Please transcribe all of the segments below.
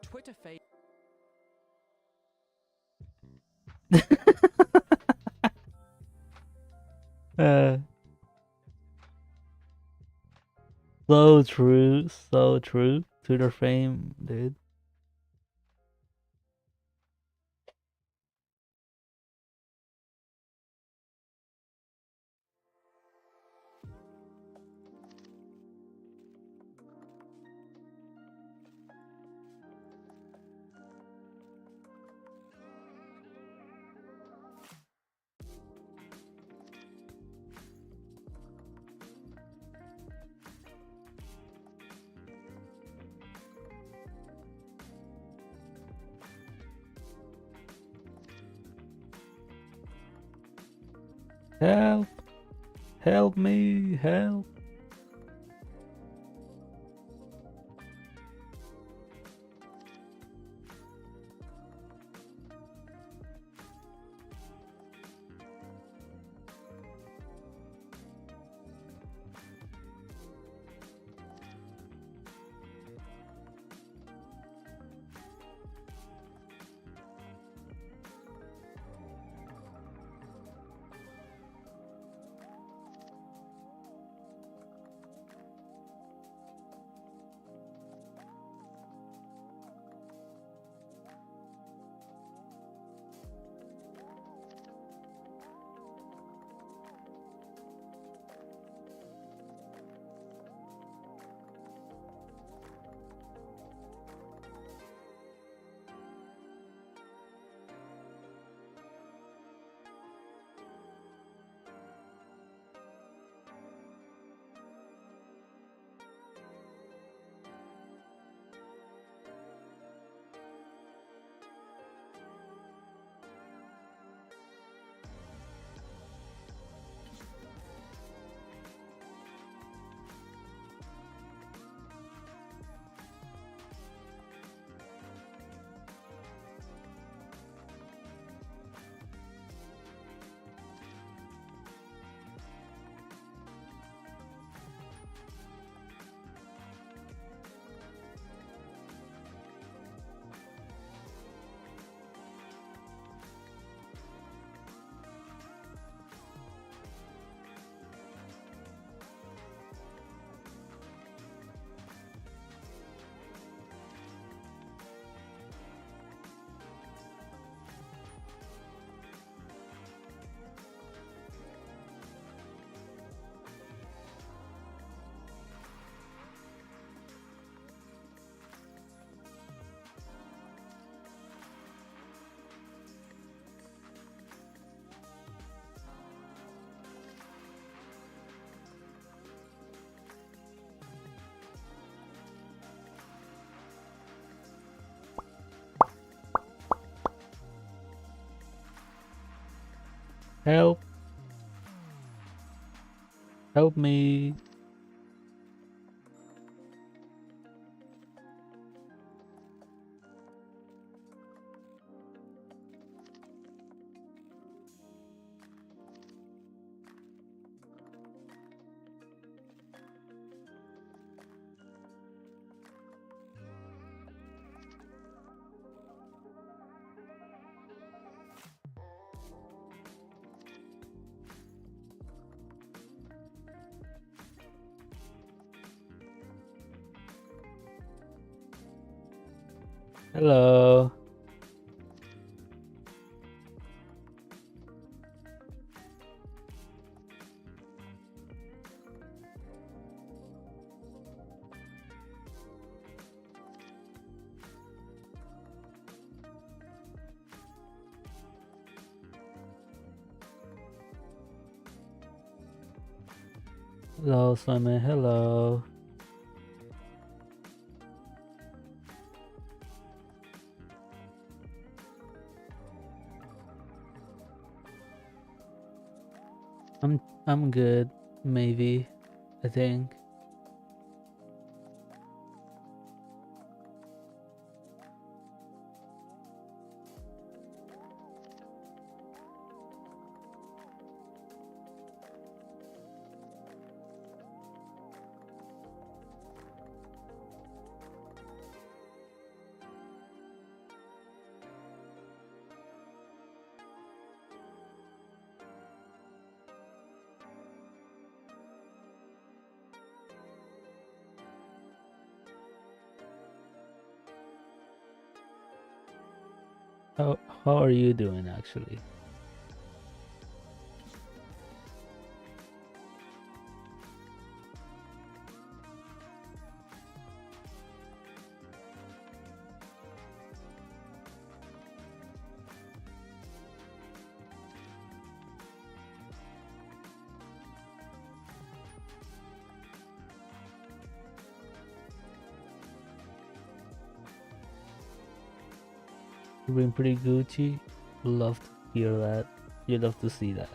Twitter face. So true, so true. Twitter fame, dude. Help! Help me! Help! Help! Help me! Hello. Hello, Simon. Hello. I'm good. Maybe. I think. How are you doing actually? You've been pretty Gucci. Love to hear that. You love to see that.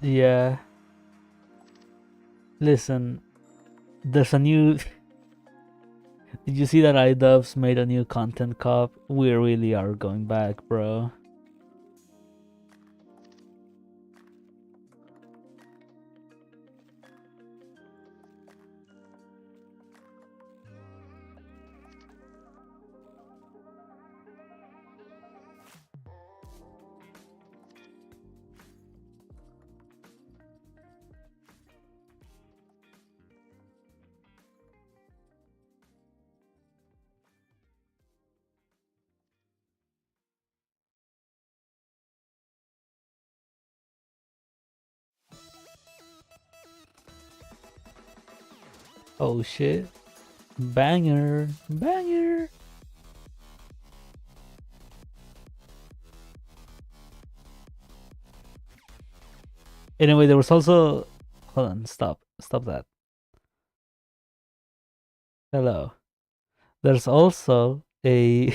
Yeah. Listen, there's a new. Did you see that iDubbbz made a new content cop? We really are going back, bro. Oh shit. Banger. Banger. Anyway, there was also. Hold on, stop. Stop that. Hello. There's also a.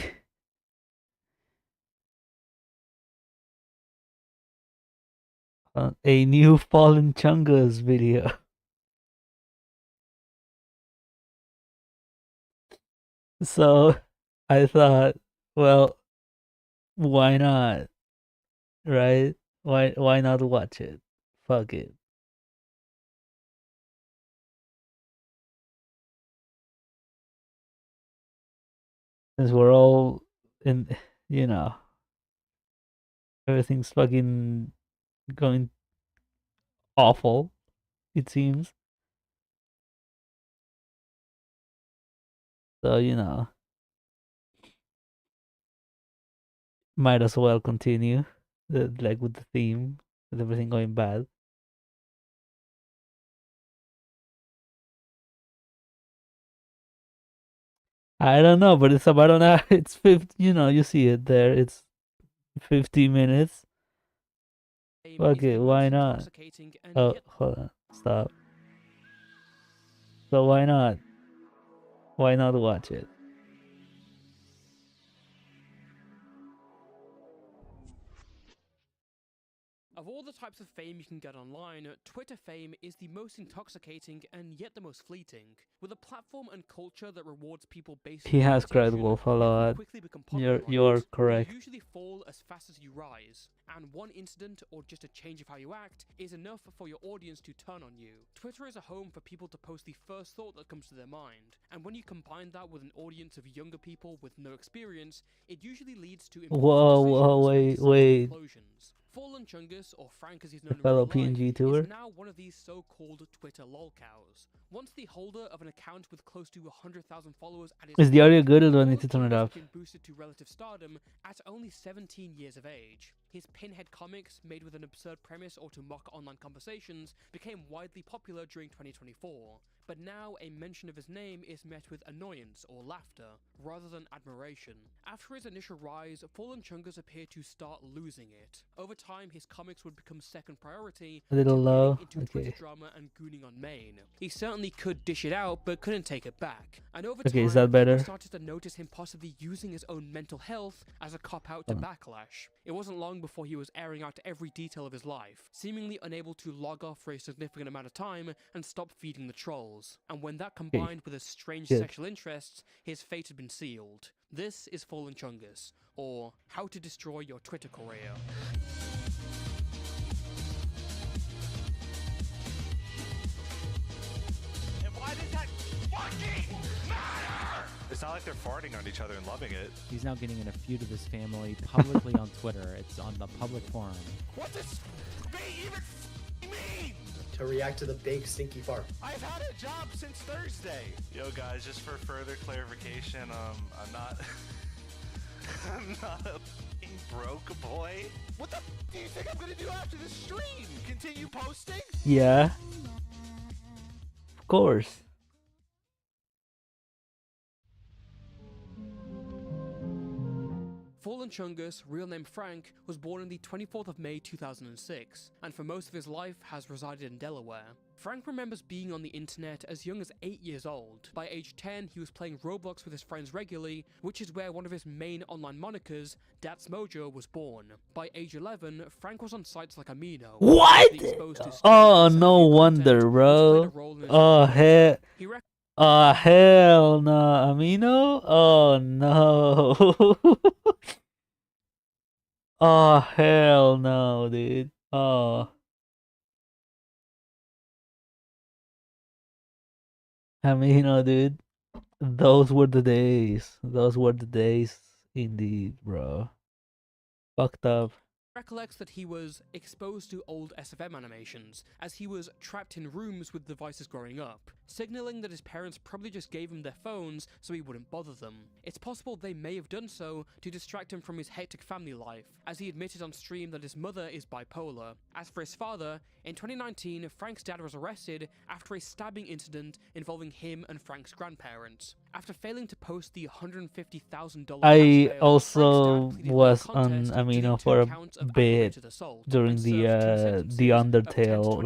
A new Fallen Chungus video. So I thought, well, why not? Right? Why not watch it? Fuck it. Since we're all in, you know, everything's fucking going awful, it seems. So, might as well continue like with the theme, with everything going bad. I don't know, but it's about an hour. It's 50, you see it there. It's 50 minutes. Fuck it, why not? Oh, hold on, stop. So why not? Why not watch it? Of all the types of fame you can get online, Twitter fame is the most intoxicating and yet the most fleeting. With a platform and culture that rewards people based on He has cried reputation, wolf a you can lot. quickly become popular on You're it, but correct. you usually fall as fast as you rise. And one incident or just a change of how you act is enough for your audience to turn on you. Twitter is a home for people to post the first thought that comes to their mind, and when you combine that with an audience of younger people with no experience, it usually leads to Whoa, impulsive decisions and wait, exciting wait. implosions. Fallen Chungus, or Frank as he's The known in fellow real life, PNG is tour. now one of these so-called Twitter lolcows. Once the holder of an account with close to 100,000 followers at his Is the audio peak, good or do I Fallen need to turn it Chungus up? has been boosted to relative stardom at only 17 years of age. His Pinhead comics, made with an absurd premise or to mock online conversations, became widely popular during 2024. But now a mention of his name is met with annoyance or laughter, rather than admiration. After his initial rise, Fallen Chungus appeared to start losing it. Over time, his comics would become second priority, A little until low. getting into Twitter Okay. drama and gooning on Maine. He certainly could dish it out, but couldn't take it back. And over Okay, time, is that better? people started to notice him possibly using his own mental health as a cop-out to backlash. It wasn't long before he was airing out every detail of his life, seemingly unable to log off for a significant amount of time and stop feeding the trolls. And when that combined with his strange sexual interests, his fate had been sealed. This is Fallen Chungus, or How to Destroy Your Twitter Career. And why does that fucking matter? It's not like they're farting on each other and loving it. He's now getting in a feud with his family publicly on Twitter. It's on the public forum. What does even mean? To react to the big stinky fart. I've had a job since Thursday. Yo guys, just for further clarification, I'm not I'm not a f***ing broke boy. What the f*** do you think I'm gonna do after this stream? Continue posting? Yeah. Of course. Fallen Chungus, real name Frank, was born on the 24th of May 2006, and for most of his life has resided in Delaware. Frank remembers being on the internet as young as 8 years old. By age 10, he was playing Roblox with his friends regularly, which is where one of his main online monikers, That's Mojo, was born. By age 11, Frank was on sites like Amino. What? Oh, no wonder, bro. Oh, hell. Oh, hell no. Amino? Oh, no. Oh, hell no, dude. Oh. Amino, dude. Those were the days. Those were the days indeed, bro. Fucked up. Recollects that he was exposed to old SFM animations, as he was trapped in rooms with devices growing up, signaling that his parents probably just gave him their phones so he wouldn't bother them. It's possible they may have done so to distract him from his hectic family life, as he admitted on stream that his mother is bipolar. As for his father, in 2019, Frank's dad was arrested after a stabbing incident involving him and Frank's grandparents. After failing to post the $150,000 I also was on Amino for a bit during the Undertale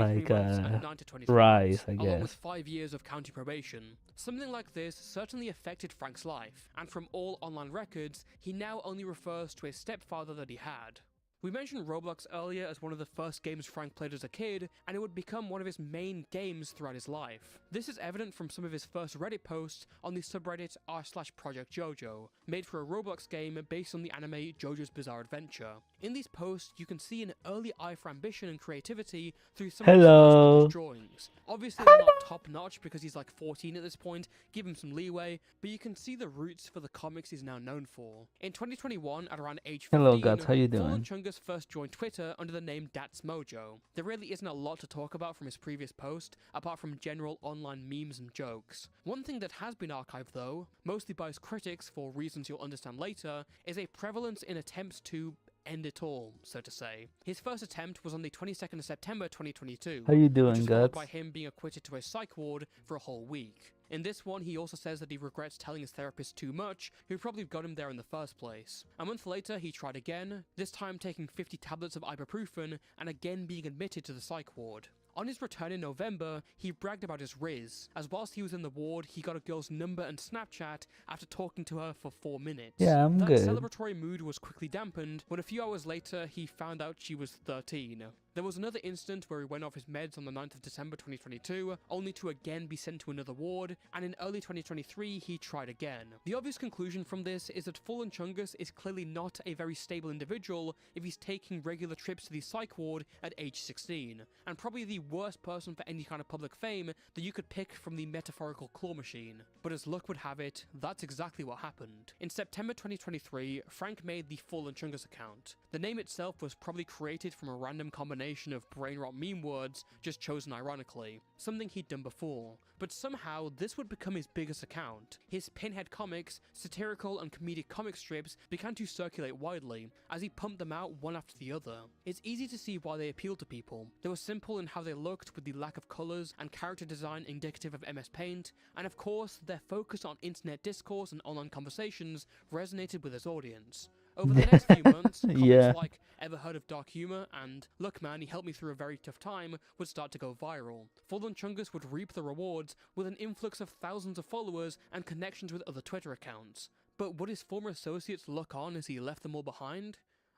rise, I guess. Along with 5 years of county probation. Something like this certainly affected Frank's life, and from all online records, he now only refers to a stepfather that he had. We mentioned Roblox earlier as one of the first games Frank played as a kid, and it would become one of his main games throughout his life. This is evident from some of his first Reddit posts on the subreddit r/Project Jojo, made for a Roblox game based on the anime JoJo's Bizarre Adventure. In these posts, you can see an early eye for ambition and creativity through some of his drawings. Obviously they're not top-notch because he's like 14 at this point, give him some leeway, but you can see the roots for the comics he's now known for. In 2021, at around age 15, hello guys, how you doing? Fallen Chungus first joined Twitter under the name That's Mojo. There really isn't a lot to talk about from his previous post, apart from general online memes and jokes. One thing that has been archived though, mostly by his critics for reasons you'll understand later, is a prevalence in attempts to end it all, so to say. His first attempt was on the 22nd of September 2022. How you doing, which guys? By him being acquitted to a psych ward for a whole week. In this one, he also says that he regrets telling his therapist too much, who probably got him there in the first place. A month later, he tried again, this time taking 50 tablets of ibuprofen, and again being admitted to the psych ward. On his return in November, he bragged about his Riz, as whilst he was in the ward, he got a girl's number and Snapchat after talking to her for 4 minutes. Yeah, I'm good. That celebratory mood was quickly dampened when a few hours later, he found out she was 13. There was another incident where he went off his meds on the 9th of December 2022, only to again be sent to another ward, and in early 2023, he tried again. The obvious conclusion from this is that Fallen Chungus is clearly not a very stable individual if he's taking regular trips to the psych ward at age 16, and probably the worst person for any kind of public fame that you could pick from the metaphorical claw machine. But as luck would have it, that's exactly what happened. In September 2023, Frank made the Fallen Chungus account. The name itself was probably created from a random combination of brain rot meme words, just chosen ironically, something he'd done before. But somehow, this would become his biggest account. His Pinhead comics, satirical and comedic comic strips began to circulate widely, as he pumped them out one after the other. It's easy to see why they appealed to people. They were simple in how they looked, with the lack of colours and character design indicative of MS Paint, and of course, their focus on internet discourse and online conversations resonated with his audience. Over the next few months, comments like, "Ever heard of dark humor?" and "Look man, he helped me through a very tough time" would start to go viral. Fallen Chungus would reap the rewards with an influx of thousands of followers and connections with other Twitter accounts. But would his former associates look on as he left them all behind?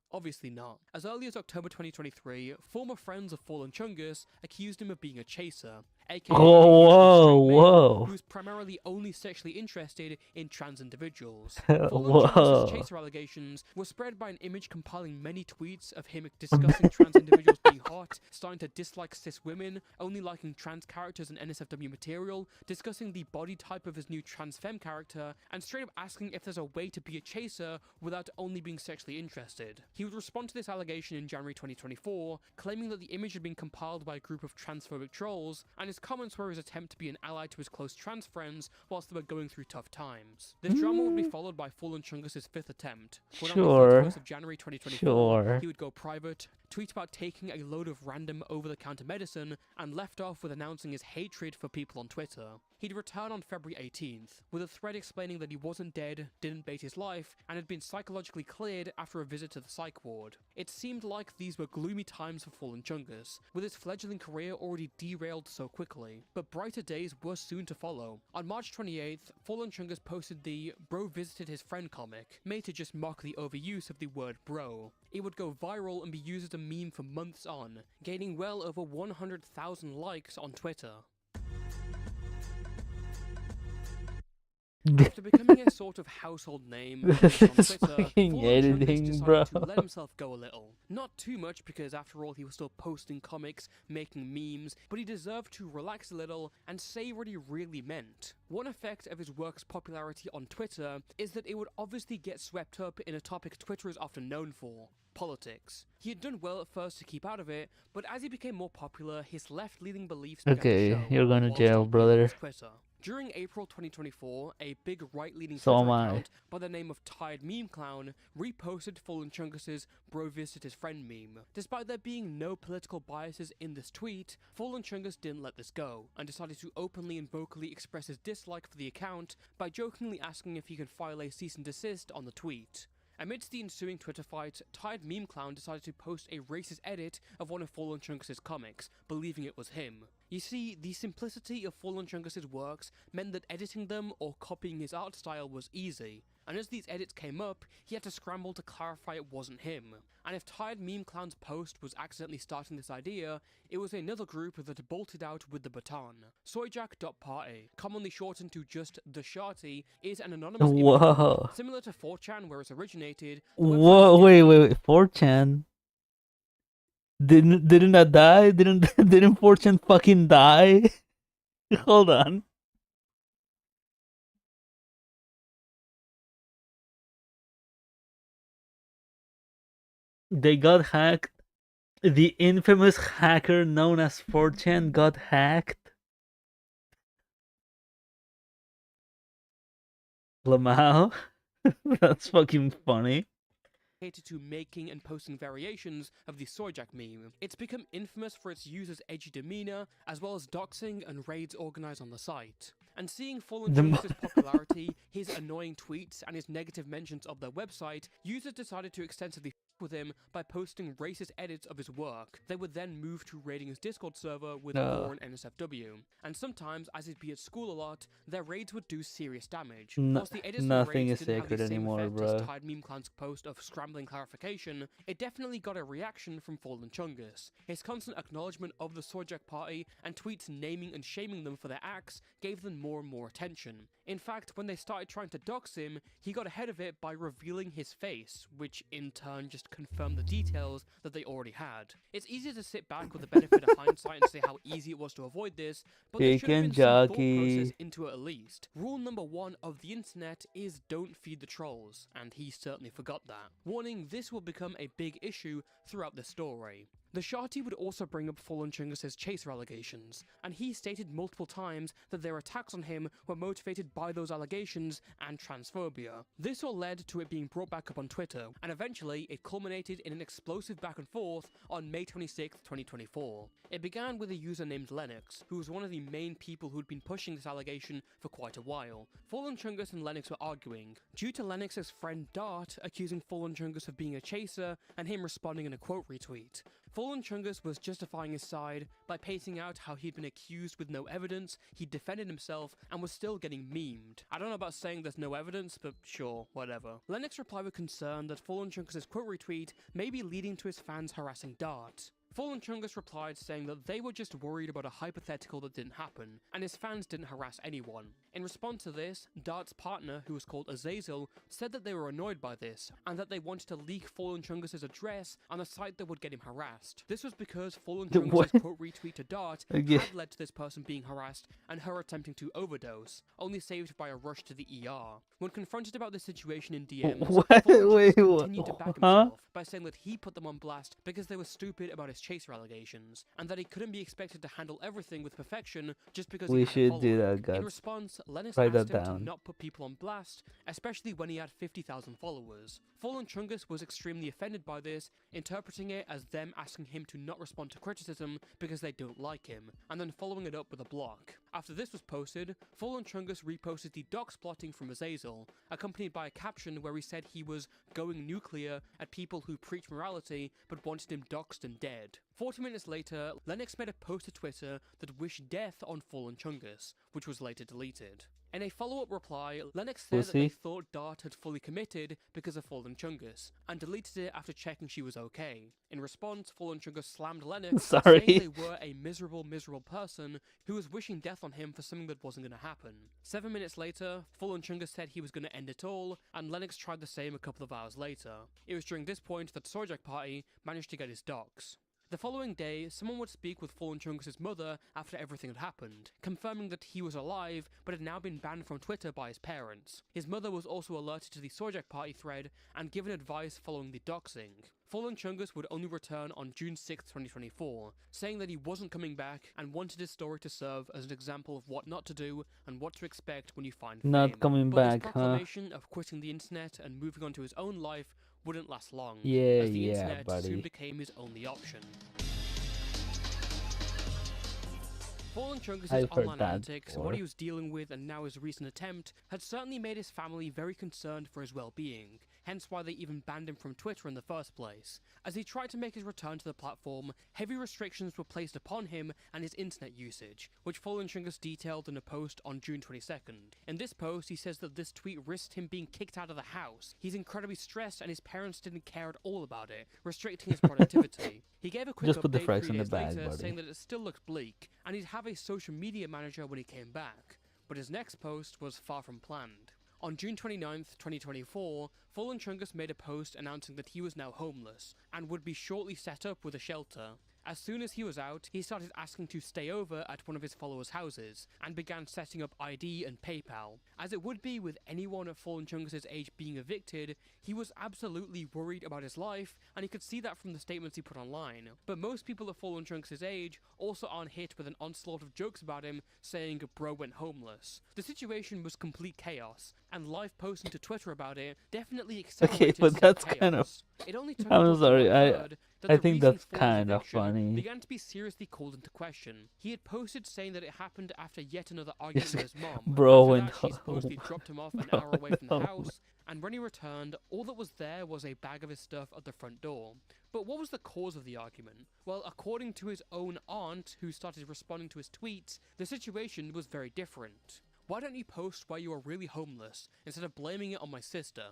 Obviously not. As early as October 2023, former friends of Fallen Chungus accused him of being a chaser, aka who was primarily only sexually interested in trans individuals. Fallen Chungus' chaser allegations were spread by an image compiling many tweets of him discussing trans individuals being hot, starting to dislike cis women, only liking trans characters and NSFW material, discussing the body type of his new trans femme character, and straight up asking if there's a way to be a chaser without only being sexually interested. He would respond to this allegation in January 2024, claiming that the image had been compiled by a group of transphobic trolls, and his comments were his attempt to be an ally to his close trans friends whilst they were going through tough times. This drama would be followed by Fallen Chungus' fifth attempt, when on the 31st of January 2024, he would go private, tweet about taking a load of random over-the-counter medicine, and left off with announcing his hatred for people on Twitter. He'd return on February 18th, with a thread explaining that he wasn't dead, didn't bait his life, and had been psychologically cleared after a visit to the psych ward. It seemed like these were gloomy times for Fallen Chungus, with his fledgling career already derailed so quickly. But brighter days were soon to follow. On March 28th, Fallen Chungus posted the Bro Visited His Friend comic, made to just mock the overuse of the word bro. It would go viral and be used as a meme for months on, gaining well over 100,000 likes on Twitter. After becoming a sort of household name on This is Twitter, fucking Fallen Chungus editing, decided bro. to let himself go a little. Not too much, because after all he was still posting comics, making memes, but he deserved to relax a little and say what he really meant. One effect of his work's popularity on Twitter is that it would obviously get swept up in a topic Twitter is often known for: politics. He had done well at first to keep out of it, but as he became more popular, his left-leaning beliefs began Okay, to show. you're going to whilst jail, on brother. Twitter. During April 2024, a big right-leaning So Twitter am I. account by the name of Tired Meme Clown reposted Fallen Chungus' Bro Visited His Friend meme. Despite there being no political biases in this tweet, Fallen Chungus didn't let this go, and decided to openly and vocally express his dislike for the account by jokingly asking if he could file a cease and desist on the tweet. Amidst the ensuing Twitter fight, Tired Meme Clown decided to post a racist edit of one of Fallen Chungus' comics, believing it was him. You see, the simplicity of Fallen Chungus' works meant that editing them or copying his art style was easy, and as these edits came up, he had to scramble to clarify it wasn't him. And if Tired Meme Clown's post was accidentally starting this idea, it was another group that bolted out with the baton. Soyjack.party, commonly shortened to just The Sharty, is an anonymous image Whoa. group, similar to 4chan where it's originated. Whoa, wait. 4chan? Didn't that die? Didn't 4chan fucking die? Hold on. They got hacked. The infamous hacker known as 4chan got hacked. Lamau? That's fucking funny. To making and posting variations of the Soyjack meme. It's become infamous for its users' edgy demeanor, as well as doxing and raids organized on the site. And seeing Fallen Chungus' popularity, his annoying tweets, and his negative mentions of their website, users decided to extensively f with him by posting racist edits of his work. They would then move to raiding his Discord server with Born NSFW. And sometimes, as he'd be at school a lot, their raids would do serious damage. Whilst the edits Nothing raids is didn't have sacred the same anymore, effect bro. as Tired Meme Clown's post of scrambling clarification, it definitely got a reaction from Fallen Chungus. His constant acknowledgement of the Soyjack party and tweets naming and shaming them for their acts gave them more and more attention. In fact, when they started trying to dox him, he got ahead of it by revealing his face, which in turn just confirmed the details that they already had. It's easy to sit back with the benefit of hindsight and say how easy it was to avoid this, but there should have been some thought process into it at least. Rule number 1 of the internet is don't feed the trolls, and he certainly forgot that. Warning, this will become a big issue throughout the story. The Sharty would also bring up Fallen Chungus' chaser allegations, and he stated multiple times that their attacks on him were motivated by those allegations and transphobia. This all led to it being brought back up on Twitter, and eventually it culminated in an explosive back and forth on May 26, 2024. It began with a user named Lennox, who was one of the main people who'd been pushing this allegation for quite a while. Fallen Chungus and Lennox were arguing, due to Lennox's friend Dart accusing Fallen Chungus of being a chaser and him responding in a quote retweet. Fallen Chungus was justifying his side by pacing out how he'd been accused with no evidence, he'd defended himself, and was still getting memed. I don't know about saying there's no evidence, but sure, whatever. Lennox replied with concern that Fallen Chungus' quote retweet may be leading to his fans harassing Dart. Fallen Chungus replied saying that they were just worried about a hypothetical that didn't happen, and his fans didn't harass anyone. In response to this, Dart's partner, who was called Azazel, said that they were annoyed by this, and that they wanted to leak Fallen Chungus' address on a site that would get him harassed. This was because Fallen Chungus' quote retweet to Dart had led to this person being harassed and her attempting to overdose, only saved by a rush to the ER. When confronted about this situation in DMs, Fallen Chungus continued to back himself by saying that he put them on blast because they were stupid about his chaser allegations, and that he couldn't be expected to handle everything with perfection just because we he had should a do following. that, guys. In response, Lennox Write asked that him to down. not put people on blast, especially when he had 50,000 followers. Fallen Chungus was extremely offended by this, interpreting it as them asking him to not respond to criticism because they don't like him, and then following it up with a block. After this was posted, Fallen Chungus reposted the dox plotting from Azazel, accompanied by a caption where he said he was going nuclear at people who preach morality but wanted him doxed and dead. 40 minutes later, Lennox made a post to Twitter that wished death on Fallen Chungus, which was later deleted. In a follow-up reply, Lennox said that they thought Dart had fully committed because of Fallen Chungus, and deleted it after checking she was okay. In response, Fallen Chungus slammed Lennox, saying they were a miserable person who was wishing death on him for something that wasn't going to happen. 7 minutes later, Fallen Chungus said he was going to end it all, and Lennox tried the same a couple of hours later. It was during this point that Sojak Party managed to get his docs. The following day, someone would speak with Fallen Chungus' mother after everything had happened, confirming that he was alive but had now been banned from Twitter by his parents. His mother was also alerted to the Sojak Party thread and given advice following the doxing. Fallen Chungus would only return on June 6, 2024, saying that he wasn't coming back and wanted his story to serve as an example of what not to do and what to expect when you find fame. Not coming but back, this proclamation of quitting the internet and moving on to his own life wouldn't last long, Yeah, as the yeah, internet buddy. soon became his only option. Fallen Chungus' online antics, what he was dealing with and now his recent attempt, had certainly made his family very concerned for his well-being, hence why they even banned him from Twitter in the first place. As he tried to make his return to the platform, heavy restrictions were placed upon him and his internet usage, which Fallen Chungus detailed in a post on June 22nd. In this post, he says that this tweet risked him being kicked out of the house. He's incredibly stressed and his parents didn't care at all about it, restricting his productivity. He gave a quick Just put the update fracks 3 in the days bag, later, buddy. saying that it still looks bleak, and he'd have a social media manager when he came back. But his next post was far from planned. On June 29th, 2024, Fallen Chungus made a post announcing that he was now homeless, and would be shortly set up with a shelter. As soon as he was out, he started asking to stay over at one of his followers' houses, and began setting up ID and PayPal. As it would be with anyone at Fallen Chungus' age being evicted, he was absolutely worried about his life, and he could see that from the statements he put online. But most people at Fallen Chungus' age also aren't hit with an onslaught of jokes about him, saying bro went homeless. The situation was complete chaos, and live posting to Twitter about it definitely accelerated Okay, but said that's chaos. kind of... It only took I'm until sorry, July 3rd that I the think reasons that's for his kind of eviction funny. began to be seriously called into question. He had posted saying that it happened after yet another argument with his mom. Bro After went that, she supposedly dropped him off an hour away from the house, and when he returned, all that was there was a bag of his stuff at the front door. But what was the cause of the argument? Well, according to his own aunt, who started responding to his tweets, the situation was very different. Why don't you post why you are really homeless, instead of blaming it on my sister?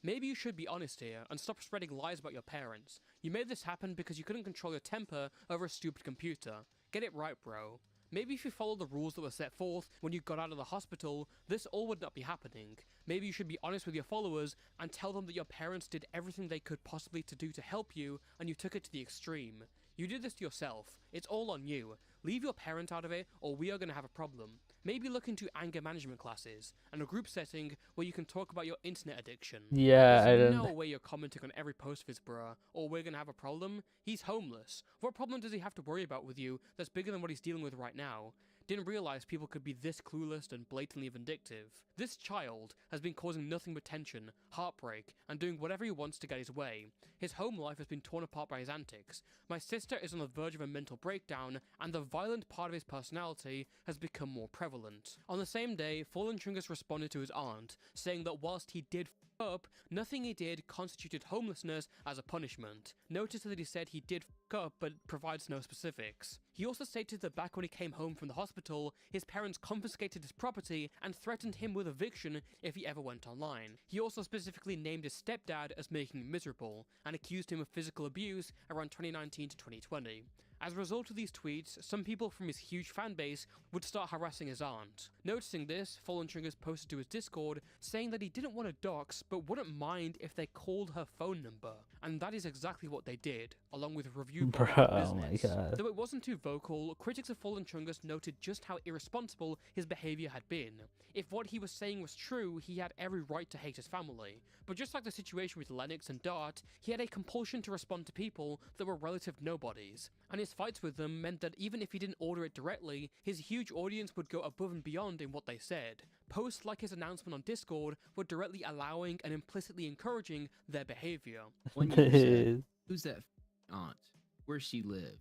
Maybe you should be honest here, and stop spreading lies about your parents. You made this happen because you couldn't control your temper over a stupid computer. Get it right, bro. Maybe if you followed the rules that were set forth when you got out of the hospital, this all would not be happening. Maybe you should be honest with your followers and tell them that your parents did everything they could possibly to do to help you, and you took it to the extreme. You did this to yourself. It's all on you. Leave your parent out of it, or we are going to have a problem. Maybe look into anger management classes, and a group setting where you can talk about your internet addiction. Yeah, There's no way you're commenting on every post of his bruh, or we're gonna have a problem. He's homeless. What problem does he have to worry about with you that's bigger than what he's dealing with right now? Didn't realize people could be this clueless and blatantly vindictive. This child has been causing nothing but tension, heartbreak, and doing whatever he wants to get his way. His home life has been torn apart by his antics. My sister is on the verge of a mental breakdown, and the violent part of his personality has become more prevalent. On the same day, Fallen Chungus responded to his aunt, saying that whilst he did up, nothing he did constituted homelessness as a punishment. Notice that he said he did up, but provides no specifics. He also stated that back when he came home from the hospital, his parents confiscated his property and threatened him with eviction if he ever went online. He also specifically named his stepdad as making him miserable, and accused him of physical abuse around 2019 to 2020. As a result of these tweets, some people from his huge fanbase would start harassing his aunt. Noticing this, Fallen Chungus posted to his Discord saying that he didn't want to dox, but wouldn't mind if they called her phone number. And that is exactly what they did, along with review bombing Bro, the oh my business. God. Though it wasn't too vocal, critics of Fallen Chungus noted just how irresponsible his behavior had been. If what he was saying was true, he had every right to hate his family. But just like the situation with Lennox and Dart, he had a compulsion to respond to people that were relative nobodies. And his fights with them meant that even if he didn't order it directly, his huge audience would go above and beyond in what they said. posts like his announcement on Discord were directly allowing and implicitly encouraging their behavior. One user said, "Who's that aunt? Where's she live?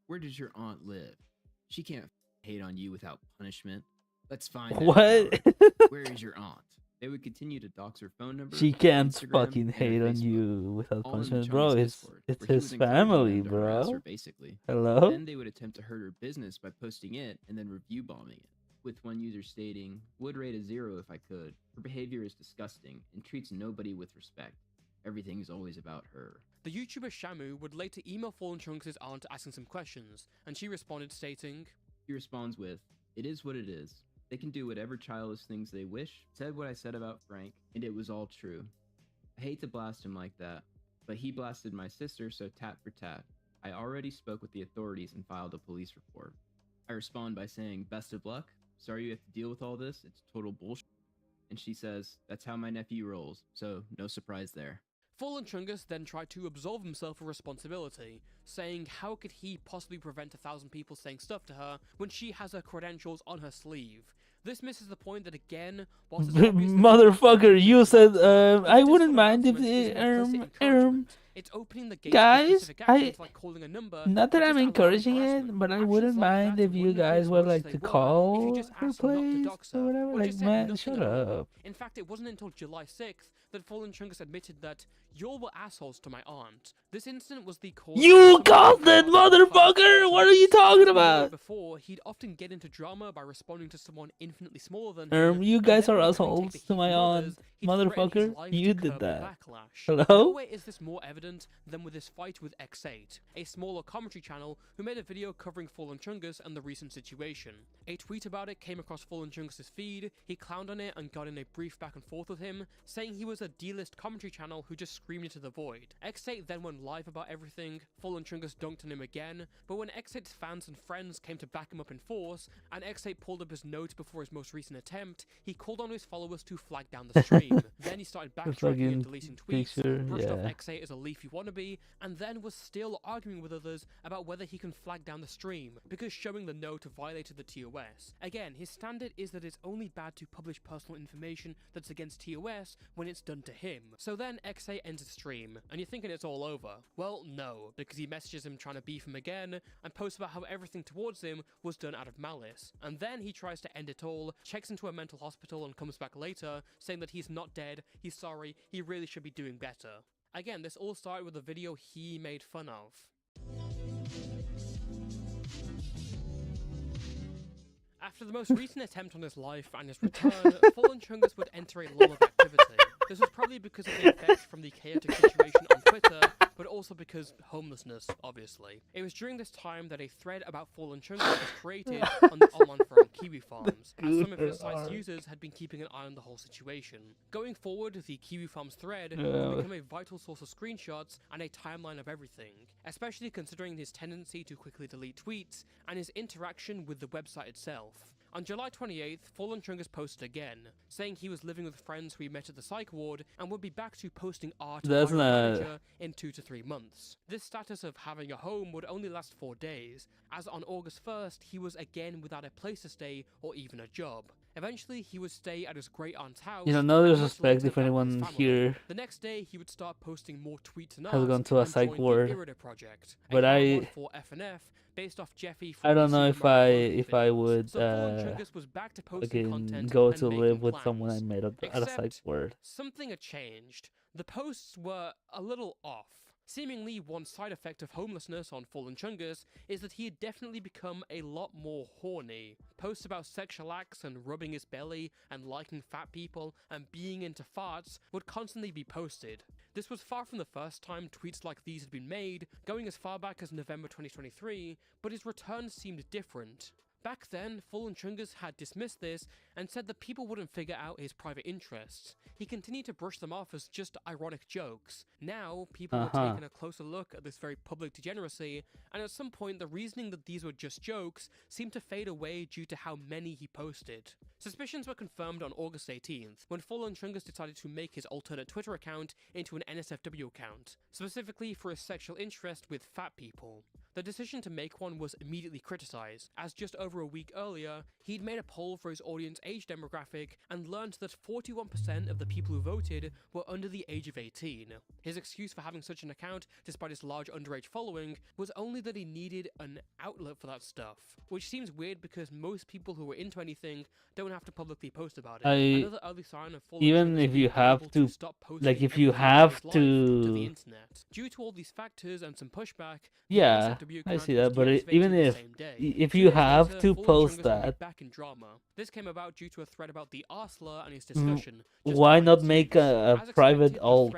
Where does your aunt live? She can't hate on you without punishment. Let's find out What? about her. Where is your aunt?" They would continue to dox her phone number. She can't Instagram, fucking and her hate on Facebook, you without all in the punishment, bro. Chong's It's Discord, it's where he was his encouraging family, them to harass bro. her, basically. Hello? Then they would attempt to hurt her business by posting it and then review bombing it, with one user stating, "Would rate a 0 if I could. Her behavior is disgusting and treats nobody with respect. Everything is always about her." The YouTuber Shamu would later email Fallen Chunks' aunt asking some questions, and she responded stating, He responds with, "It is what it is. They can do whatever childish things they wish. Said what I said about Frank, and it was all true. I hate to blast him like that, but he blasted my sister, so tat for tat. I already spoke with the authorities and filed a police report." I respond by saying, "Best of luck. Sorry you have to deal with all this. It's total bullshit." And she says, "That's how my nephew rolls, so no surprise there." Fallen Chungus then tried to absolve himself of responsibility, saying how could he possibly prevent 1,000 people saying stuff to her when she has her credentials on her sleeve. This misses the point that again, whilst it's obvious that Motherfucker, you said the I wouldn't Discord mind if announcement is an implicit the encouragement. It's opening the gate guys, to specific actions like calling a number. not that or I'm just allowing encouraging harassment. it, but I Actions wouldn't like mind that if you wouldn't be guys as were much as like they to were if call you just her asked them not to place dox or her, whatever. or Like, just said man, nothing shut at all. up. In fact, it wasn't until July 6th that Fallen Chungus admitted that "y'all were assholes to my aunt." This incident was the cause. You of called that motherfucker! What are you talking As we about? noted before, he'd often get into drama by responding to someone infinitely smaller than him. You and guys then are when he couldn't take assholes the to heat my from aunt, others, he'd threaten his motherfucker. life You to did curb the that. backlash. Hello? Nowhere is this more evident than with his fight with X8, a smaller commentary channel who made a video covering Fallen Chungus and the recent situation. A tweet about it came across Fallen Chungus' feed, he clowned on it and got in a brief back and forth with him, saying he was a D-list commentary channel who just screamed into the void. X8 then went live about everything, Fallen Chungus dunked on him again, but when X8's fans and friends came to back him up in force, and X8 pulled up his notes before his most recent attempt, he called on his followers to flag down the stream. Then he started backtracking and deleting tweets, brushed off X8 as a leafy wannabe, and then was still arguing with others about whether he can flag down the stream, because showing the note violated the TOS. Again, his standard is that it's only bad to publish personal information that's against TOS when it's done to him. So then X8 ends the stream, and you're thinking it's all over. Well, no, because he messages him trying to beef him again, and posts about how everything towards him was done out of malice. And then he tries to end it all, checks into a mental hospital and comes back later, saying that he's not dead, he's sorry, he really should be doing better. Again, this all started with a video he made fun of. After the most recent attempt on his life and his return, Fallen Chungus would enter a lull of activity. This was probably because of the effects from the chaotic situation on Twitter, but also because homelessness, obviously. It was during this time that a thread about Fallen Chungus was created on the online forum Kiwi Farms, as some of the site's users had been keeping an eye on the whole situation. Going forward, the Kiwi Farms thread would become a vital source of screenshots and a timeline of everything, especially considering his tendency to quickly delete tweets and his interaction with the website itself. On July 28th, Fallen Chungus posted again, saying he was living with friends who he met at the psych ward and would be back to posting art That's via not- manager in 2 to 3 months. This status of having a home would only last 4 days, as on August 1st he was again without a place to stay or even a job. Eventually, he would stay at his great aunt's house. You know, no and much disrespect later if back with anyone his family. here The next day, he would start posting more tweets and has art gone to a and psych joined the ward. Irida Project, a But fan for FNF based off Jeffy from I don't the know Super Mario Bros. if I videos. would So Fallen Chungus was back to posting again content go and to making live with plans. someone I met at a psych Except ward. something had changed. The posts were a little off. Seemingly, one side effect of homelessness on Fallen Chungus is that he had definitely become a lot more horny. Posts about sexual acts and rubbing his belly and liking fat people and being into farts would constantly be posted. This was far from the first time tweets like these had been made, going as far back as November 2023, but his return seemed different. Back then, Fallen Chungus had dismissed this and said that people wouldn't figure out his private interests. He continued to brush them off as just ironic jokes. Now, people were taking a closer look at this very public degeneracy, and at some point the reasoning that these were just jokes seemed to fade away due to how many he posted. Suspicions were confirmed on August 18th, when Fallen Chungus decided to make his alternate Twitter account into an NSFW account, specifically for his sexual interest with fat people. The decision to make one was immediately criticized, as just over a week earlier, he'd made a poll for his audience age demographic and learned that 41% of the people who voted were under the age of 18. His excuse for having such an account, despite his large underage following, was only that he needed an outlet for that stuff, which seems weird because most people who are into anything don't have to publicly post about it. Another early sign of even if you have to, like, if you have to the to, internet. Due to all these factors and some pushback, yeah, I see that. But even if you have to post that, back in drama. This came about due to a thread about the R slur and his discussion. why not make a private alt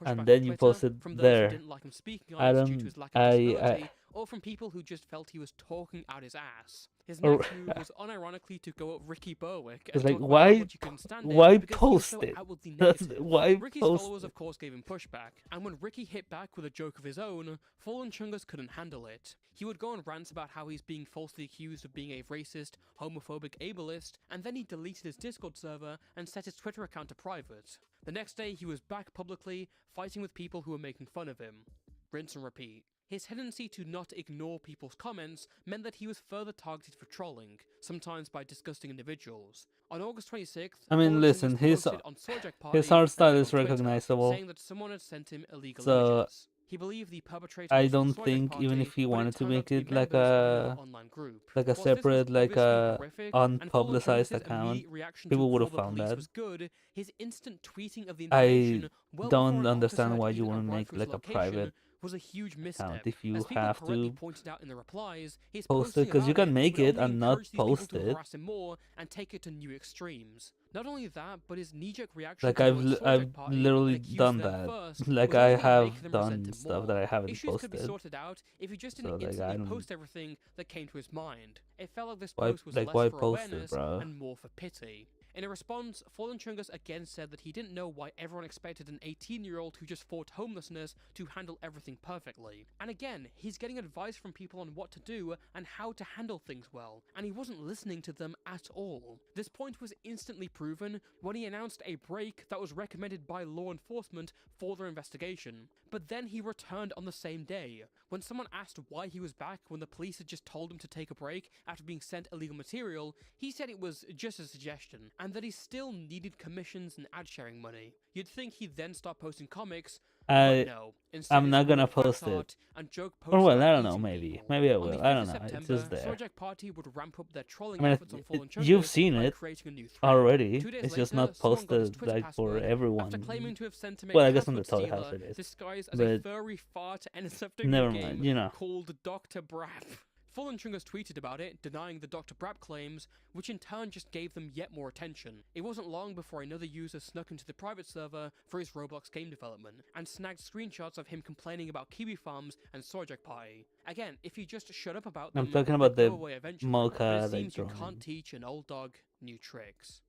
and then you post it from those who there? didn't like him speaking I on due to don't. his lack of disability, or from people who just felt he was talking out his ass. His next move was unironically to go at Ricky Berwick and It's like, talk about how why, much you couldn't stand it why because he was post so it? outwardly That's negative. why Ricky's post followers, it. of course, gave him pushback, and when Ricky hit back with a joke of his own, Fallen Chungus couldn't handle it. He would go on rants about how he's being falsely accused of being a racist, homophobic ableist, and then he deleted his Discord server and set his Twitter account to private. The next day, he was back publicly, fighting with people who were making fun of him. Rinse and repeat. His tendency to not ignore people's comments meant that he was further targeted for trolling, sometimes by disgusting individuals. On August 26th, I mean, Fallen listen, Chungus posted on Sojak Party his art style and is on Twitter, recognizable. saying that someone had sent him illegal So, images. He believed the perpetrator I was from don't Sojak think Party, even if he but wanted to turned out make be it like members of another a online group. like a Whilst this was separate, like obviously a horrific, and Fallen unpublicized Chungus' account, immediate reaction people to would call have the found police that. was good, his instant tweeting of the I information well before don't an understand officer why had you even wouldn't arrived make to his like a location private was a huge account misstep. if you As people have correctly to pointed out in the replies, his post it, posting because you about can make would it only and not encourage these people post to it. harass him more and take it to new extremes. Not only that, but his knee-jerk reaction Like towards I've Sojak Party literally and accused done them that. first Like was I only to have make them resent done him stuff more. that I haven't Issues could be posted. sorted out if he just So didn't like I instantly don't. post everything that came to his mind. It felt like this Why post was like less why for post it, awareness bro? and more for pity. In a response, Fallen Chungus again said that he didn't know why everyone expected an 18-year-old who just fought homelessness to handle everything perfectly. And again, he's getting advice from people on what to do and how to handle things well, and he wasn't listening to them at all. This point was instantly proven when he announced a break that was recommended by law enforcement for their investigation. But then he returned on the same day. When someone asked why he was back when the police had just told him to take a break after being sent illegal material, he said it was just a suggestion, and that he still needed commissions and ad sharing money. You'd think he'd then start posting comics, but no. Instead, I'm not it's gonna more fan post it. art and joke posts Or well, about I don't know, eating maybe. people. Maybe I On the will. I 5th don't of know. It's September, just there. Sojak Party would ramp up their trolling I mean, efforts on Fallen you've Chungus seen by it creating a new thread. already. 2 days It's just later, not someone got his posted Twitter like for password everyone. after claiming to have sent him a Well, I guess on the passport toy house stealer it is. disguised as a But furry fart NSFW never game mind, you know. called Dr. Brap. Fallen Chungus tweeted about it, denying the Dr. Brap claims, which in turn just gave them yet more attention. It wasn't long before another user snuck into the private server for his Roblox game development, and snagged screenshots of him complaining about Kiwi Farms and Sojak Party. Again, if you just shut up about them, I'm talking they'd about go the away eventually, mocha but it like seems you drawing. can't teach an old dog new tricks.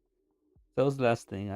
That was the last thing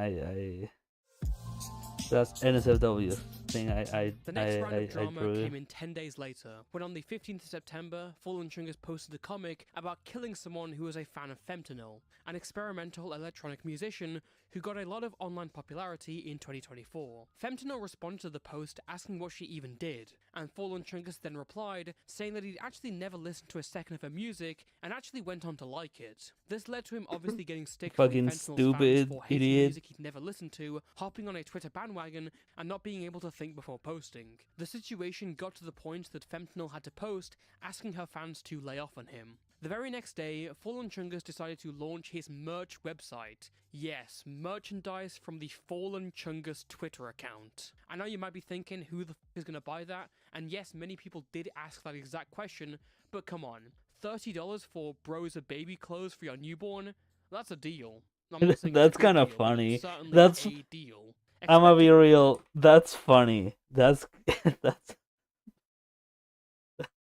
that's NSFW thing The next round of drama drew. came in 10 days later, when on the 15th of September, Fallen Chungus posted a comic about killing someone who was a fan of fentanyl, an experimental electronic musician who got a lot of online popularity in 2024. Fentanyl responded to the post asking what she even did, and Fallen Chungus then replied, saying that he'd actually never listened to a second of her music, and actually went on to like it. This led to him obviously getting stick from Fucking Fentanyl's stupid fans for hating idiot. music he'd never listened to, hopping on a Twitter bandwagon, and not being able to think before posting. The situation got to the point that Fentanyl had to post, asking her fans to lay off on him. The very next day, Fallen Chungus decided to launch his merch website. Yes, merchandise from the Fallen Chungus Twitter account. I know you might be thinking, who the f is gonna buy that? And yes, many people did ask that exact question, but come on, $30 for bros of baby clothes for your newborn? That's a deal. I'm not saying That's it's a good kinda deal, but funny. it's certainly That's- a deal. I'm gonna be Expect- real. That's funny. That's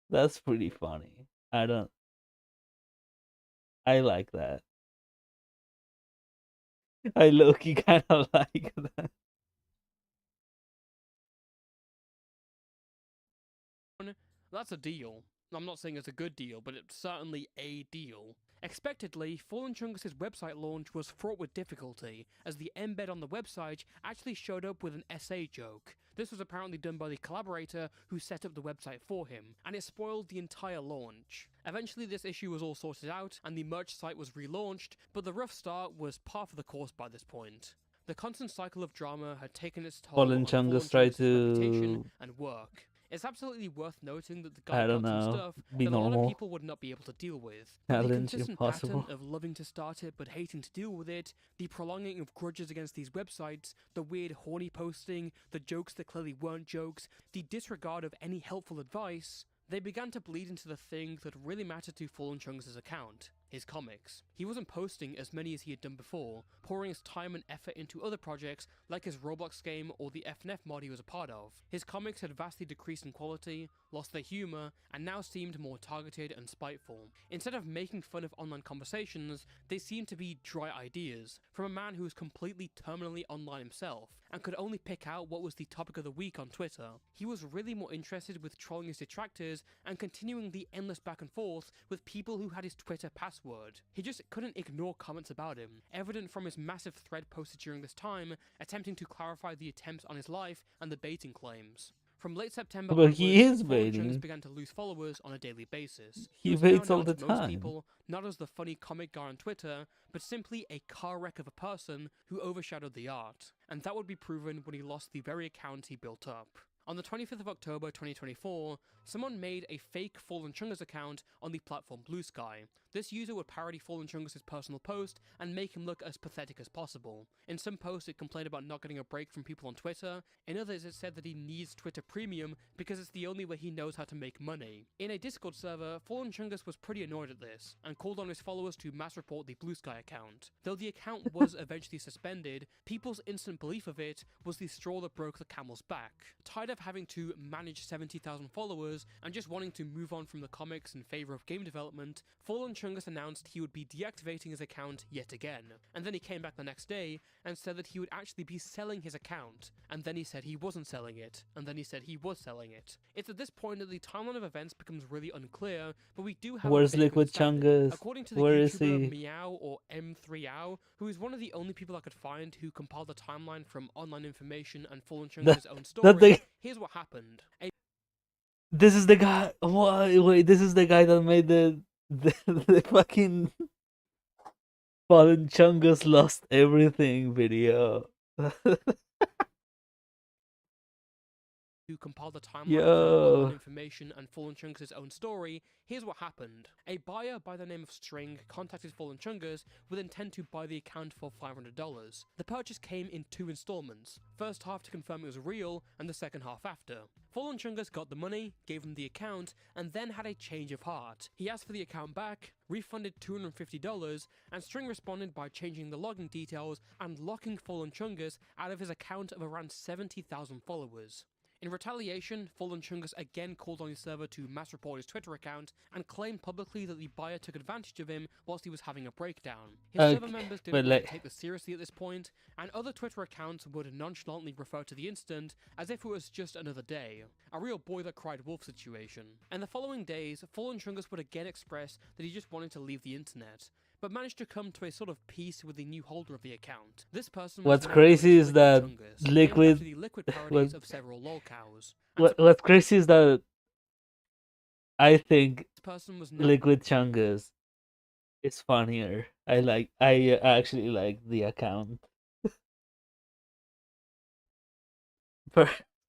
that's pretty funny. I like that. I low-key kind of like that. That's a deal. I'm not saying it's a good deal, but it's certainly a deal. Expectedly, Fallen Chungus' website launch was fraught with difficulty, as the embed on the website actually showed up with an SA joke. This was apparently done by the collaborator who set up the website for him, and it spoiled the entire launch. Eventually this issue was all sorted out, and the merch site was relaunched, but the rough start was par for the course by this point. The constant cycle of drama had taken its toll Fallen on Chungus Fallen tried Chungus' to, reputation and work. It's absolutely worth noting that the guy I don't got some know, stuff be that a lot of normal. people would not be able to deal with. The Challenge consistent impossible. pattern of loving to start it but hating to deal with it, the prolonging of grudges against these websites, the weird horny posting, the jokes that clearly weren't jokes, the disregard of any helpful advice, they began to bleed into the thing that really mattered to Fallen Chungus' account. His comics. He wasn't posting as many as he had done before, pouring his time and effort into other projects like his Roblox game or the FNF mod he was a part of. His comics had vastly decreased in quality, lost their humour, and now seemed more targeted and spiteful. Instead of making fun of online conversations, they seemed to be dry ideas, from a man who was completely terminally online himself, and could only pick out what was the topic of the week on Twitter. He was really more interested with trolling his detractors and continuing the endless back and forth with people who had his Twitter password. He just couldn't ignore comments about him, evident from his massive thread posted during this time, attempting to clarify the attempts on his life and the baiting claims. From late September But he onwards, is Fallen baiting. Chungus began to lose followers on a daily basis. He was now baits all known the to most time. people, not as the funny comic guy on Twitter, but simply a car wreck of a person who overshadowed the art. And that would be proven when he lost the very account he built up. On the 25th of October 2024, someone made a fake Fallen Chungus account on the platform Blue Sky. This user would parody Fallen Chungus' personal post and make him look as pathetic as possible. In some posts it complained about not getting a break from people on Twitter, in others it said that he needs Twitter Premium because it's the only way he knows how to make money. In a Discord server, Fallen Chungus was pretty annoyed at this, and called on his followers to mass report the Blue Sky account. Though the account was eventually suspended, people's instant belief of it was the straw that broke the camel's back. Tired of having to manage 70,000 followers and just wanting to move on from the comics in favour of game development, Fallen Chungus announced he would be deactivating his account yet again. And then he came back the next day and said that he would actually be selling his account. And then he said he wasn't selling it. And then he said he was selling it. It's at this point that the timeline of events becomes really unclear, but we do have Where's a bit of Liquid understanding. Chungus? According to the Where YouTuber is he? Meow or M3ow, who is one of the only people I could find who compiled the timeline from online information and Fallen Chungus' own story, thing- here's what happened. This is the guy. Wait, this is the guy that made the fucking Fallen Chungus lost everything video. Who compiled the timeline Yo. from online information and Fallen Chungus' own story, here's what happened. A buyer by the name of String contacted Fallen Chungus with intent to buy the account for $500. The purchase came in 2 installments, first half to confirm it was real and the second half after. Fallen Chungus got the money, gave him the account, and then had a change of heart. He asked for the account back, refunded $250, and String responded by changing the login details and locking Fallen Chungus out of his account of around 70,000 followers. In retaliation, Fallen Chungus again called on his server to mass report his Twitter account and claimed publicly that the buyer took advantage of him whilst he was having a breakdown. His server members didn't really take this seriously at this point, and other Twitter accounts would nonchalantly refer to the incident as if it was just another day. A real boy that cried wolf situation. And the following days, Fallen Chungus would again express that he just wanted to leave the internet, but managed to come to a sort of peace with the new holder of the account. This person was What's now crazy known as is that Chungus, named Liquid- after the liquid parodies of several lol cows. What's crazy is that I think This person was known Liquid Chungus is funnier. I actually like the account.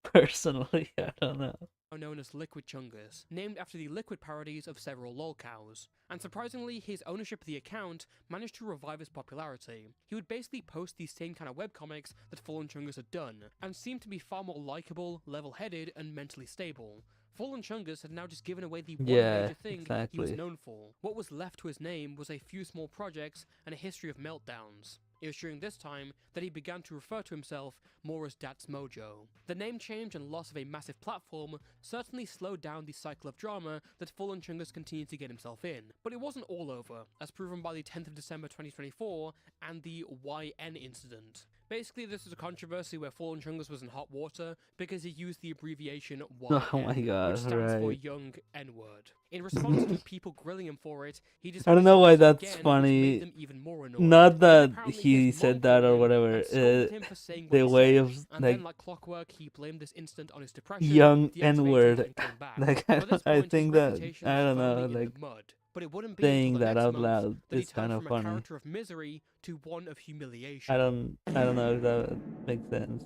Personally, I don't know. known as Liquid Chungus, named after the liquid parodies of several lol cows. And surprisingly, his ownership of the account managed to revive his popularity. He would basically post the same kind of webcomics that Fallen Chungus had done, and seemed to be far more likable, level-headed, and mentally stable. Fallen Chungus had now just given away the one major thing he was exactly. known for. What was left to his name was a few small projects and a history of meltdowns. It was during this time that he began to refer to himself more as Dat's Mojo. The name change and loss of a massive platform certainly slowed down the cycle of drama that Fallen Chungus continued to get himself in. But it wasn't all over, as proven by the 10th of December 2024 and the YN incident. Basically, this is a controversy where Fallen Chungus was in hot water because he used the abbreviation Oh my YN, god, which stands for right. Young N-word. In response to people grilling him for it, he I decided don't know to why use it that's again, which funny. made them even more annoyed. Not Then that apparently he his said mom that called or him whatever. and scolded him for saying what The he way said, of and like then like clockwork, he blamed this incident on his depression, young deactivated N-word. and came back. Like By this I point, his think that reputation I was don't know, firmly in like the mud. But it wouldn't be saying until the that next out month loud that he is turned kind of from a funny. character of misery to one of humiliation. I don't know if that makes sense.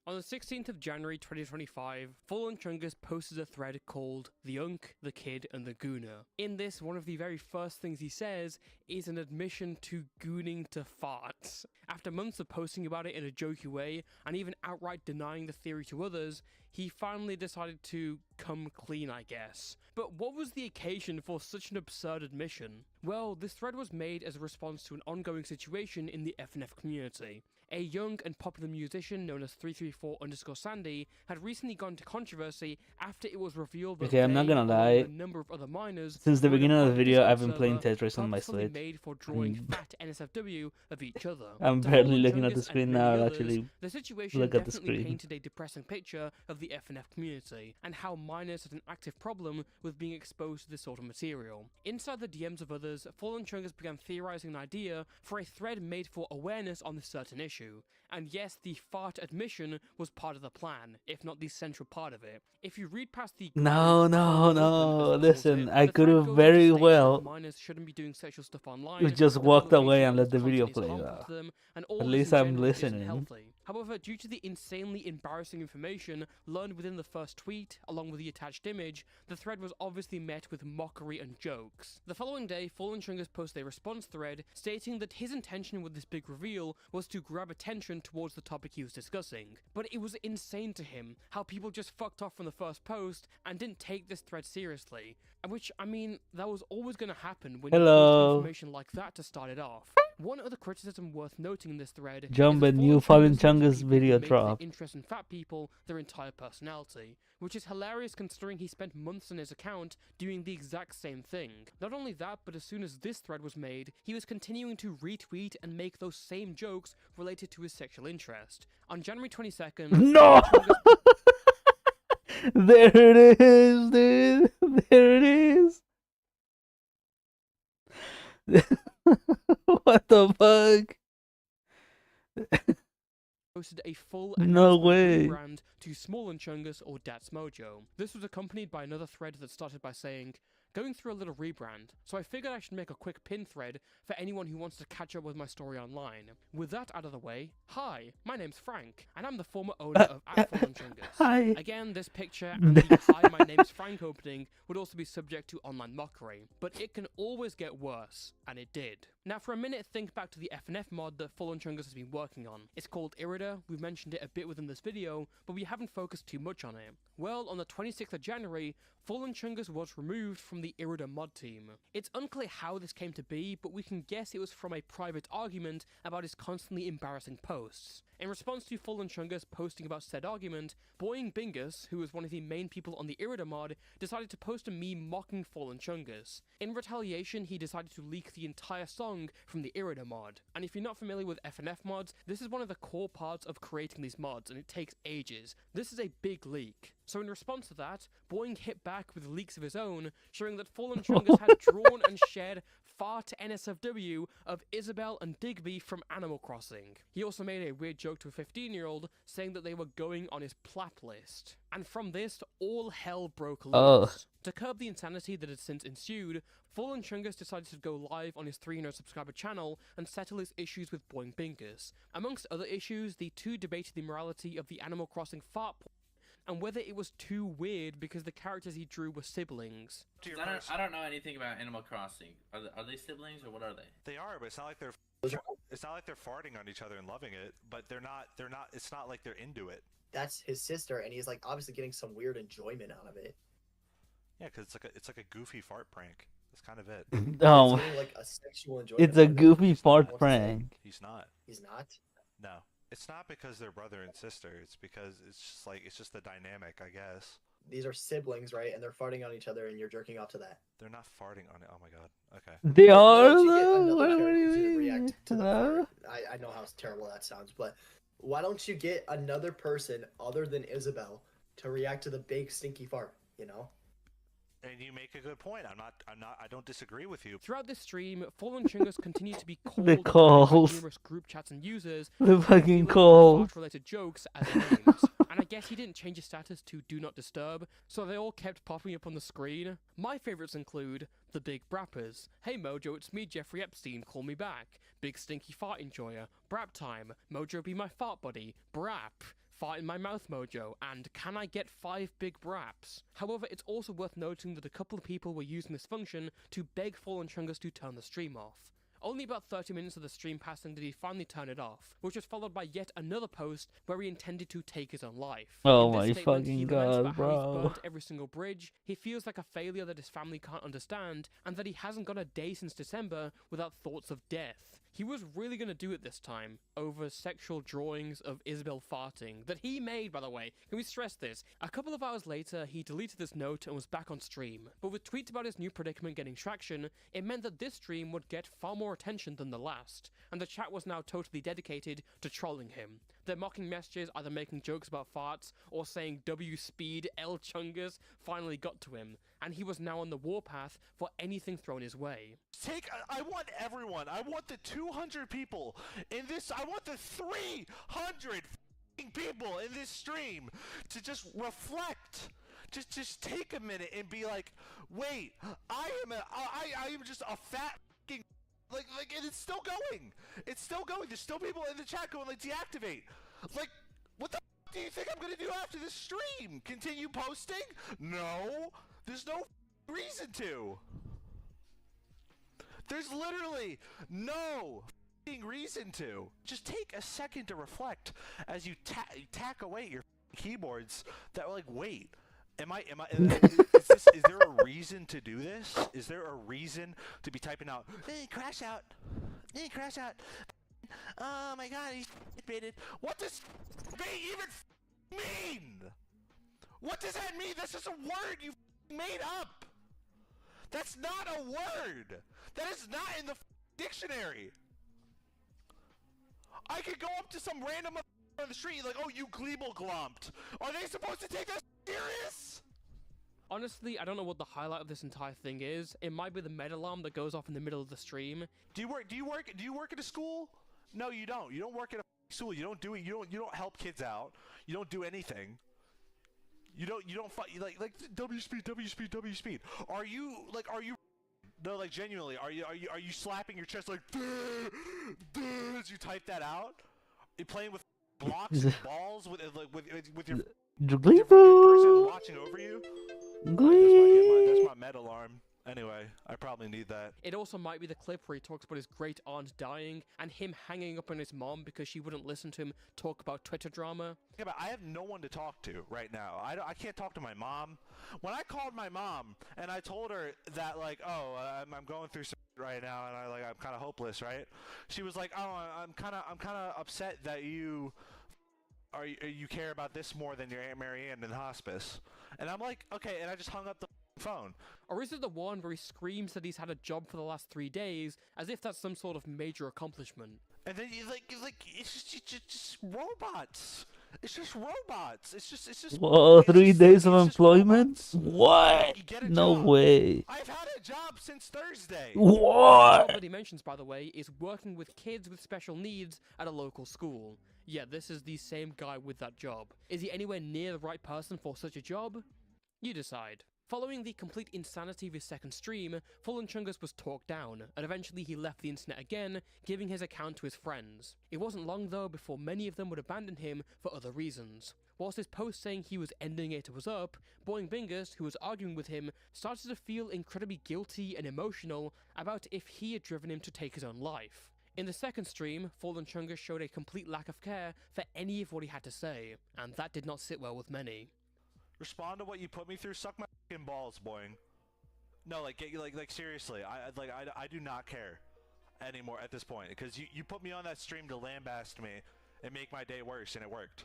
On the 16th of January 2025, Fallen Chungus posted a thread called The Unk, the Kid, and the Gooner. In this, one of the very first things he says is an admission to gooning to farts. After months of posting about it in a jokey way, and even outright denying the theory to others, he finally decided to come clean, I guess. But what was the occasion for such an absurd admission? Well, this thread was made as a response to an ongoing situation in the FNF community. A young and popular musician known as 334_Sandy had recently gone into controversy after it was revealed that Okay, I'm not they, gonna along lie. with a number of other minors, Since the were in a beginning of the private video, Discord I've been playing server Tetris on my purposefully Switch. made for drawing Mm. fat NSFW of each other. I'm To barely Fallen looking at Chungus the and screen many now. I'll others, actually the situation look at the definitely screen. painted a depressing picture of the FNF community, and how minors had an active problem with being exposed to this sort of material. Inside the DMs of others, Fallen Chungus began theorizing an idea for a thread made for awareness on this certain issue. And yes, the fart admission was part of the plan, if not the central part of it. If you read past the No, listen, I could have very very well well minors shouldn't be doing sexual stuff online. just that walked the away and location of let the this video content is play. harmful to them, and all At this least in I'm general isn't listening. healthy. However, due to the insanely embarrassing information learned within the first tweet, along with the attached image, the thread was obviously met with mockery and jokes. The following day, Fallen Chungus posted a response thread stating that his intention with this big reveal was to grab attention towards the topic he was discussing. But it was insane to him how people just fucked off from the first post and didn't take this thread seriously. Which, I mean, that was always going to happen when you post information like that to start it off. One other criticism worth noting in this thread Jump is and that new Fallen Fallen Chungus Chungus uses people who video make drop. their interest in fat people their entire personality, which is hilarious considering he spent months on his account doing the exact same thing. Not only that, but as soon as this thread was made, he was continuing to retweet and make those same jokes related to his sexual interest. On January 22nd, No! There it is, dude. There it is. What the fuck? posted a full No way. rebrand to Small and Chungus or Dat's Mojo. This was accompanied by another thread that started by saying, going through a little rebrand, so I figured I should make a quick pin thread for anyone who wants to catch up with my story online. With that out of the way, hi, my name's Frank, and I'm the former owner of Fallen Chungus. Hi. Again, this picture and the hi, my name's Frank opening would also be subject to online mockery, but it can always get worse, and it did. Now for a minute, think back to the FNF mod that Fallen Chungus has been working on. It's called Irida, we've mentioned it a bit within this video, but we haven't focused too much on it. Well, on the 26th of January, Fallen Chungus was removed from the Irida mod team. It's unclear how this came to be, but we can guess it was from a private argument about his constantly embarrassing posts. In response to Fallen Chungus posting about said argument, Boing Bingus, who was one of the main people on the Irida mod, decided to post a meme mocking Fallen Chungus. In retaliation, he decided to leak the entire song from the Irida mod. And if you're not familiar with FNF mods, this is one of the core parts of creating these mods, and it takes ages. This is a big leak. So in response to that, Boing hit back with leaks of his own, showing that Fallen Chungus had drawn and shared fart NSFW of Isabelle and Digby from Animal Crossing. He also made a weird joke to a 15-year-old, saying that they were going on his plat list. And from this, all hell broke loose. To curb the insanity that had since ensued, Fallen Chungus decided to go live on his 300 subscriber channel and settle his issues with Boing Bingus. Amongst other issues, the two debated the morality of the Animal Crossing fart and whether it was too weird because the characters he drew were siblings. I don't know anything about Animal Crossing. Are they siblings or what are they? They are, but it's not like they're farting on each other and loving it. But they're not. It's not like they're into it. That's his sister, and he's like obviously getting some weird enjoyment out of it. Yeah, because it's like a goofy fart prank. That's kind of it. Oh, It's getting, like a sexual enjoyment. it's a out of it. goofy fart What's prank. He's not. He's not. No, it's not because they're brother and sister. It's because it's just the dynamic, I guess. these are siblings, right? And they're farting on each other, and you're jerking off to that. They're not farting on it. Oh my god. Okay. They Why are don't you get though. another What do character you to mean? react to the Huh? fart? I know how terrible that sounds, but why don't you get another person other than Isabel to react to the big stinky fart? You know. And you make a good point. I don't disagree with you. Throughout this stream, Fallen Chungus continued to be The called by calls. numerous group chats and users, The fucking feeling calls. fart-related jokes as names. And I guess he didn't change his status to Do Not Disturb, so they all kept popping up on the screen. My favourites include the Big Brappers. Hey Mojo, it's me, Jeffrey Epstein, call me back. Big Stinky Fart Enjoyer. Brap Time. Mojo be my fart buddy. Brap. Fart in my mouth Mojo, and can I get 5 big braps? However, it's also worth noting that a couple of people were using this function to beg Fallen Chungus to turn the stream off. Only about 30 minutes of the stream passing did he finally turn it off, which was followed by yet another post where he intended to take his own life. Oh In this my statement, he fucking laments god, about how he's bro. burnt every single bridge, he feels like a failure that his family can't understand, and that he hasn't gone a day since December without thoughts of death. He was really going to do it this time, over sexual drawings of Isabel farting, that he made, by the way. Can we stress this? A couple of hours later, he deleted this note and was back on stream. But with tweets about his new predicament getting traction, it meant that this stream would get far more attention than the last, and the chat was now totally dedicated to trolling him. Their mocking messages either making jokes about farts, or saying W Speed L Chungus finally got to him, and he was now on the warpath for anything thrown his way. I want everyone. I want the 200 people in this. I want the 300 people in this stream to just reflect. Just take a minute and be like, wait, I am just a fat like, and it's still going. It's still going. There's still people in the chat going like, deactivate. Like, what the do you think I'm gonna do after this stream? Continue posting? No, there's no reason to. There's literally no reason to. Just take a second to reflect as you tack away your keyboards. That like, wait, is there a reason to do this? Is there a reason to be typing out, hey, crash out, hey, crash out? Oh my god, he's baited. What does they even mean? What does that mean? That's just a word you made up. That's not a word. That is not in the dictionary. I could go up to some random on the street like, oh, you gleeble glomped. Are they supposed to take that serious? Honestly, I don't know what the highlight of this entire thing is. It might be the med alarm that goes off in the middle of the stream. Do you work at a school? No, you don't. You don't work at a school. You don't do it. You don't help kids out. You don't do anything. You don't fight like W speed. Are you no, like genuinely, are you slapping your chest like as you type that out? Are you playing with blocks and balls with your person watching over you? That's my med alarm. Anyway, I probably need that. It also might be the clip where he talks about his great aunt dying and him hanging up on his mom because she wouldn't listen to him talk about Twitter drama. Yeah, but I have no one to talk to right now. I can't talk to my mom. When I called my mom and I told her that like, oh, I'm going through some right now and I'm kind of hopeless, right? She was like, oh, I'm kind of upset that you care about this more than your Aunt Marianne in hospice. And I'm like, okay, and I just hung up the phone. Or is it the one where he screams that he's had a job for the last 3 days, as if that's some sort of major accomplishment? And then you like it's just robots. It's just robots. It's just. Whoa, 3 days of it's just employment? robots. What? You get a No job. way. I've had a job since Thursday. The job What? that he mentions, by the way, is working with kids with special needs at a local school. Yeah, this is the same guy with that job. Is he anywhere near the right person for such a job? You decide. Following the complete insanity of his second stream, Fallen Chungus was talked down, and eventually he left the internet again, giving his account to his friends. It wasn't long though before many of them would abandon him for other reasons. Whilst his post saying he was ending it was up, Boing Bingus, who was arguing with him, started to feel incredibly guilty and emotional about if he had driven him to take his own life. In the second stream, Fallen Chungus showed a complete lack of care for any of what he had to say, and that did not sit well with many. Respond to what you put me through. Suck my fucking balls, Boing. No, like seriously, I do not care anymore at this point because you put me on that stream to lambast me and make my day worse, and it worked.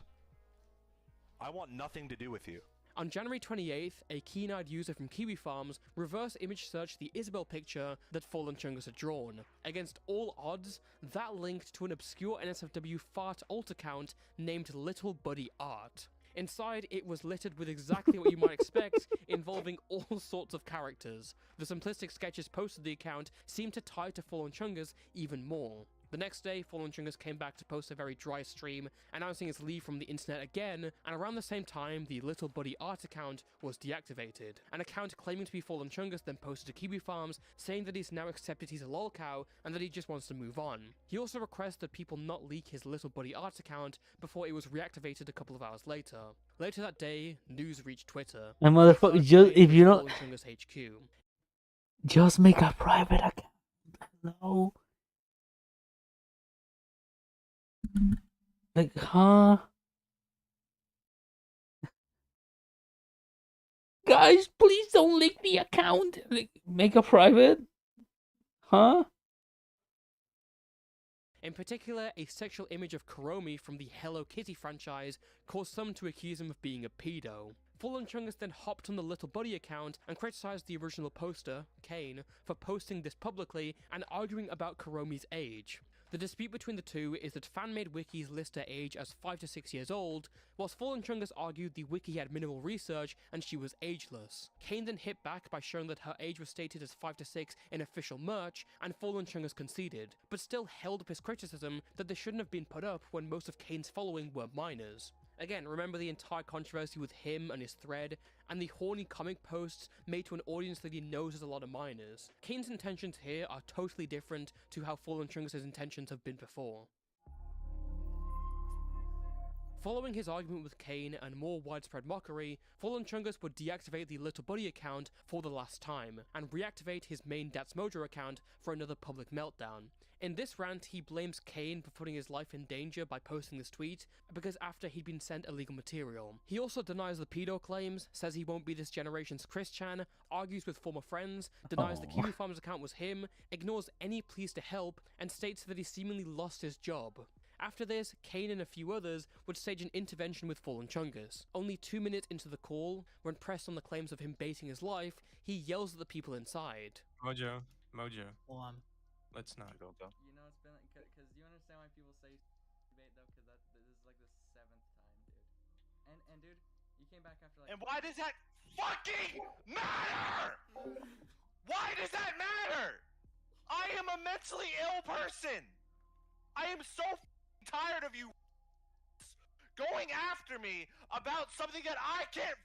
I want nothing to do with you. On January 28th, a keen-eyed user from Kiwi Farms reverse image searched the Isabel picture that Fallen Chungus had drawn. Against all odds, that linked to an obscure NSFW fart alt account named Little Buddy Art. Inside, it was littered with exactly what you might expect, involving all sorts of characters. The simplistic sketches posted to the account seemed to tie to Fallen Chungus even more. The next day, Fallen Chungus came back to post a very dry stream, announcing his leave from the internet again, and around the same time, the Little Buddy Art account was deactivated. An account claiming to be Fallen Chungus then posted to Kiwi Farms, saying that he's now accepted he's a lolcow, and that he just wants to move on. He also requested that people not leak his Little Buddy Art account before it was reactivated a couple of hours later. Later that day, news reached Twitter. And motherfucker, just if you don't, Fallen Chungus HQ. just make a private account. No. Like, huh? Guys, please don't leak the account. Like, make a private? Huh? In particular, a sexual image of Kuromi from the Hello Kitty franchise caused some to accuse him of being a pedo. Fallen Chungus then hopped on the Little Buddy account and criticized the original poster, Kane, for posting this publicly and arguing about Kuromi's age. The dispute between the two is that fan-made wikis list her age as 5 to 6 years old, whilst Fallen Chungus argued the wiki had minimal research and she was ageless. Kane then hit back by showing that her age was stated as 5 to 6 in official merch, and Fallen Chungus conceded, but still held up his criticism that they shouldn't have been put up when most of Kane's following were minors. Again, remember the entire controversy with him and his thread, and the horny comic posts made to an audience that he knows is a lot of minors. Kane's intentions here are totally different to how Fallen Chungus' intentions have been before. Following his argument with Kane and more widespread mockery, Fallen Chungus would deactivate the Little Buddy account for the last time, and reactivate his main That's Mojo account for another public meltdown. In this rant, he blames Kane for putting his life in danger by posting this tweet, because after he'd been sent illegal material. He also denies the pedo claims, says he won't be this generation's Chris Chan, argues with former friends, denies the Kiwi Farms account was him, ignores any pleas to help, and states that he seemingly lost his job. After this, Kane and a few others would stage an intervention with Fallen Chungus. Only 2 minutes into the call, when pressed on the claims of him baiting his life, he yells at the people inside. Mojo, Well, let's not. Don't go. You know, it's been because you understand why people say debate though, because this is like the 7th time, dude. And dude, you came back after like. And why does that fucking matter? Why does that matter? I am a mentally ill person. I am so tired of you going after me about something that I can't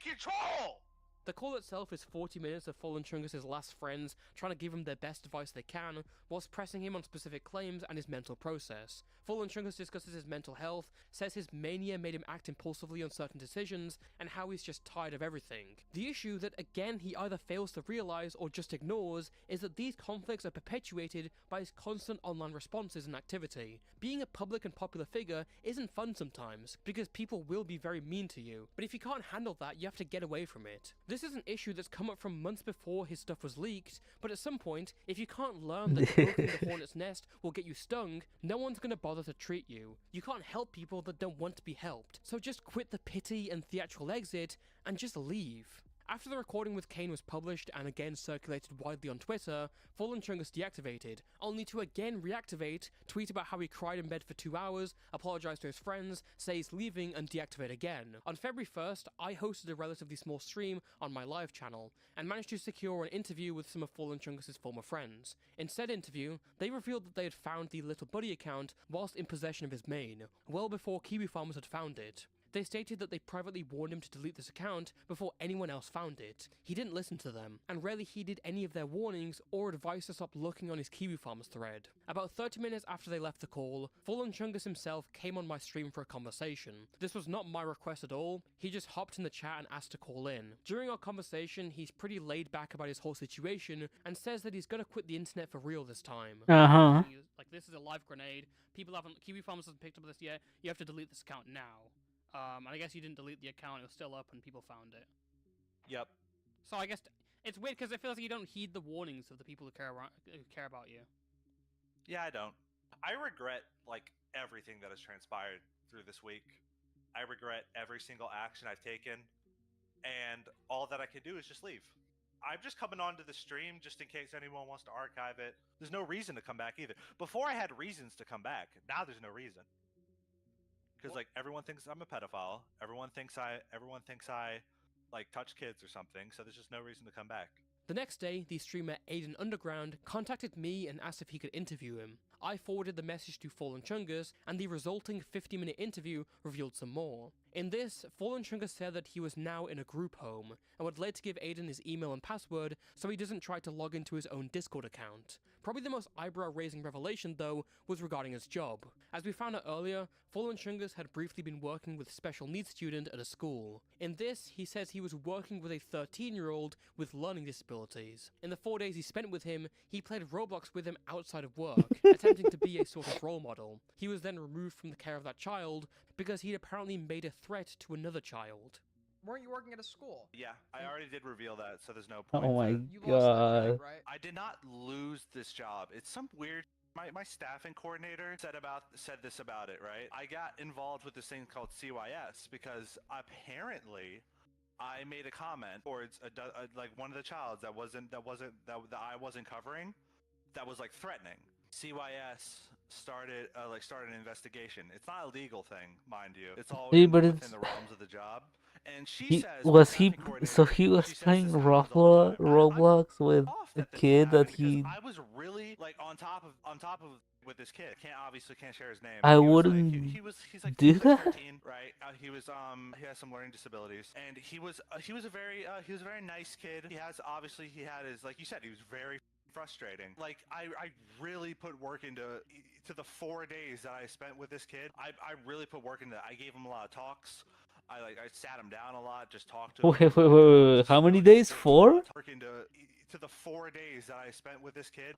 control. The call itself is 40 minutes of Fallen Chungus' last friends trying to give him their best advice they can, whilst pressing him on specific claims and his mental process. Fallen Chungus discusses his mental health, says his mania made him act impulsively on certain decisions, and how he's just tired of everything. The issue that again he either fails to realize or just ignores is that these conflicts are perpetuated by his constant online responses and activity. Being a public and popular figure isn't fun sometimes, because people will be very mean to you, but if you can't handle that, you have to get away from it. This is an issue that's come up from months before his stuff was leaked, but at some point, if you can't learn that poking the hornet's nest will get you stung, no one's gonna bother to treat you. You can't help people that don't want to be helped, so just quit the pity and theatrical exit, and just leave. After the recording with Kane was published and again circulated widely on Twitter, Fallen Chungus deactivated, only to again reactivate, tweet about how he cried in bed for 2 hours, apologise to his friends, say he's leaving, and deactivate again. On February 1st, I hosted a relatively small stream on my live channel, and managed to secure an interview with some of Fallen Chungus' former friends. In said interview, they revealed that they had found the Little Buddy account whilst in possession of his main, well before Kiwi Farmers had found it. They stated that they privately warned him to delete this account before anyone else found it. He didn't listen to them, and rarely heeded any of their warnings or advice to stop looking on his Kiwi Farms thread. About 30 minutes after they left the call, Fallen Chungus himself came on my stream for a conversation. This was not my request at all, he just hopped in the chat and asked to call in. During our conversation, he's pretty laid back about his whole situation, and says that he's gonna quit the internet for real this time. Like, this is a live grenade, Kiwi Farms hasn't picked up this yet, you have to delete this account now. And I guess you didn't delete the account, it was still up and people found it. Yep. So I guess it's weird because it feels like you don't heed the warnings of the people who care about you. Yeah, I don't. I regret, like, everything that has transpired through this week. I regret every single action I've taken. and all that I can do is just leave. I'm just coming onto the stream just in case anyone wants to archive it. There's no reason to come back either. Before I had reasons to come back. Now there's no reason. Because like everyone thinks I'm a pedophile. Everyone thinks I like touch kids or something. So there's just no reason to come back. The next day, the streamer Aiden Underground contacted me and asked if he could interview him. I forwarded the message to Fallen Chungus, and the resulting 50-minute interview revealed some more. In this, Fallen Chungus said that he was now in a group home, and would later give Aiden his email and password so he doesn't try to log into his own Discord account. Probably the most eyebrow-raising revelation, though, was regarding his job. As we found out earlier, Fallen Chungus had briefly been working with a special needs student at a school. In this, he says he was working with a 13-year-old with learning disabilities. In the 4 days he spent with him, he played Roblox with him outside of work, attempting to be a sort of role model. He was then removed from the care of that child because he'd apparently made a threat to another child. Weren't you working at a school? Yeah, I already did reveal that, so there's no point. Oh my You lost that god. job, right? I did not lose this job. It's some weird. My staffing coordinator said this about it, right? I got involved with this thing called CYS because apparently I made a comment towards like one of the childs that I wasn't covering, that was like threatening. CYS started an investigation. It's not a legal thing, mind you. It's all Yeah, but within it's the realms of the job. And she he says, was staffing he coordinator, so he was she says playing this happens all the time. Roblox with Off a that this kid that happened because he I was really like on top of with this kid. Can't share his name. I He was, wouldn't like, he's like do he's like that. 13, right? He has some learning disabilities, and he was a very nice kid. He had his, like you said, he was very frustrating. Like I really put work into the 4 days that I spent with this kid. I really put work into that. I gave him a lot of talks. I sat him down a lot, just talked to him. Wait. How many days? 4? Work into the 4 days that I spent with this kid.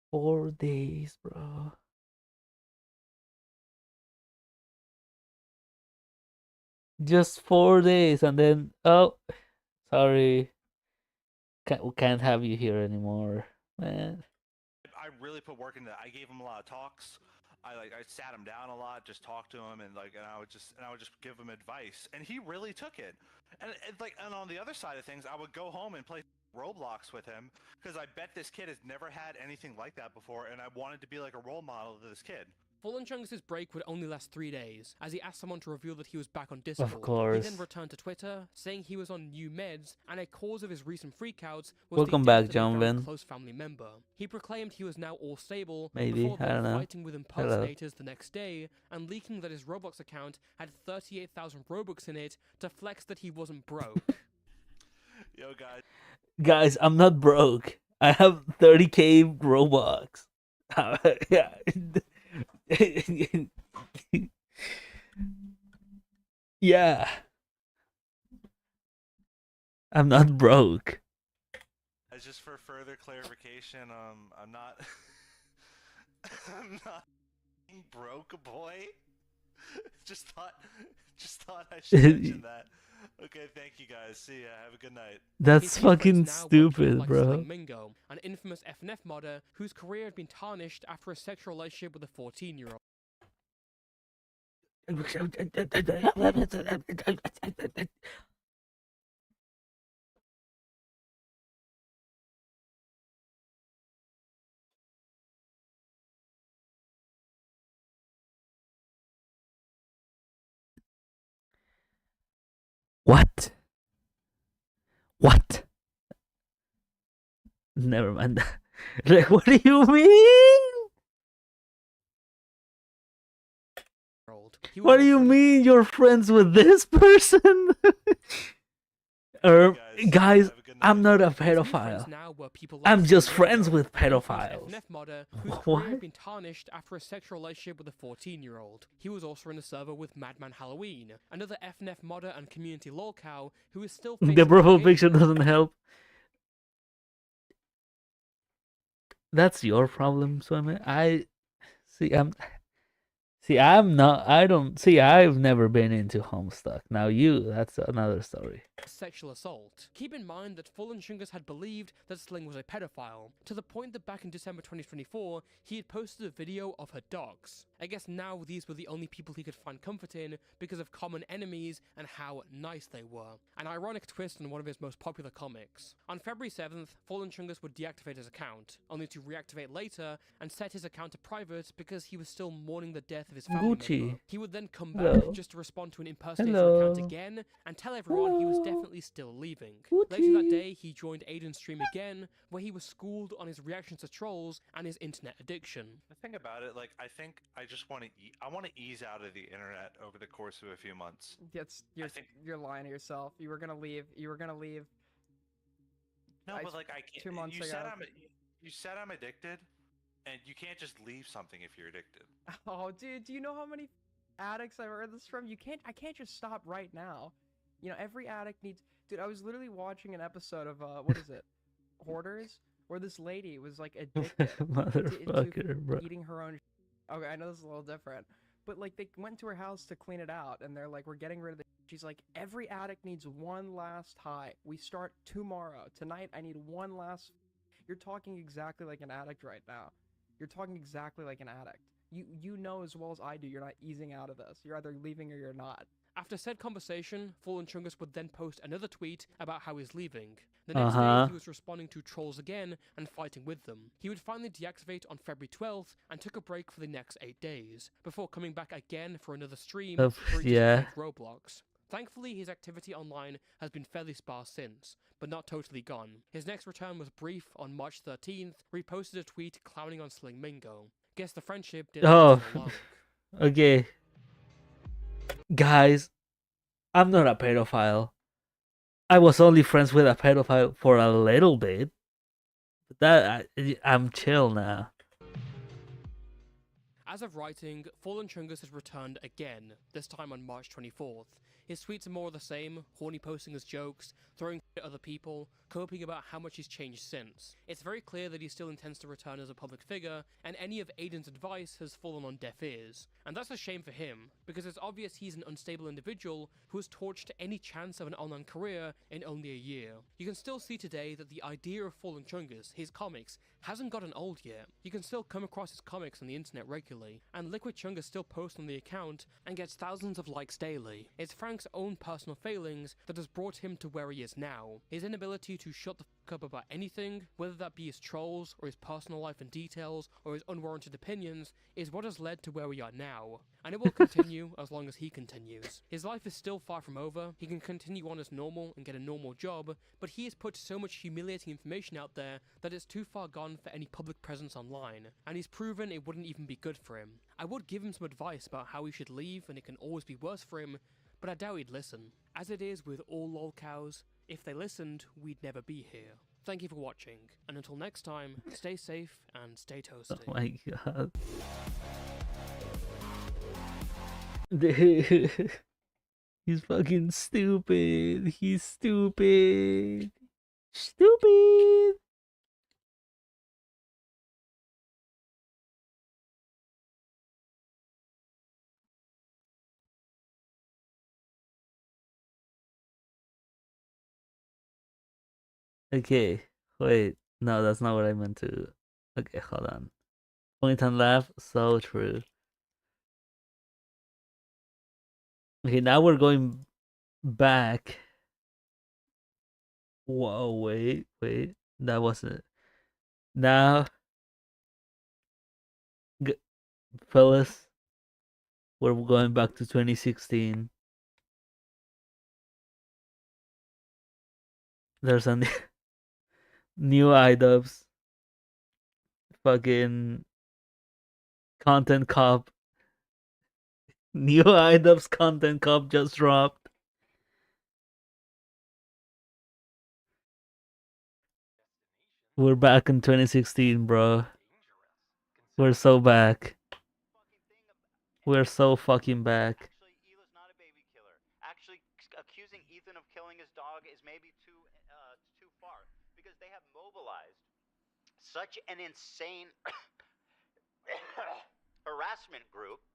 4 days, bro. Just 4 days, and then sorry, can't have you here anymore, man. I really put work into that. I gave him a lot of talks. I sat him down a lot, just talked to him, and I would just give him advice, and he really took it. And on the other side of things, I would go home and play Roblox with him because I bet this kid has never had anything like that before, and I wanted to be like a role model to this kid. Fallen Chungus' break would only last 3 days, as he asked someone to reveal that he was back on Discord. Of course. He then returned to Twitter, saying he was on new meds, and a cause of his recent freakouts was Welcome the back, death of a John very Vin. close family member. He proclaimed he was now all stable, Maybe, before I then don't know. fighting with impersonators the next day, and leaking that his Roblox account had 38,000 Robux in it to flex that he wasn't broke. Yo, Guys, I'm not broke. I have 30k Robux. Yeah. Yeah. I'm not broke. As just for further clarification, I'm not I'm not broke, boy. just thought I should mention that. Okay, thank you guys. See ya. Have a good night. That's His new friends fucking now worked with, stupid, like bro. Sling Mingo, an infamous FNF modder whose career had been tarnished after a sexual relationship with a 14-year-old. What? What? Never mind. Like, what do you mean? What do you mean you're friends with this person? Guys, I'm not a pedophile. I'm just friends with pedophiles. FNF modder whose career What? had been tarnished after a sexual relationship with a 14-year-old. He was also in a server with Madman Halloween, another FNF modder and community lolcow who is still facing The profile allegations picture doesn't help. That's your problem, Swimmer. See, I'm not. I don't see. I've never been into Homestuck. Now that's another story. Sexual assault. Keep in mind that Fallen Chungus had believed that Sling was a pedophile, to the point that back in December 2024, he had posted a video of her dogs. I guess now these were the only people he could find comfort in because of common enemies and how nice they were. An ironic twist in one of his most popular comics. On February 7th, Fallen Chungus would deactivate his account, only to reactivate later and set his account to private because he was still mourning the death of his family Gucci. member. He would then come back Hello. just to respond to an impersonation Hello. account again and tell everyone he was definitely still leaving. Gucci. Later that day, he joined Aiden's stream again, where he was schooled on his reactions to trolls and his internet addiction. The thing about it, like, I think I just want to I want to ease out of the internet over the course of a few months. You're lying to yourself. You were gonna leave. No, but like I can't. 2 months you ago. said I'm addicted, and you can't just leave something if you're addicted. Oh, dude, do you know how many addicts I've heard this from? I can't just stop right now. You know, every addict needs. Dude, I was literally watching an episode of what is it, Hoarders, where this lady was like addicted Motherfucker, to bro. eating her own. Okay, I know this is a little different, but like they went to her house to clean it out, and they're like, "We're getting rid of the." She's like, "Every addict needs one last high. We start tomorrow. Tonight, I need one last." You're talking exactly like an addict right now. You're talking exactly like an addict. You know as well as I do, you're not easing out of this. You're either leaving or you're not. After said conversation, Fallen Chungus would then post another tweet about how he's leaving. The next day, Uh-huh. he was responding to trolls again and fighting with them. He would finally deactivate on February 12th and took a break for the next 8 days, before coming back again for another stream where he Yeah. just played Roblox. Thankfully, his activity online has been fairly sparse since, but not totally gone. His next return was brief on March 13th, where he posted a tweet clowning on Sling Mingo. Guess the friendship didn't last so long. Okay. Guys, I'm not a pedophile. I was only friends with a pedophile for a little bit. I'm chill now. As of writing, Fallen Chungus has returned again, this time on March 24th. His tweets are more of the same, horny posting his jokes, throwing at other people, coping about how much he's changed since. It's very clear that he still intends to return as a public figure, and any of Aiden's advice has fallen on deaf ears. And that's a shame for him, because it's obvious he's an unstable individual who has torched any chance of an online career in only a year. You can still see today that the idea of Fallen Chungus, his comics, hasn't gotten old yet. You can still come across his comics on the internet regularly, and Liquid Chungus still posts on the account and gets thousands of likes daily. It's Frank's own personal failings that has brought him to where he is now. His inability to shut the fuck up about anything, whether that be his trolls, or his personal life and details, or his unwarranted opinions, is what has led to where we are now. And it will continue as long as he continues. His life is still far from over, he can continue on as normal and get a normal job, but he has put so much humiliating information out there that it's too far gone for any public presence online, and he's proven it wouldn't even be good for him. I would give him some advice about how he should leave and it can always be worse for him, but I doubt he'd listen. As it is with all lol cows, if they listened, we'd never be here. Thank you for watching, and until next time, stay safe and stay toasty. Oh my god. He's fucking stupid. He's stupid. Stupid. Okay, wait. No, that's not what I meant to. Okay, hold on. Point and laugh, so true. Okay, now we're going back. Whoa, wait. That wasn't. Now, fellas, we're going back to 2016. There's a new iDubbbz. Fucking content cop. New iDubbbz content cop just dropped. We're back in 2016, bro. We're so back. We're so fucking back. Actually, Hila's not a baby killer. Actually, accusing Ethan of killing his dog is maybe too far because they have mobilized such an insane harassment group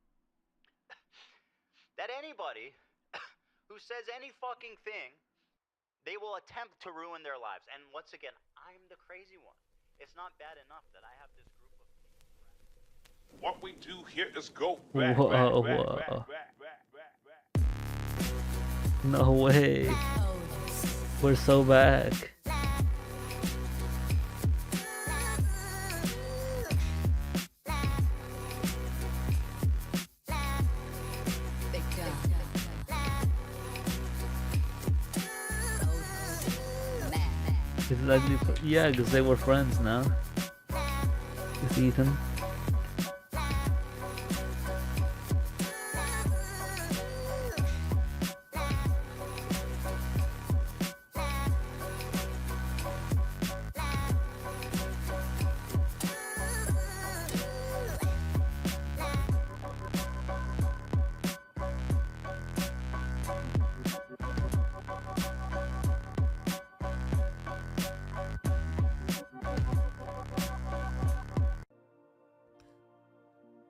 that anybody who says any fucking thing, they will attempt to ruin their lives. And once again, I'm the crazy one. It's not bad enough that I have this group of people. What we do here is go Whoa, back, whoa. No way. We're so back. It's like, yeah, because they were friends now. With Ethan.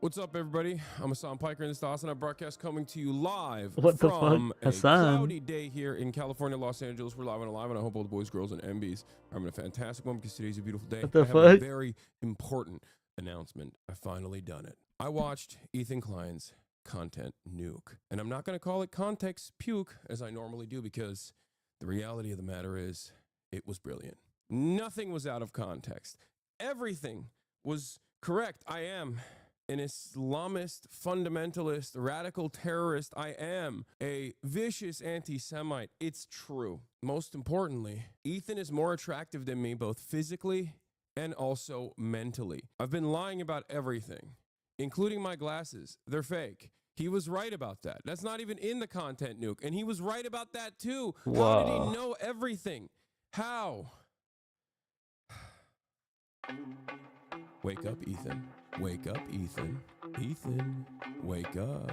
What's up, everybody? I'm Hassan Piker, and this is the Hassan broadcast coming to you live What the from fuck? a Hassan? cloudy day here in California, Los Angeles. We're live and alive, and I hope all the boys, girls, and MBs are having a fantastic one because today's a beautiful day. What the I have a fuck? very important announcement. I finally done it. I watched Ethan Klein's content nuke, and I'm not going to call it context puke as I normally do because the reality of the matter is it was brilliant. Nothing was out of context. Everything was correct. I am an Islamist, fundamentalist, radical terrorist. I am a vicious anti-Semite. It's true. Most importantly, Ethan is more attractive than me, both physically and also mentally. I've been lying about everything, including my glasses. They're fake. He was right about that. That's not even in the content nuke. And he was right about that too. How did Wow. he know everything? How? Wake up, Ethan. Wake up, Ethan. Ethan, wake up.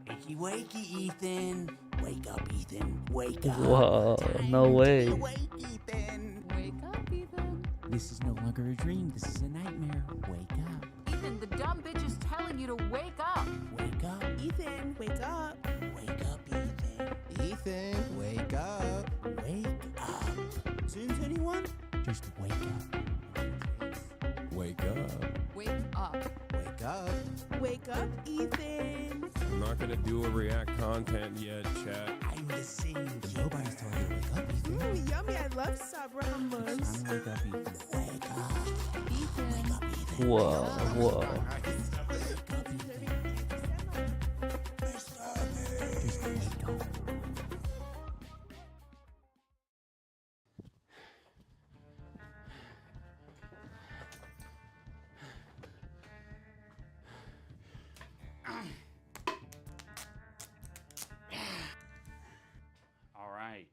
Wakey, wakey, Ethan. Wake up, Ethan. Wake up. Whoa, no way. Awake, Ethan. Wake up, Ethan. This is no longer a dream. This is a nightmare. Wake up. Ethan, the dumb bitch is telling you to wake up. Wake up. Ethan, wake up. Wake up, Ethan. Ethan, wake up. Wake up. Since anyone? Just wake up. Wake up. Wake up. Wake up. Wake up, Ethan. I'm not gonna do a react content yet, chat. I'm the same. Nobody's telling you to wake up, Ethan. Ooh, yummy. I love Sabra hummus. It's time to wake up, Ethan. Wake up. Ethan. Wake up, Ethan. Whoa, whoa. Wake up, Ethan. Just wake up. All right.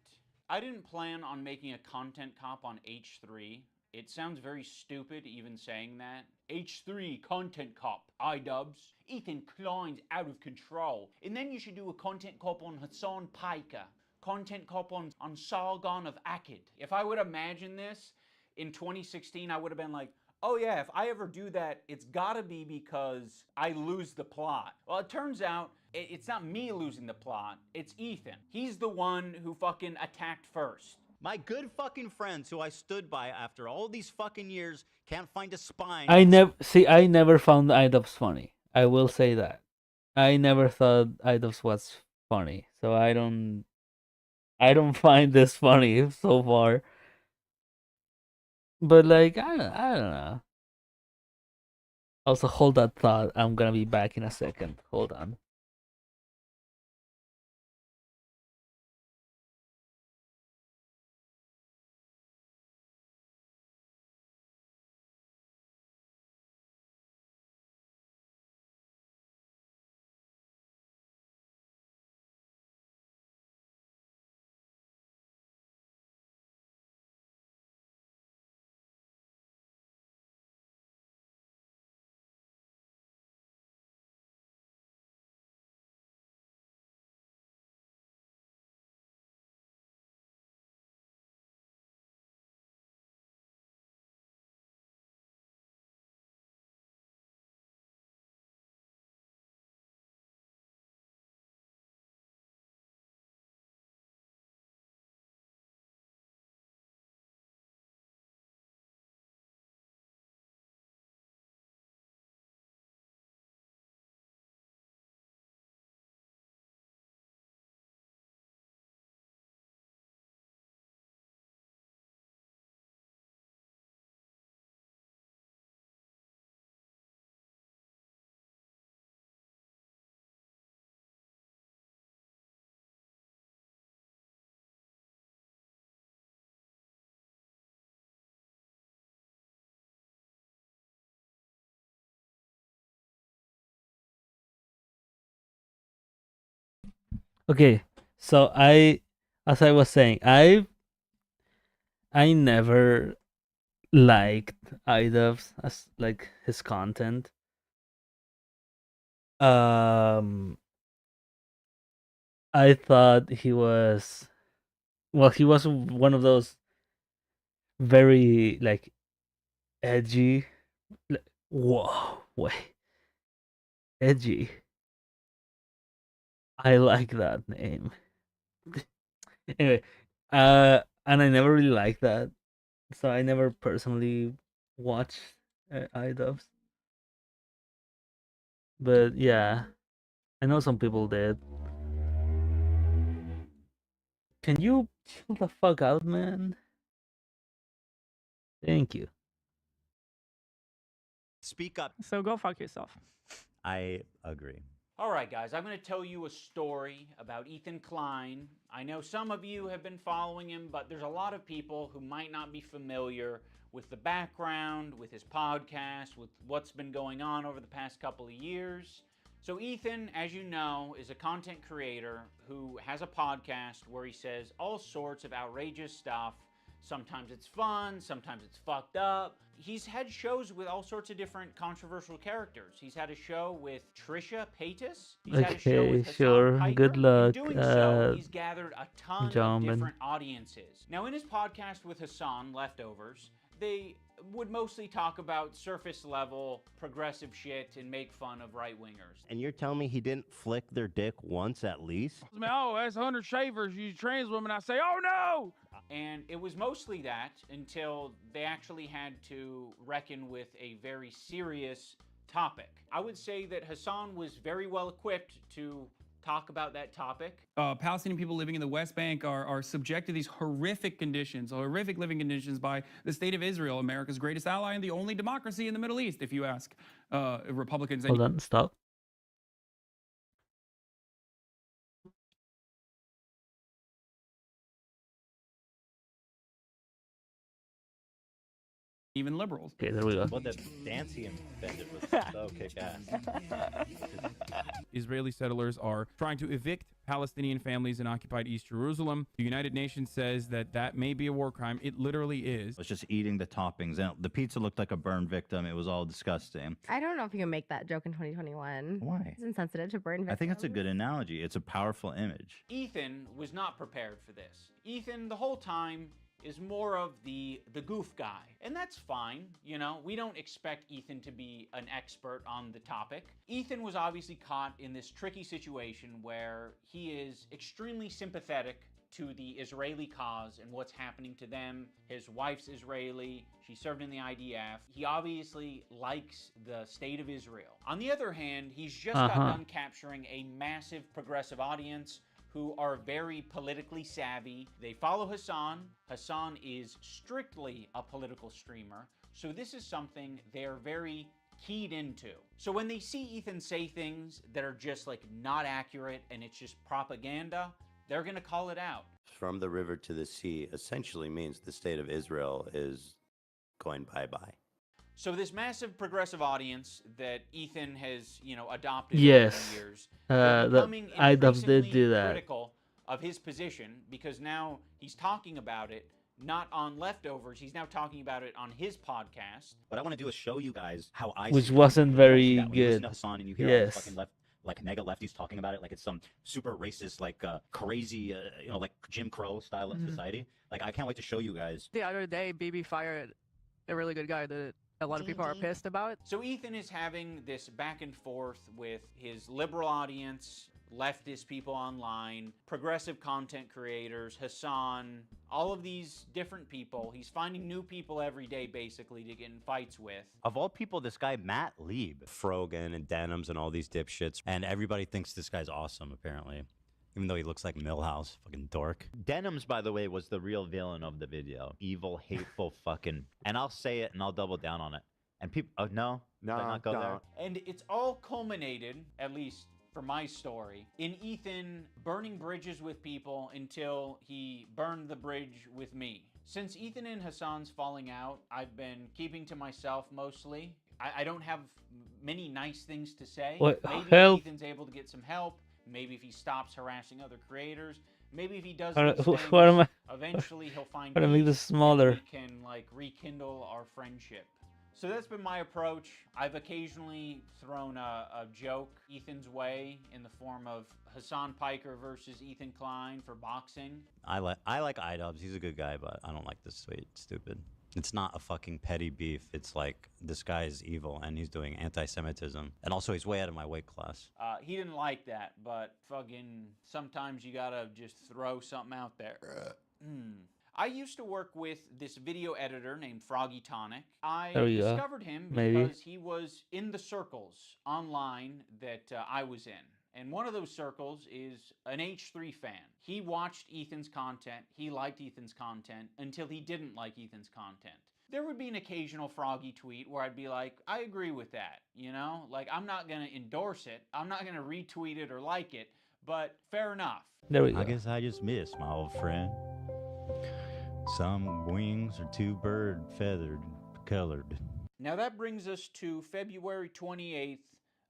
I didn't plan on making a content cop on H3. It sounds very stupid even saying that. H3 content cop, iDubbbz. Ethan Klein's out of control. And then you should do a content cop on Hassan Piker. Content cop on Sargon of Akkad. If I would imagine this in 2016, I would have been like, oh yeah, if I ever do that, it's gotta be because I lose the plot. Well, it turns out it's not me losing the plot, it's Ethan. He's the one who fucking attacked first. My good fucking friends who I stood by after all these fucking years can't find a spine. I never found iDubbbz funny. I will say that. I never thought iDubbbz was funny. So I don't find this funny so far. But like I don't know. Also, hold that thought. I'm gonna be back in a second. Hold on. Okay, so as I was saying, I never liked iDubbbz as like his content. I thought he was, well, he was one of those very like edgy. Whoa, wait, edgy. I like that name. Anyway, and I never really liked that, so I never personally watched iDubbbz. But yeah, I know some people did. Can you chill the fuck out, man? Thank you. Speak up. So go fuck yourself. I agree. All right, guys, I'm going to tell you a story about Ethan Klein. I know some of you have been following him, but there's a lot of people who might not be familiar with the background, with his podcast, with what's been going on over the past couple of years. So Ethan, as you know, is a content creator who has a podcast where he says all sorts of outrageous stuff. Sometimes it's fun, sometimes it's fucked up. He's had shows with all sorts of different controversial characters. He's had a show with Trisha Paytas. He's had a show Okay, with Hassan sure. Piker. Good In luck, doing so, he's gathered a ton of John. different audiences. Now, in his podcast with Hassan, Leftovers, they would mostly talk about surface level progressive shit and make fun of right wingers. And you're telling me he didn't flick their dick once at least? Oh, that's 100 shavers. You trans women. I say, oh no! And it was mostly that until they actually had to reckon with a very serious topic. I would say that Hassan was very well equipped to talk about that topic. Palestinian people living in the West Bank are subject to these horrific conditions, horrific living conditions by the state of Israel, America's greatest ally and the only democracy in the Middle East, if you ask Republicans. Hold on, stop. Even liberals. Okay, there we go. Well, the dance he invented was so kick-ass. Israeli settlers are trying to evict Palestinian families in occupied East Jerusalem. The United Nations says that that may be a war crime. It literally is. Was just eating the toppings. And the pizza looked like a burn victim. It was all disgusting. I don't know if you can make that joke in 2021. Why? It's insensitive to burn victims. I think it's a good analogy. It's a powerful image. Ethan was not prepared for this. Ethan, the whole time, is more of the goof guy. And that's fine, you know, we don't expect Ethan to be an expert on the topic. Ethan was obviously caught in this tricky situation where he is extremely sympathetic to the Israeli cause and what's happening to them. His wife's Israeli, she served in the IDF. He obviously likes the state of Israel. On the other hand, he's just got done capturing a massive progressive audience who are very politically savvy. They follow Hassan. Hassan is strictly a political streamer, so this is something they're very keyed into. So when they see Ethan say things that are just like not accurate and it's just propaganda, they're gonna call it out. From the river to the sea essentially means the state of Israel is going bye-bye. So this massive progressive audience that Ethan has, you know, adopted Yes. over the years, The iDubbbz did do that. critical of his position because now he's talking about it not on Leftovers, he's now talking about it on his podcast. What I want to do is show you guys how I Which see wasn't it. very When you listen good. to Hassan and you hear all the Yes. fucking left, like mega lefties talking about it like it's some super racist, like crazy, you know, like Jim Crow style of society. Like I can't wait to show you guys. The other day, BB fired a really good guy that a lot of people are pissed about. So Ethan is having this back and forth with his liberal audience, leftist people online, progressive content creators, Hassan, all of these different people. He's finding new people every day basically to get in fights with. Of all people, this guy Matt Lieb, Frogan and Denims and all these dipshits, and everybody thinks this guy's awesome apparently. Even though he looks like Millhouse, fucking dork. Denims, by the way, was the real villain of the video. Evil, hateful, fucking. And I'll say it and I'll double down on it. And people, oh no, no, not go there. And it's all culminated, at least for my story, in Ethan burning bridges with people until he burned the bridge with me. Since Ethan and Hassan's falling out, I've been keeping to myself mostly. I don't have many nice things to say. What? Maybe Help. Ethan's able to get some help. maybe if he stops harassing other creators, maybe if he does What these what things, am I? eventually he'll find How to make this peace smaller? and we can like rekindle our friendship. So that's been my approach. I've occasionally thrown a joke Ethan's way in the form of Hassan Piker versus Ethan Klein for boxing. I like iDubbbz. He's a good guy, but I don't like this stupid. It's not a fucking petty beef. It's like this guy is evil and he's doing anti-Semitism, and also he's way out of my weight class. He didn't like that, but fucking sometimes you gotta just throw something out there. I used to work with this video editor named Froggy Tonic. I There we go. discovered him Maybe. because he was in the circles online that I was in. And one of those circles is an H3 fan. He watched Ethan's content, he liked Ethan's content, until he didn't like Ethan's content. There would be an occasional Froggy tweet where I'd be like, I agree with that, you know? Like, I'm not gonna endorse it, I'm not gonna retweet it or like it, but fair enough. There we go. I guess I just missed my old friend. Some wings are too bird feathered colored. Now that brings us to February 28th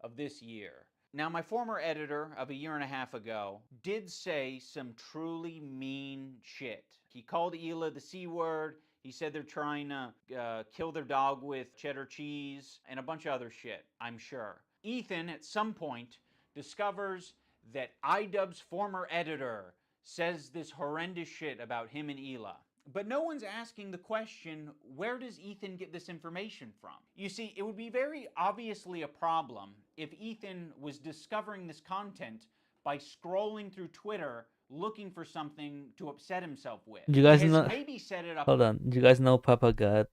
of this year. Now, my former editor of a year and a half ago did say some truly mean shit. He called Hila the C word. He said they're trying to kill their dog with cheddar cheese and a bunch of other shit, I'm sure. Ethan, at some point, discovers that iDubbbz's former editor says this horrendous shit about him and Hila. But no one's asking the question, where does Ethan get this information from? You see, it would be very obviously a problem if Ethan was discovering this content by scrolling through Twitter looking for something to upset himself with. You guys He has know? maybe set it up. Hold on. Do you guys know Papa God?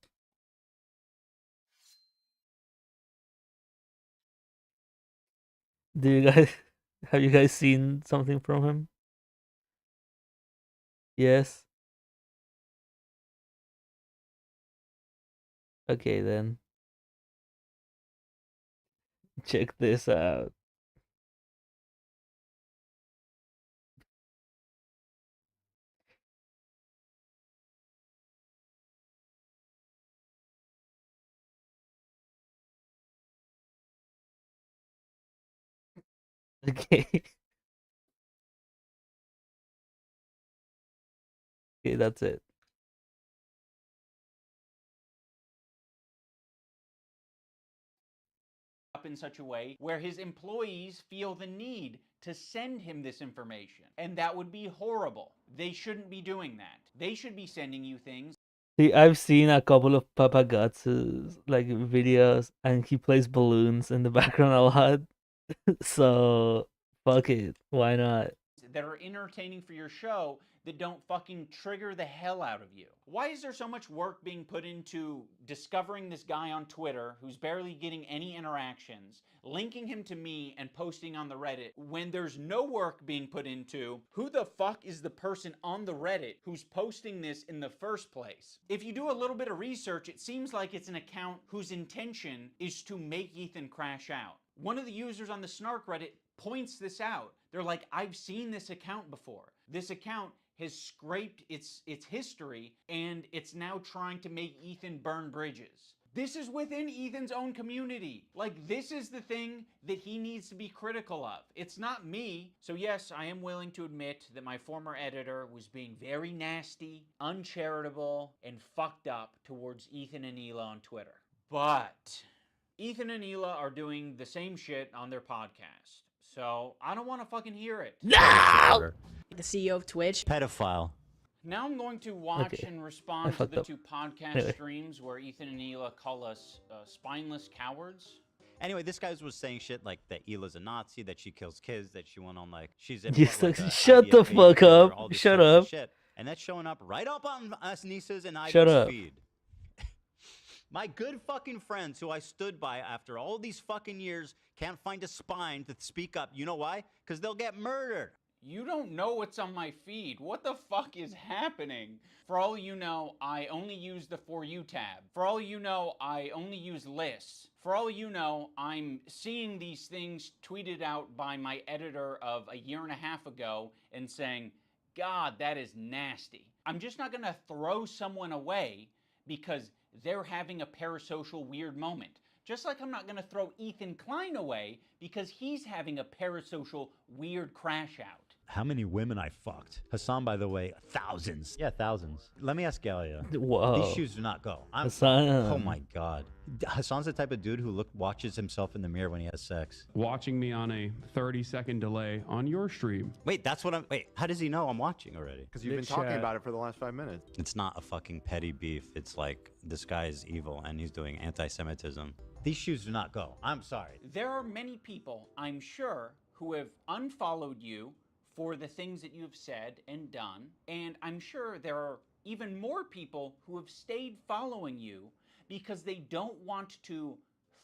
Do you guys have you guys seen something from him? Yes. Okay then. Check this out. Okay. Okay, that's it. Up in such a way where his employees feel the need to send him this information. And that would be horrible. They shouldn't be doing that. They should be sending you things. See, I've seen a couple of Papa God's like videos, and he plays balloons in the background a lot. So fuck it, why not? That are entertaining for your show that don't fucking trigger the hell out of you. Why is there so much work being put into discovering this guy on Twitter who's barely getting any interactions, linking him to me and posting on the Reddit, when there's no work being put into who the fuck is the person on the Reddit who's posting this in the first place? If you do a little bit of research, it seems like it's an account whose intention is to make Ethan crash out. One of the users on the Snark Reddit points this out. They're like, I've seen this account before. This account has scraped its history, and it's now trying to make Ethan burn bridges. This is within Ethan's own community. Like, this is the thing that he needs to be critical of. It's not me. So yes, I am willing to admit that my former editor was being very nasty, uncharitable, and fucked up towards Ethan and Hila on Twitter. But Ethan and Hila are doing the same shit on their podcast. So I don't want to fucking hear it. No! The CEO of Twitch. Pedophile. Now I'm going to watch Okay. and respond to fucked the up. two podcast Anyway. streams where Ethan and Hila call us spineless cowards. Anyway, this guy was saying shit like that Hila's a Nazi, that she kills kids, that she went on like she's You like, suck- a shut IVF the baby fuck killer, up. all this Shut types of up. shit. And that's showing up right up on us Nisa's and Shut Ivan's up. feed. My good fucking friends who I stood by after all these fucking years can't find a spine to speak up. You know why? Because they'll get murdered. You don't know what's on my feed. What the fuck is happening? For all you know, I only use the For You tab. For all you know, I only use lists. For all you know, I'm seeing these things tweeted out by my editor of a year and a half ago and saying, God, that is nasty. I'm just not gonna throw someone away because they're having a parasocial weird moment. Just like I'm not gonna throw Ethan Klein away because he's having a parasocial weird crash out. How many women I fucked. Hassan, by the way, thousands. Yeah, thousands. Let me ask Galia. Whoa. These shoes do not go. Hassan. Oh my God. Hassan's the type of dude who watches himself in the mirror when he has sex. Watching me on a 30-second delay on your stream. Wait, how does he know I'm watching already? Because you've been talking about it for the last 5 minutes. It's not a fucking petty beef. It's like, this guy is evil and he's doing anti-Semitism. These shoes do not go. I'm sorry. There are many people, I'm sure, who have unfollowed you for the things that you have said and done, and I'm sure there are even more people who have stayed following you because they don't want to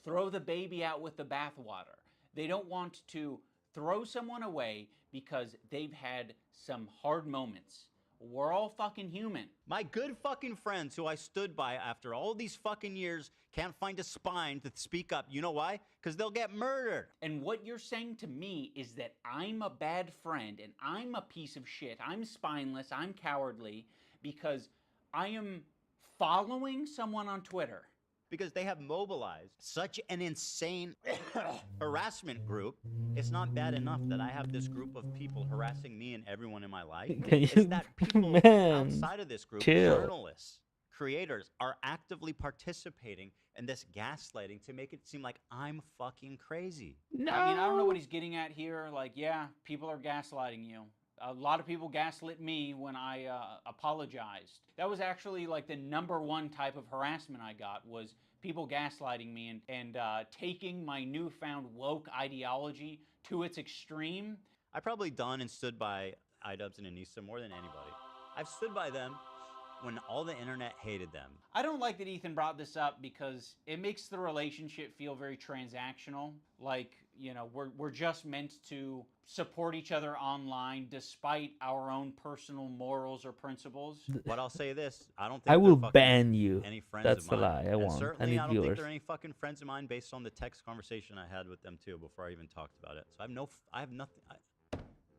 throw the baby out with the bathwater. They don't want to throw someone away because they've had some hard moments. We're all fucking human. My good fucking friends who I stood by after all these fucking years can't find a spine to speak up. You know why? Because they'll get murdered. And what you're saying to me is that I'm a bad friend and I'm a piece of shit. I'm spineless. I'm cowardly because I am following someone on Twitter. Because they have mobilized such an insane harassment group. It's not bad enough that I have this group of people harassing me and everyone in my life. It's that people outside of this group, journalists, creators, are actively participating in this gaslighting to make it seem like I'm fucking crazy. No. I mean, I don't know what he's getting at here. Like, yeah, people are gaslighting you. A lot of people gaslit me when I apologized. That was actually like the #1 type of harassment I got, was people gaslighting me and taking my newfound woke ideology to its extreme. I've probably done and stood by iDubbbz and Anissa more than anybody. I've stood by them when all the internet hated them. I don't like that Ethan brought this up because it makes the relationship feel very transactional. Like, you know, we're just meant to support each other online despite our own personal morals or principles. But I'll say this, I don't think I will they're fucking ban you. Any friends That's of the mine. lie. I And won't. I certainly need I don't think viewers. they're any fucking friends of mine based on the text conversation I had with them too before I even talked about it. So I have nothing.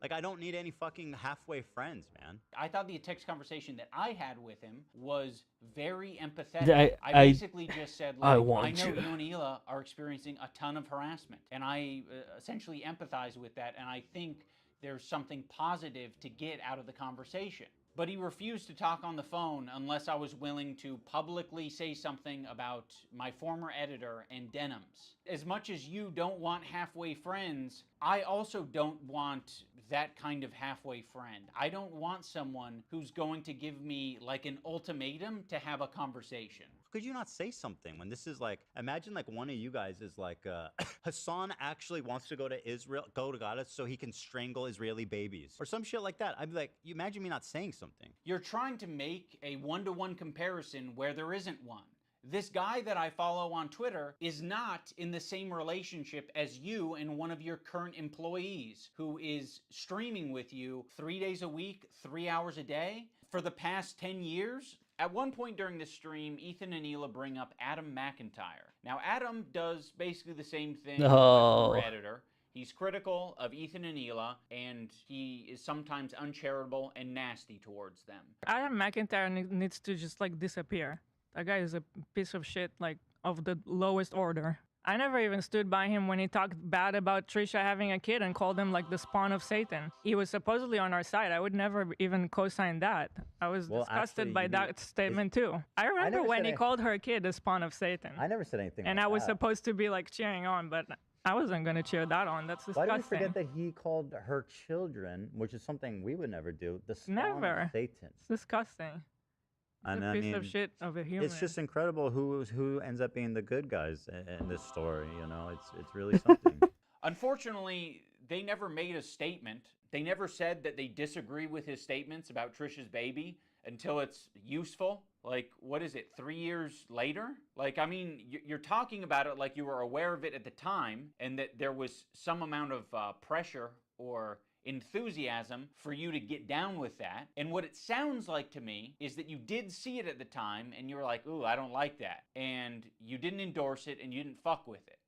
Like, I don't need any fucking halfway friends, man. I thought the text conversation that I had with him was very empathetic. I basically just said, like, I know you and Hila are experiencing a ton of harassment, and I essentially empathize with that, and I think there's something positive to get out of the conversation. But he refused to talk on the phone unless I was willing to publicly say something about my former editor and denims. As much as you don't want halfway friends, I also don't want that kind of halfway friend. I don't want someone who's going to give me like an ultimatum to have a conversation. Could you not say something when this is like, imagine like one of you guys is like, Hassan actually wants to go to Israel, go to Gaza so he can strangle Israeli babies or some shit like that. I'd be like, you imagine me not saying something. You're trying to make a one-to-one comparison where there isn't one. This guy that I follow on Twitter is not in the same relationship as you and one of your current employees who is streaming with you 3 days a week, 3 hours a day for the past 10 years. At one point during the stream, Ethan and Hila bring up Adam McIntyre. Now, Adam does basically the same thing as my former editor. He's critical of Ethan and Hila, and he is sometimes uncharitable and nasty towards them. Adam McIntyre needs to just like disappear. That guy is a piece of shit, like of the lowest order. I never even stood by him when he talked bad about Trisha having a kid and called him like the spawn of Satan. He was supposedly on our side. I would never even co-sign that. I was disgusted by that statement too. I remember when he called her kid the spawn of Satan. I never said anything and like I was that. supposed to be like cheering on, but I wasn't going to cheer that on. That's Why disgusting. do we forget that he called her children, which is something we would never do, the spawn Never. of Satan? It's disgusting. And a I piece mean, of shit of a human. It's just incredible who ends up being the good guys in this story. You know, it's really something. Unfortunately, they never made a statement. They never said that they disagree with his statements about Trisha's baby until it's useful. Like, what is it, 3 years later? Like, I mean, you're talking about it like you were aware of it at the time and that there was some amount of pressure or enthusiasm for you to get down with that. And what it sounds like to me is that you did see it at the time and you were like, ooh, I don't like that. And you didn't endorse it and you didn't fuck with it.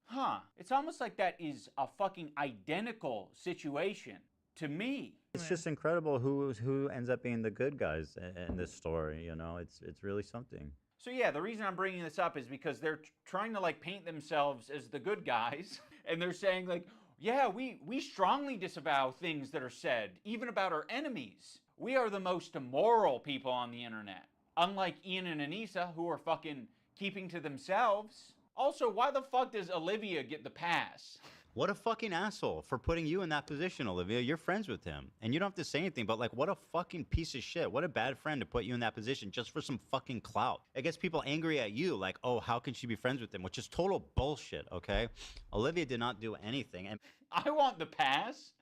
Huh. It's almost like that is a fucking identical situation to me. It's just incredible who ends up being the good guys in this story. You know, it's really something. So yeah, the reason I'm bringing this up is because they're trying to like paint themselves as the good guys, and they're saying like, yeah, we strongly disavow things that are said, even about our enemies. We are the most immoral people on the internet. Unlike Ian and Anissa, who are fucking keeping to themselves. Also, why the fuck does Olivia get the pass? What a fucking asshole for putting you in that position, Olivia. You're friends with him. And you don't have to say anything, but like, what a fucking piece of shit. What a bad friend to put you in that position just for some fucking clout. It gets people angry at you, like, oh, how can she be friends with him? Which is total bullshit, okay? Olivia did not do anything. And I want the pass.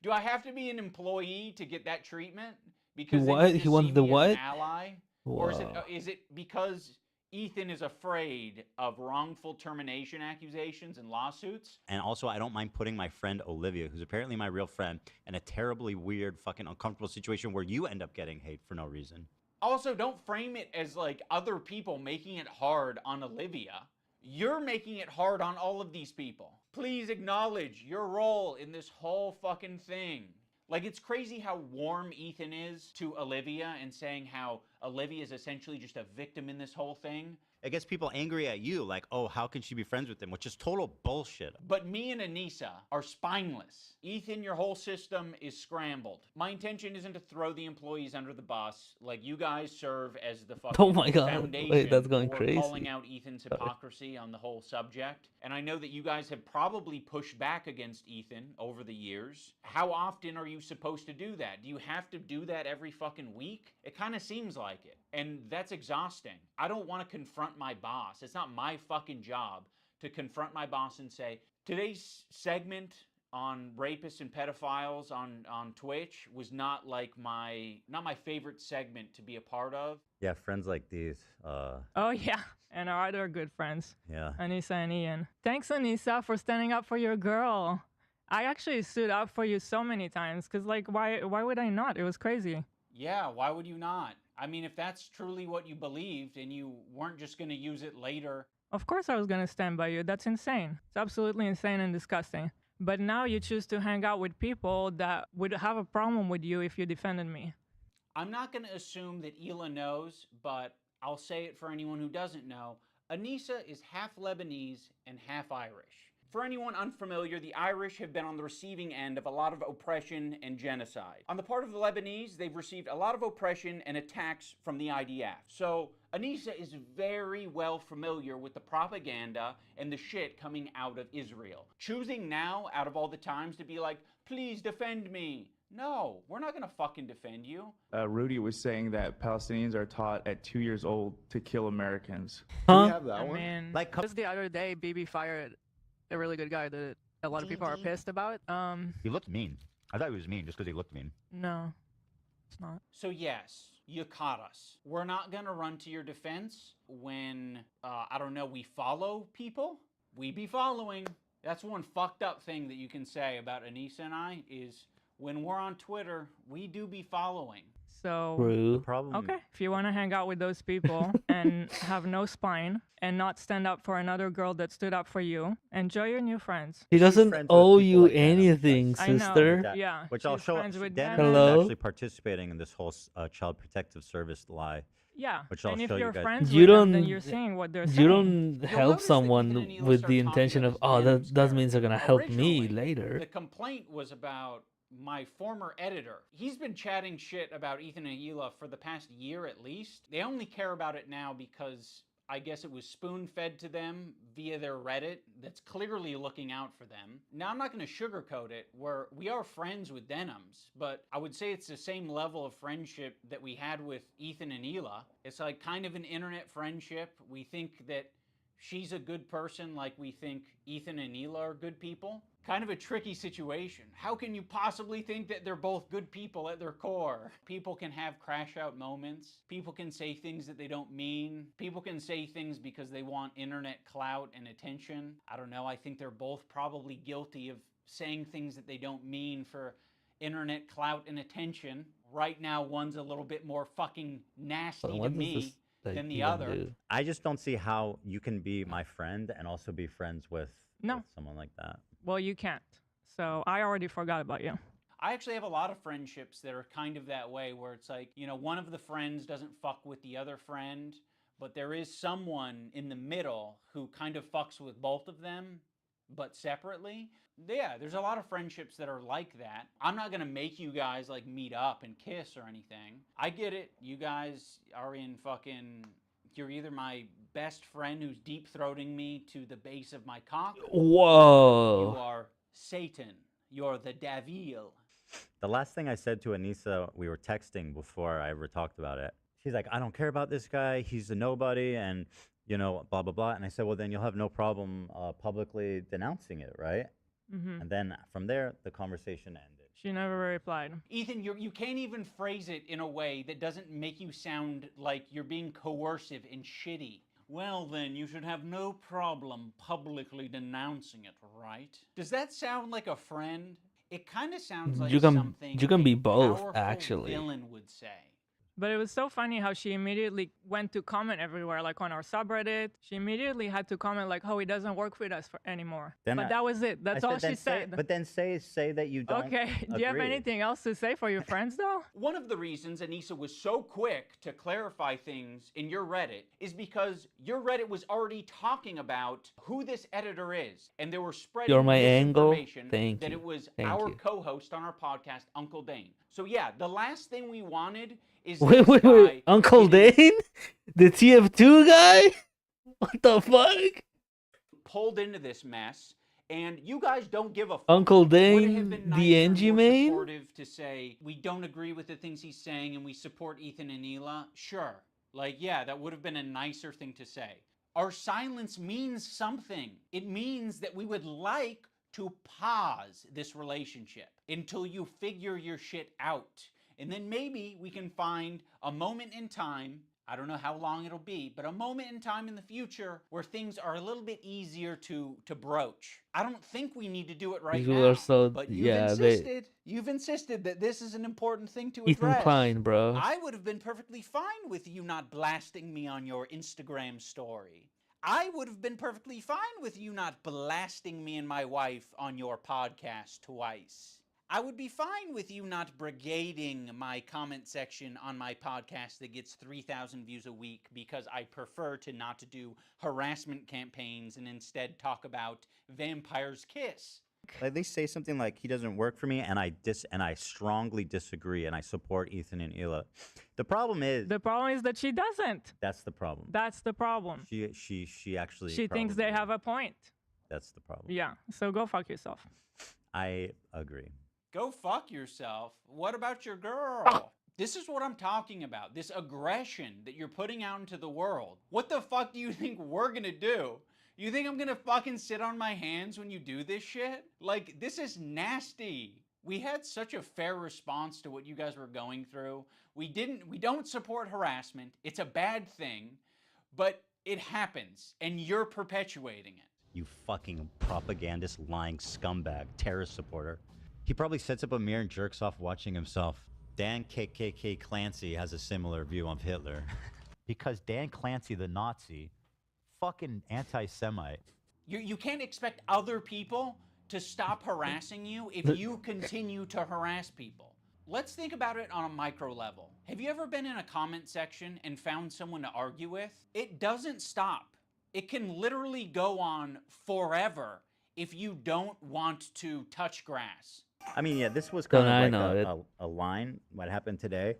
Do I have to be an employee to get that treatment? Because What? they just He wants see the me as what? an ally? Or Wow. is it because Ethan is afraid of wrongful termination accusations and lawsuits? And also, I don't mind putting my friend Olivia, who's apparently my real friend, in a terribly weird, fucking uncomfortable situation where you end up getting hate for no reason. Also, don't frame it as like other people making it hard on Olivia. You're making it hard on all of these people. Please acknowledge your role in this whole fucking thing. Like, it's crazy how warm Ethan is to Olivia and saying how Olivia is essentially just a victim in this whole thing. It gets people angry at you, like, oh, how can she be friends with him? Which is total bullshit. But me and Anissa are spineless. Ethan, your whole system is scrambled. My intention isn't to throw the employees under the bus. Like, you guys serve as the fucking Oh my God. foundation Wait, that's going for crazy. calling out Ethan's hypocrisy on the whole subject. And I know that you guys have probably pushed back against Ethan over the years. How often are you supposed to do that? Do you have to do that every fucking week? It kind of seems like it. And that's exhausting. I don't want to confront my boss. It's not my fucking job to confront my boss and say, today's segment on rapists and pedophiles on Twitch was not like my favorite segment to be a part of. Yeah, friends like these. Oh yeah, and our other good friends. Yeah. Anissa and Ian. Thanks, Anissa, for standing up for your girl. I actually stood up for you so many times, cause like, why would I not? It was crazy. Yeah, why would you not? I mean, if that's truly what you believed and you weren't just going to use it later. Of course I was gonna stand by you. That's insane. It's absolutely insane and disgusting. But now you choose to hang out with people that would have a problem with you if you defended me. I'm not going to assume that Hila knows, but I'll say it for anyone who doesn't know. Anissa is half Lebanese and half Irish. For anyone unfamiliar, the Irish have been on the receiving end of a lot of oppression and genocide. On the part of the Lebanese, they've received a lot of oppression and attacks from the IDF. So Anissa is very well familiar with the propaganda and the shit coming out of Israel. Choosing now, out of all the times, to be like, please defend me. No, we're not gonna fucking defend you. Rudy was saying that Palestinians are taught at 2 years old to kill Americans. Huh? Do we have that I one? mean, Like, just the other day, BB fired a really good guy that a lot of people are pissed about. He looked mean. I thought he was mean just because he looked mean. No, it's not. So yes, you caught us. We're not gonna run to your defense when, I don't know, we follow people. We be following. That's one fucked up thing that you can say about Anissa and I is when we're on Twitter, we do be following. So, True. okay, if you want to hang out with those people and have no spine and not stand up for another girl that stood up for you, enjoy your new friends. He doesn't owe you like Denim. anything, I know, sister. yeah, Which I'll she's show. friends with Denim Denim. is Hello? actually participating in this whole child protective service lie. Yeah, Which I'll and if show you're you guys. friends You with them, don't. then you're seeing what they're saying. You don't help someone with the intention of, oh, that means they're gonna help me later. The complaint was about my former editor. He's been chatting shit about Ethan and Hila for the past year at least. They only care about it now because I guess it was spoon-fed to them via their Reddit that's clearly looking out for them. Now, I'm not going to sugarcoat it, where we are friends with Denims, but I would say it's the same level of friendship that we had with Ethan and Hila. It's like kind of an internet friendship. We think that she's a good person like we think Ethan and Hila are good people. Kind of a tricky situation. How can you possibly think that they're both good people at their core? People can have crash out moments. People can say things that they don't mean. People can say things because they want internet clout and attention. I don't know, I think they're both probably guilty of saying things that they don't mean for internet clout and attention. Right now, one's a little bit more fucking nasty to What does me this, like, than the even other. do? I just don't see how you can be my friend and also be friends with someone like that. Well, you can't. So I already forgot about you. I actually have a lot of friendships that are kind of that way, where it's like, you know, one of the friends doesn't fuck with the other friend, but there is someone in the middle who kind of fucks with both of them, but separately. Yeah, there's a lot of friendships that are like that. I'm not gonna make you guys like meet up and kiss or anything. I get it. You guys are in fucking... You're either my best friend who's deep-throating me to the base of my cock. Whoa. You are Satan. You're the devil. The last thing I said to Anissa, we were texting before I ever talked about it. She's like, I don't care about this guy. He's a nobody and, you know, blah, blah, blah. And I said, well, then you'll have no problem publicly denouncing it, right? Mm-hmm. And then from there, the conversation ended. She never replied. Ethan, you can't even phrase it in a way that doesn't make you sound like you're being coercive and shitty. Well, then, you should have no problem publicly denouncing it, right? Does that sound like a friend? It kind of sounds like something you can be a both, powerful actually. villain would say. But it was so funny how she immediately went to comment everywhere, like on our subreddit. She immediately had to comment like, "Oh, he doesn't work with us anymore." Then but that was it. That's all she said. But then say that you don't Okay. Do you have agree. anything else to say for your friends, though? One of the reasons Anissa was so quick to clarify things in your Reddit is because your Reddit was already talking about who this editor is, and they were spreading You're my angle. misinformation Thank that you. it was Thank our you. co-host on our podcast, Uncle Dane. So yeah, the last thing we wanted is Wait, this wait, guy wait. Uncle Dane? The TF2 guy? What the fuck? pulled into this mess, and you guys don't give a fuck. Uncle Would it have Dane, been the nicer, Angie more main? supportive to say we don't agree with the things he's saying and we support Ethan and Hila? Sure. Like, yeah, that would have been a nicer thing to say. Our silence means something. It means that we would like to pause this relationship until you figure your shit out. And then maybe we can find a moment in time, I don't know how long it'll be, but a moment in time in the future where things are a little bit easier to broach. I don't think we need to do it right These now. people are so- but yeah, you've insisted that this is an important thing to Ethan address. Klein, bro. I would have been perfectly fine with you not blasting me on your Instagram story. I would have been perfectly fine with you not blasting me and my wife on your podcast twice. I would be fine with you not brigading my comment section on my podcast that gets 3,000 views a week because I prefer to not to do harassment campaigns and instead talk about Vampire's Kiss. At least say something like he doesn't work for me, and I strongly disagree, and I support Ethan and Hila. The problem is that she doesn't. That's the problem. That's the problem. She actually She thinks they have a point. That's the problem. Yeah. So go fuck yourself. I agree. Go fuck yourself. What about your girl? This is what I'm talking about. This aggression that you're putting out into the world. What the fuck do you think we're gonna do? You think I'm gonna fucking sit on my hands when you do this shit? Like, this is nasty. We had such a fair response to what you guys were going through. We don't support harassment. It's a bad thing, but it happens, and you're perpetuating it. You fucking propagandist, lying scumbag, terrorist supporter. He probably sets up a mirror and jerks off watching himself. Dan KKK Clancy has a similar view of Hitler. Because Dan Clancy, the Nazi, fucking anti-Semite. You can't expect other people to stop harassing you if you continue to harass people. Let's think about it on a micro level. Have you ever been in a comment section and found someone to argue with? It doesn't stop. It can literally go on forever if you don't want to touch grass. I mean, yeah, this was Don't kind I of know like a line, what happened today,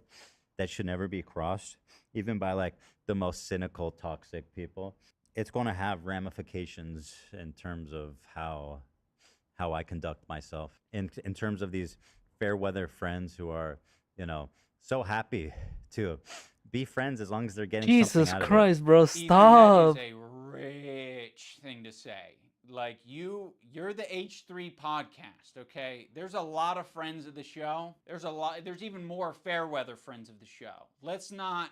that should never be crossed, even by like the most cynical, toxic people. It's going to have ramifications in terms of how I conduct myself. In terms of these fair weather friends who are, you know, so happy to be friends as long as they're getting Jesus something out Christ, of it. bro, stop. That is a rich thing to say. Like, you're the H3 podcast, okay? There's a lot of friends of the show. There's even more fair weather friends of the show. Let's not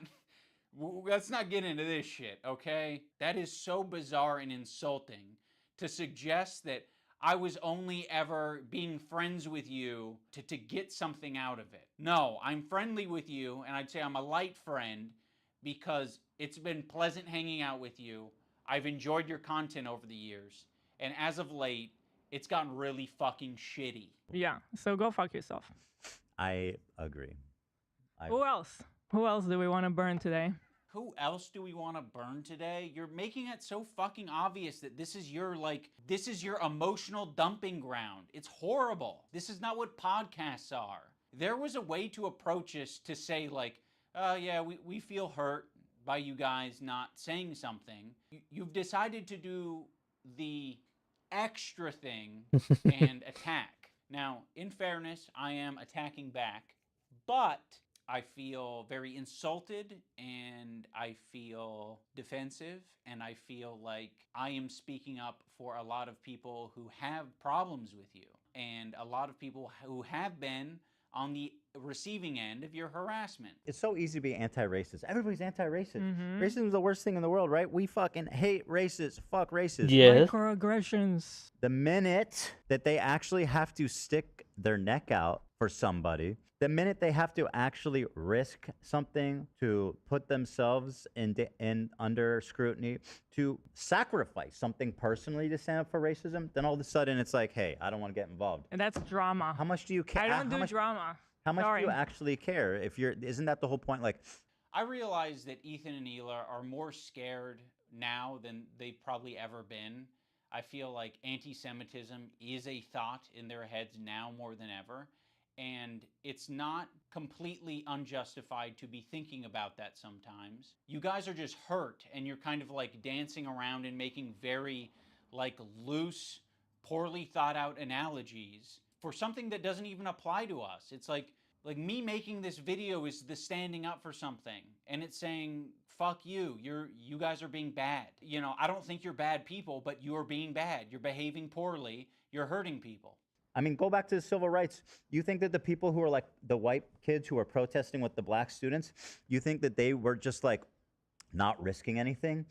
get into this shit, okay? That is so bizarre and insulting to suggest that I was only ever being friends with you to get something out of it. No, I'm friendly with you, and I'd say I'm a light friend because it's been pleasant hanging out with you. I've enjoyed your content over the years. And as of late, it's gotten really fucking shitty. Yeah. So go fuck yourself. I agree. Who else? Who else do we want to burn today? Who else do we want to burn today? You're making it so fucking obvious that this is your emotional dumping ground. It's horrible. This is not what podcasts are. There was a way to approach this to say like, yeah, we feel hurt by you guys not saying something. You've decided to do the extra thing and attack. Now, in fairness, I am attacking back, but I feel very insulted and I feel defensive and I feel like I am speaking up for a lot of people who have problems with you and a lot of people who have been on the receiving end of your harassment. It's so easy to be anti-racist. Everybody's anti-racist. Mhm. Racism is the worst thing in the world, right? We fucking hate racists. Fuck racists. Yes. Microaggressions. The minute that they actually have to stick their neck out for somebody, the minute they have to actually risk something to put themselves in under scrutiny, to sacrifice something personally to stand up for racism, then all of a sudden it's like, hey, I don't want to get involved. And that's drama. How much do you care? I don't do drama. How much Sorry. do you actually care? Isn't that the whole point? Like, I realize that Ethan and Hila are more scared now than they've probably ever been. I feel like anti-Semitism is a thought in their heads now more than ever. And it's not completely unjustified to be thinking about that sometimes. You guys are just hurt and you're kind of like dancing around and making very like loose, poorly thought out analogies for something that doesn't even apply to us. It's like me making this video is the standing up for something and it's saying, fuck you, you guys are being bad. You know, I don't think you're bad people, but you're being bad. You're behaving poorly. You're hurting people. I mean, go back to the civil rights. You think that the people who are like the white kids who are protesting with the black students, you think that they were just like not risking anything?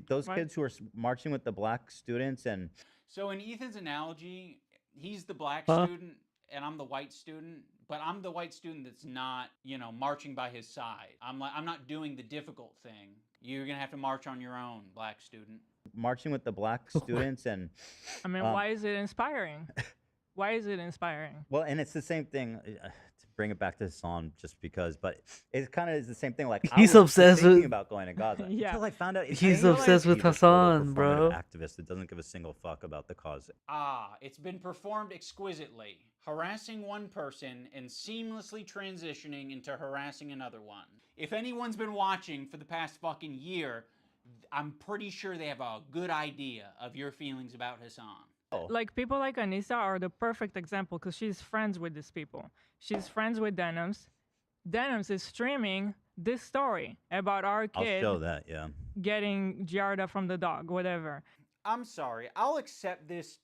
Those Right. kids who are marching with the black students and... So in Ethan's analogy, he's the black Huh? student and I'm the white student, but I'm the white student that's not, you know, marching by his side. I'm not doing the difficult thing. You're going to have to march on your own, black student. marching with the black students and... I mean, why is it inspiring? Why is it inspiring? Well, and it's the same thing, to bring it back to Hassan just because, but it kind of is the same thing. Like, I He's was obsessed thinking with- about going to Gaza Yeah. until I found out He's I obsessed with he's a total Hassan, bro. performative activist that doesn't give a single fuck about the cause. It's been performed exquisitely, harassing one person and seamlessly transitioning into harassing another one. If anyone's been watching for the past fucking year, I'm pretty sure they have a good idea of your feelings about Hassan. Like people like Anissa are the perfect example because she's friends with these people. She's friends with Denims. Denims is streaming this story about our I'll kid show that, yeah. getting Giarda from the dog, whatever. I'm sorry, I'll accept this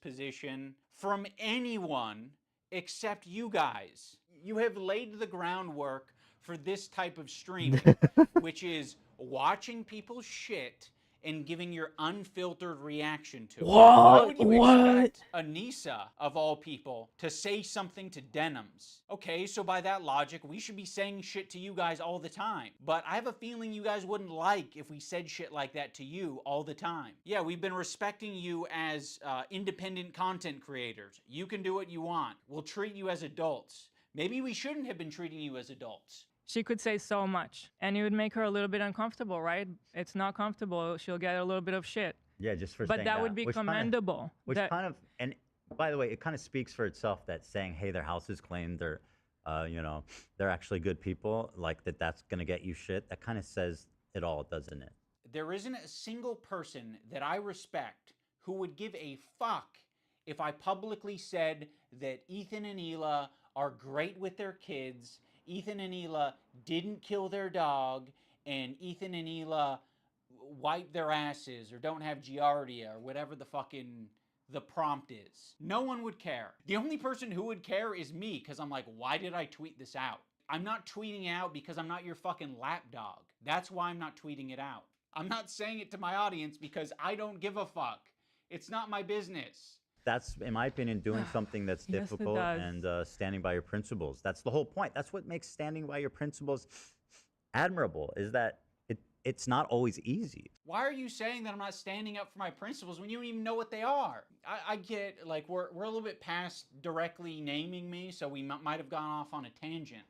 position from anyone except you guys. You have laid the groundwork for this type of streaming, which is watching people's shit and giving your unfiltered reaction to it. Why would you expect Anissa, of all people, to say something to Denims? Okay, so by that logic, we should be saying shit to you guys all the time. But I have a feeling you guys wouldn't like if we said shit like that to you all the time. Yeah, we've been respecting you as independent content creators. You can do what you want. We'll treat you as adults. Maybe we shouldn't have been treating you as adults. She could say so much, and it would make her a little bit uncomfortable, right? It's not comfortable. She'll get a little bit of shit. Yeah, just for But saying that would be which kinda- commendable. Which That- kind of, and by the way, it kind of speaks for itself that saying, hey, their house is clean, they're, you know, they're actually good people, like that's going to get you shit. That kind of says it all, doesn't it? There isn't a single person that I respect who would give a fuck if I publicly said that Ethan and Hila are great with their kids, Ethan and Hila didn't kill their dog, and Ethan and Hila wipe their asses or don't have giardia or whatever the prompt is. No one would care. The only person who would care is me, because I'm like, why did I tweet this out? I'm not tweeting out because I'm not your fucking lapdog. That's why I'm not tweeting it out. I'm not saying it to my audience because I don't give a fuck. It's not my business. That's, in my opinion, doing something that's Yes, it difficult does. and standing by your principles. That's the whole point. That's what makes standing by your principles admirable, is that it's not always easy. Why are you saying that I'm not standing up for my principles when you don't even know what they are? I get, like, we're a little bit past directly naming me, so we might have gone off on a tangent.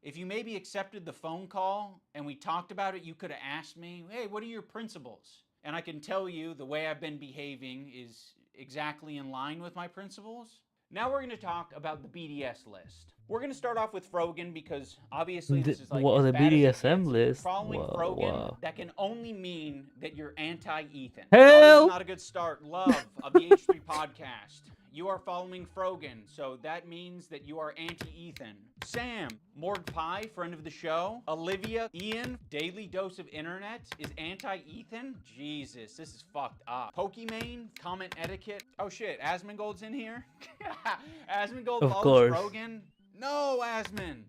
If you maybe accepted the phone call and we talked about it, you could have asked me, hey, what are your principles? And I can tell you the way I've been behaving is exactly in line with my principles. Now we're going to talk about the BDS list. We're going to start off with Frogan because obviously this is like What, as the bad as it BDSM gets. list? Following Whoa, Frogan, whoa. that can only mean that you're anti-Ethan. Hell! Ours is not a good start. Love of the H3 podcast. You are following Frogan, so that means that you are anti-Ethan. Sam, Morg Pie, friend of the show. Olivia, Ian, Daily Dose of Internet is anti-Ethan? Jesus, this is fucked up. Pokimane, comment etiquette. Oh shit, Asmongold's in here? Asmongold Of follows course. Frogan? No, Asmon!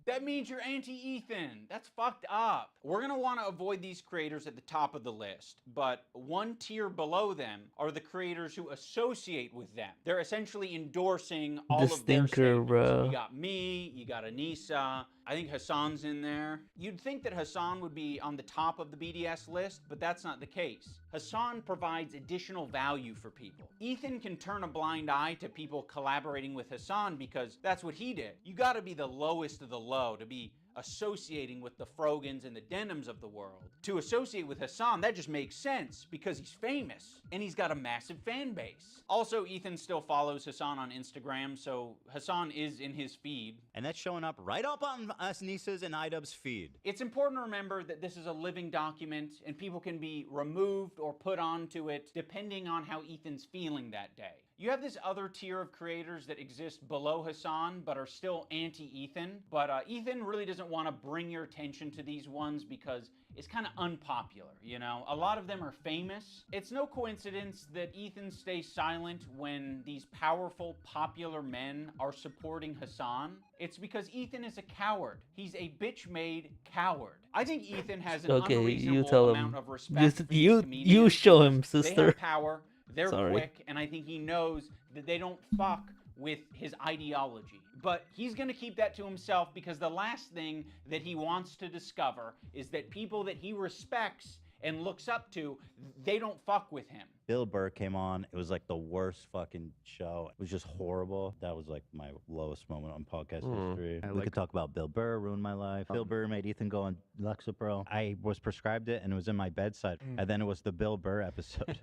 That means you're anti-Ethan. That's fucked up. We're gonna want to avoid these creators at the top of the list, but one tier below them are the creators who associate with them. They're essentially endorsing all The of their stinker, statements. bro. You got me, you got Anissa, I think Hassan's in there. You'd think that Hassan would be on the top of the BDS list, but that's not the case. Hassan provides additional value for people. Ethan can turn a blind eye to people collaborating with Hassan because that's what he did. You gotta be the lowest of the low to be associating with the Frogans and the Denims of the world. To associate with Hassan, that just makes sense because he's famous and he's got a massive fan base. Also, Ethan still follows Hassan on Instagram, so Hassan is in his feed. And that's showing up right up on us Nisa's and IDub's feed. It's important to remember that this is a living document and people can be removed or put onto it depending on how Ethan's feeling that day. You have this other tier of creators that exist below Hassan but are still anti-Ethan. But Ethan really doesn't want to bring your attention to these ones because it's kind of unpopular, you know? A lot of them are famous. It's no coincidence that Ethan stays silent when these powerful, popular men are supporting Hassan. It's because Ethan is a coward. He's a bitch-made coward. I think Ethan has an Okay, unreasonable you tell amount him. of respect for these You comedians. show him, They sister. have power, they're Sorry. quick, and I think he knows that they don't fuck with his ideology. But he's gonna keep that to himself because the last thing that he wants to discover is that people that he respects and looks up to, they don't fuck with him. Bill Burr came on. It was like the worst fucking show. It was just horrible. That was like my lowest moment on podcast history. We could talk about Bill Burr, ruined my life. Bill Burr made Ethan go on Lexapro. I was prescribed it and it was in my bedside. And then it was the Bill Burr episode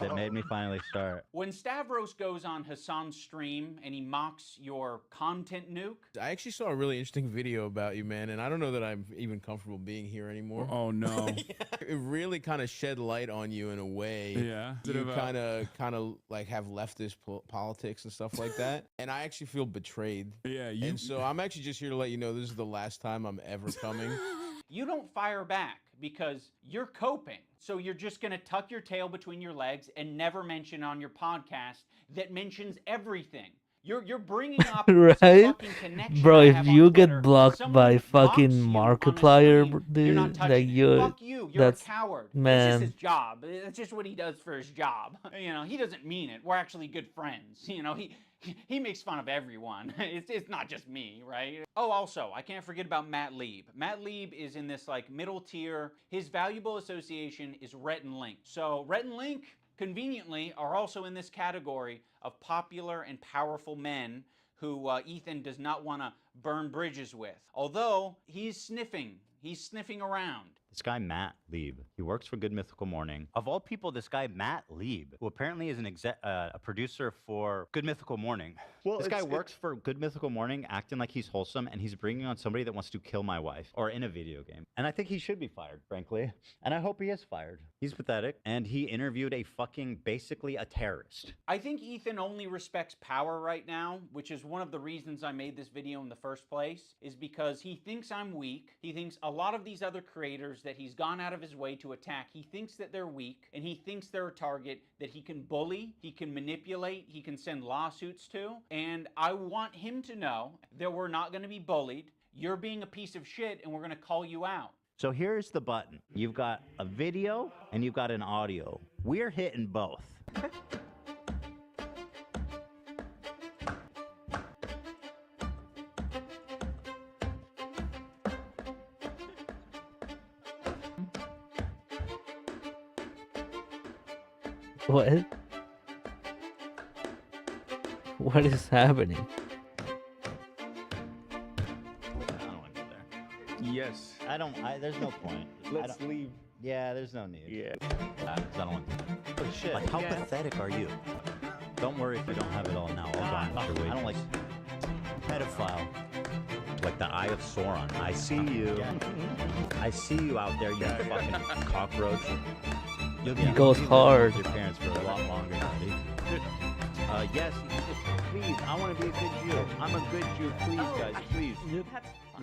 that made me finally start. When Stavros goes on Hassan's stream and he mocks your content nuke, I actually saw a really interesting video about you, man, and I don't know that I'm even comfortable being here anymore. Oh no. It really kind of shed light on you in a way. Yeah. You kind of like have leftist politics and stuff like that, and I actually feel betrayed. Yeah. And so I'm actually just here to let you know this is the last time I'm ever coming. you don't fire back because you're coping. So you're just gonna tuck your tail between your legs and never mention on your podcast that mentions everything. You're bringing up Right? some fucking connection Bro, I if have on you Twitter. get blocked Someone by mocks fucking you on a Markiplier, stream, dude, you're not like touching it. you're, Fuck you. You're that's, a coward. man. It's just his job. It's just what he does for his job. You know, he doesn't mean it. We're actually good friends. You know, he makes fun of everyone. It's not just me, right? Oh, also, I can't forget about Matt Lieb. Matt Lieb is in this like middle tier. His valuable association is Rhett and Link. So Rhett and Link, conveniently, are also in this category of popular and powerful men who Ethan does not want to burn bridges with. Although he's sniffing around. This guy, Matt Lieb, he works for Good Mythical Morning. Of all people, this guy, Matt Lieb, who apparently is a producer for Good Mythical Morning. Well, this guy works for Good Mythical Morning, acting like he's wholesome, and he's bringing on somebody that wants to kill my wife, or in a video game. And I think he should be fired, frankly. And I hope he is fired. He's pathetic, and he interviewed a fucking, basically a terrorist. I think Ethan only respects power right now, which is one of the reasons I made this video in the first place, is because he thinks I'm weak. He thinks a lot of these other creators that he's gone out of his way to attack, he thinks that they're weak, and he thinks they're a target that he can bully, he can manipulate, he can send lawsuits to, and I want him to know that we're not going to be bullied. You're being a piece of shit, and we're going to call you out. So here's the button. You've got a video, and you've got an audio. We're hitting both. What? What is happening? I don't want to do Yes. There's no point. Let's leave. Yeah, there's no need. Yeah. 'Cause I don't want to. Oh shit. Like, how pathetic are you? Don't worry if you don't have it all now. Hold on. I don't like pedophile. Like the Eye of Sauron. I see you. I see you out there, you fucking cockroach. You'll be He goes living hard. with your parents for a lot longer, buddy. Yes, please. I want to be a good Jew. I'm a good Jew. Please, guys, please.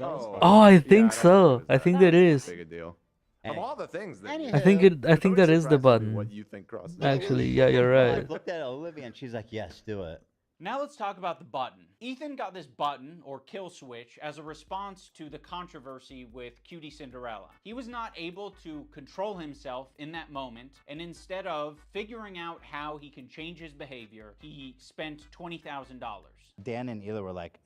Oh, I think so. I think that is. Big a deal. Of all the things that I think that is the button. What you think crosses. Actually, yeah, you're I right. looked at Olivia and she's like, yes, do it. Now let's talk about the button. Ethan got this button, or kill switch, as a response to the controversy with Cutie Cinderella. He was not able to control himself in that moment, and instead of figuring out how he can change his behavior, he spent $20,000. Dan and Ela were like,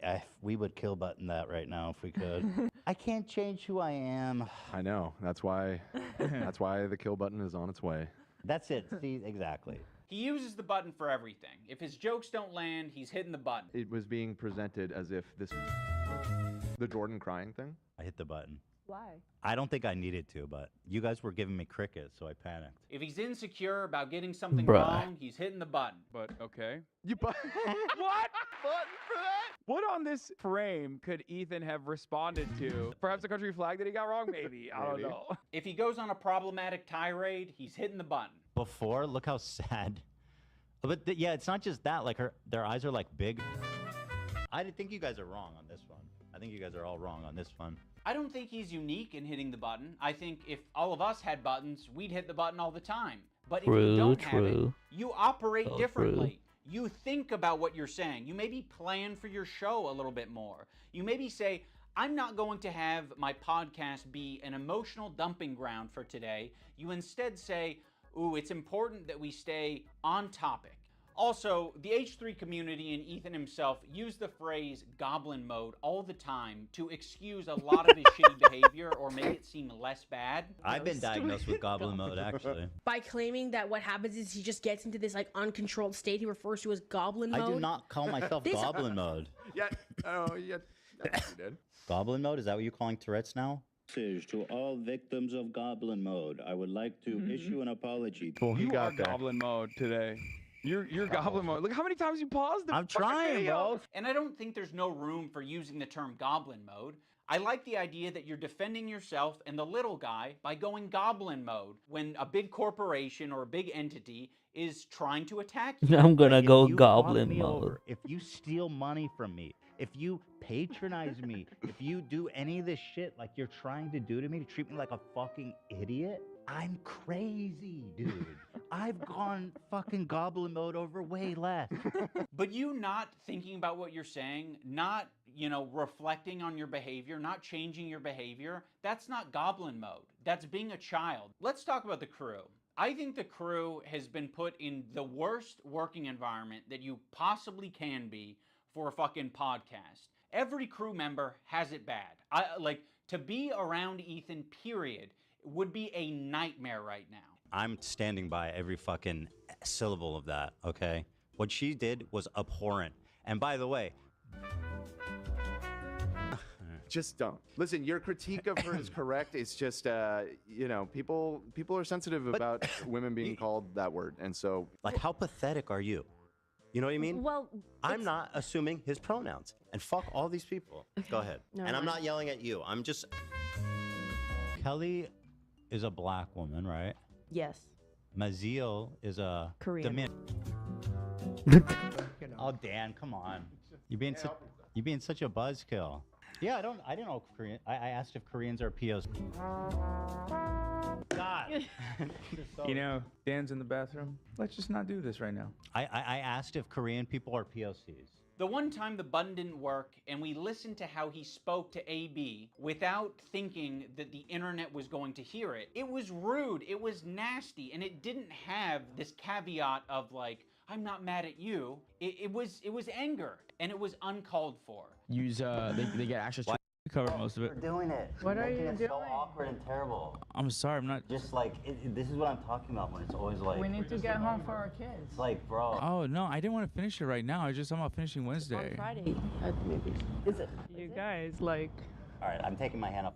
we would kill button that right now if we could. I can't change who I am. I know. That's why the kill button is on its way. That's it. See, exactly. He uses the button for everything. If his jokes don't land, he's hitting the button. It was being presented as if the Jordan crying thing. I hit the button. Why? I don't think I needed to, but you guys were giving me crickets, so I panicked. If he's insecure about getting something Bruh. wrong, he's hitting the button. But okay. You What? Button for that? What on this frame could Ethan have responded to? Perhaps the country flag that he got wrong? Maybe. I don't know. If he goes on a problematic tirade, he's hitting the button. Before, look how sad. But yeah, it's not just that. Like their eyes are like big. I think you guys are wrong on this one. I think you guys are all wrong on this one. I don't think he's unique in hitting the button. I think if all of us had buttons, we'd hit the button all the time. But if you don't have it, you operate differently. You think about what you're saying. You maybe plan for your show a little bit more. You maybe say, I'm not going to have my podcast be an emotional dumping ground for today. You instead say, ooh, it's important that we stay on topic. Also, the H3 community and Ethan himself use the phrase goblin mode all the time to excuse a lot of his shitty behavior or make it seem less bad. I've been diagnosed with goblin mode, actually. By claiming that what happens is he just gets into this like uncontrolled state he refers to as goblin mode. I do not call myself goblin mode. Yeah. Oh, yeah. That's what you did. Goblin mode? Is that what you're calling Tourette's now? To all victims of goblin mode, I would like to issue an apology. You are goblin mode today. You're goblin mode. Look how many times you paused the I'm trying, video. bro. And I don't think there's no room for using the term goblin mode. I like the idea that you're defending yourself and the little guy by going goblin mode when a big corporation or a big entity is trying to attack you. I'm gonna If go you goblin fuck me mode. over, if you steal money from me, if you patronize me, if you do any of this shit like you're trying to do to me, to treat me like a fucking idiot, I'm crazy, dude. I've gone fucking goblin mode over way less. But you not thinking about what you're saying, not, reflecting on your behavior, not changing your behavior, that's not goblin mode. That's being a child. Let's talk about the crew. I think the crew has been put in the worst working environment that you possibly can be for a fucking podcast. Every crew member has it bad. To be around Ethan, period, would be a nightmare right now. I'm standing by every fucking syllable of that, okay? What she did was abhorrent. And by the way, Just don't. Listen, your critique of her is correct. It's just, people are sensitive about women being called that word. And so... like, how pathetic are you? You know what I mean? Well, I'm not assuming his pronouns. And fuck all these people. Go ahead. No, and I'm no. not yelling at you. I'm just... Kelly is a black woman, right? Yes. Maziel is a Korean. Oh, Dan, come on. You're being such a buzzkill. Yeah, I didn't know Korean. I asked if Koreans are POs. God. Dan's in the bathroom. Let's just not do this right now. I asked if Korean people are POCs. The one time the button didn't work and we listened to how he spoke to AB without thinking that the internet was going to hear it, it was rude, it was nasty, and it didn't have this caveat of like, I'm not mad at you. It was anger, and it was uncalled for. Use they get access to cover most of it. We're doing it. What are you Making it doing? so awkward and terrible. I'm sorry, I'm not. Just like this is what I'm talking about when it's always like. We need to get home for our kids. It's like, bro. Oh no, I didn't want to finish it right now. I just I'm about finishing Wednesday. On Friday, maybe. Is it? You guys, like... All right, I'm taking my hand off.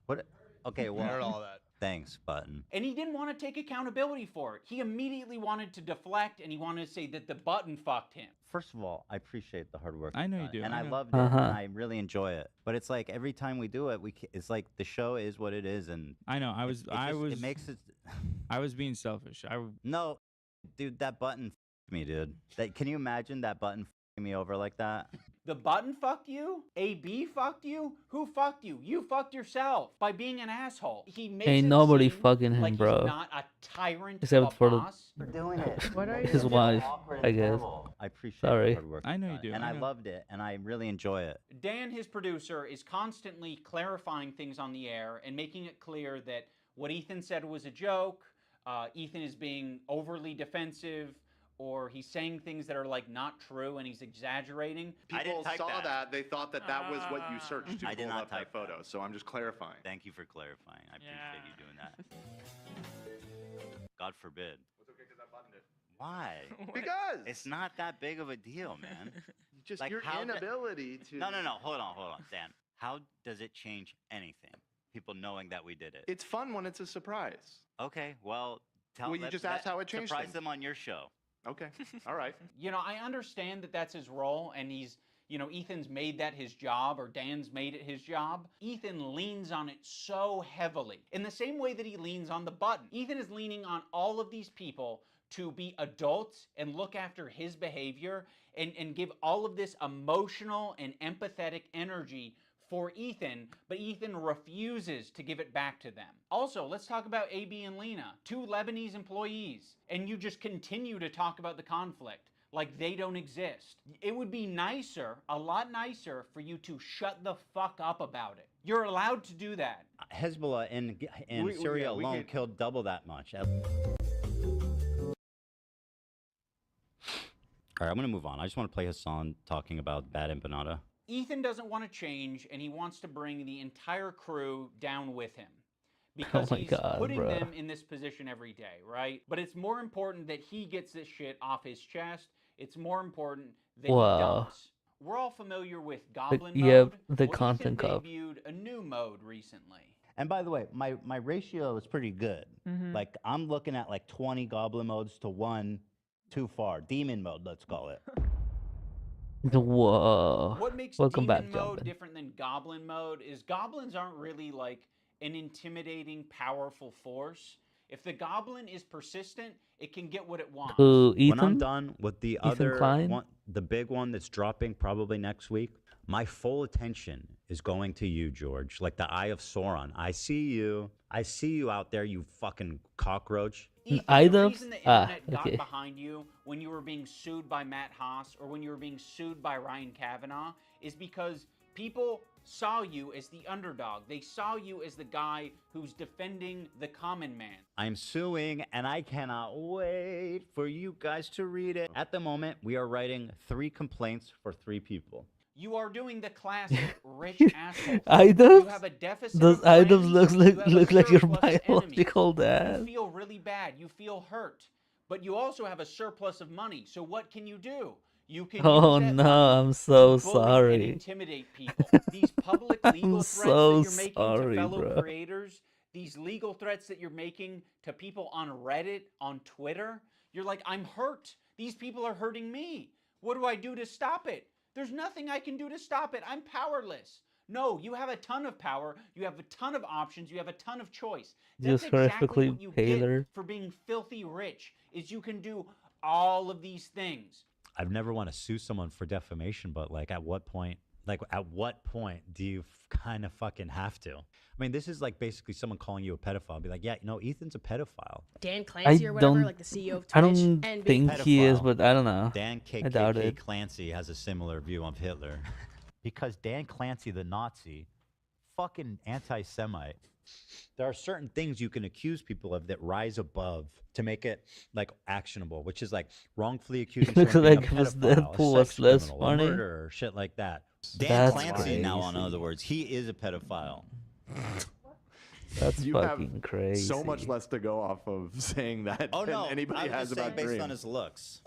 What? Okay, well, Heard all that. Thanks, Button. And he didn't want to take accountability for it. He immediately wanted to deflect, and he wanted to say that the button fucked him. First of all, I appreciate the hard work. I know you you've do, done, and I I know. loved it, and I really enjoy it. But it's like every time we do it, it's like the show is what it is, and I know. it makes it. I was being selfish. No, dude, that button f***ed me, dude. Can you imagine that button f***ing me over like that? The button fucked you? AB fucked you? Who fucked you? You fucked yourself by being an asshole. He makes Ain't it nobody seem fucking him, like bro. He's not a tyrant Except of a for boss. For doing it. his wife, I guess. I appreciate Sorry. the hard work. I know you you've do, done, and I I know. loved it, and I really enjoy it. Dan, his producer, is constantly clarifying things on the air and making it clear that what Ethan said was a joke. Ethan is being overly defensive, or he's saying things that are like not true and he's exaggerating. People saw that. They thought that that was what you searched to I did pull not up type that photo. So I'm just clarifying. Thank you for clarifying. I appreciate you doing that. God forbid. It's okay because I buttoned it. Why? Because it's not that big of a deal, man. Just Like, your how inability to. No. Hold on, Dan. How does it change anything? People knowing that we did it. It's fun when it's a surprise. Okay, well, Well, you just asked how it changed Surprise things. them on your show. Okay. All right. You know, I understand that that's his role, and he's, you know, Ethan's made that his job, or Dan's made it his job. Ethan leans on it so heavily, in the same way that he leans on the button. Ethan is leaning on all of these people to be adults and look after his behavior and give all of this emotional and empathetic energy for Ethan, but Ethan refuses to give it back to them. Also, let's talk about AB and Lena, 2 Lebanese employees, and you just continue to talk about the conflict like they don't exist. It would be nicer, a lot nicer, for you to shut the fuck up about it. You're allowed to do that. Hezbollah in Syria alone killed double that much. All right, I'm going to move on. I just want to play Hassan talking about bad empanada. Ethan doesn't want to change, and he wants to bring the entire crew down with him. Because my he's God, putting bro. them in this position every day, right? But it's more important that he gets this shit off his chest. It's more important that he Wow. dumps. We're all familiar with Goblin yeah, mode. the Well, content Ethan cup. debuted a new mode recently. And by the way, my ratio is pretty good. Mhm. Like, I'm looking at like 20 goblin modes to 1 too far. Demon mode, let's call it. Whoa. What makes Welcome Demon back, mode Jonathan. different than Goblin mode is goblins aren't really like an intimidating, powerful force. If the goblin is persistent, it can get what it wants. Who, When I'm Ethan? done with the Ethan other Klein? one, the big one that's dropping probably next week, my full attention is going to you, George. Like the Eye of Sauron. I see you. I see you out there, you fucking cockroach. Ethan, the Items? reason the Ah, internet got okay. behind you when you were being sued by Matt Haas or when you were being sued by Ryan Kavanaugh is because people saw you as the underdog. They saw you as the guy who's defending the common man. I'm suing, and I cannot wait for you guys to read it. At the moment, we are writing 3 complaints for 3 people. You are doing the classic rich asshole. Items? You have a deficit Those of items friends, look you have a like your surplus of biological enemies. dad. You feel really bad. You feel hurt. But you also have a surplus of money. So what can you do? You can Oh use that no, money I'm so to bully and sorry. intimidate people. These public legal I'm threats so that you're making sorry, to fellow bro. creators, these legal threats that you're making to people on Reddit, on Twitter, you're like, I'm hurt. These people are hurting me. What do I do to stop it? There's nothing I can do to stop it. I'm powerless. No, you have a ton of power. You have a ton of options. You have a ton of choice. That's Just exactly horrifically what you paler. get for being filthy rich, is you can do all of these things. I've never want to sue someone for defamation, but like at what point do you kind of fucking have to? I mean, this is like basically someone calling you a pedophile. Be like, yeah, you know, Ethan's a pedophile. Dan I Clancy or whatever, don't. like the CEO of Twitch. I don't and think he is, but I don't know. Dan I doubt KKK it. Clancy has a similar view of Hitler. Because Dan Clancy, the Nazi, fucking anti-Semite. There are certain things you can accuse people of that rise above to make it like actionable, which is like wrongfully accusing Looks someone of like being a if pedophile, Deadpool a was sex less criminal, funny. a murderer, shit like that. Dan That's Clancy now, in crazy. other words, he is a pedophile. That's You fucking have crazy. so much less to go off of saying that Oh than no, anybody I'm has just saying about based Dream. on his looks.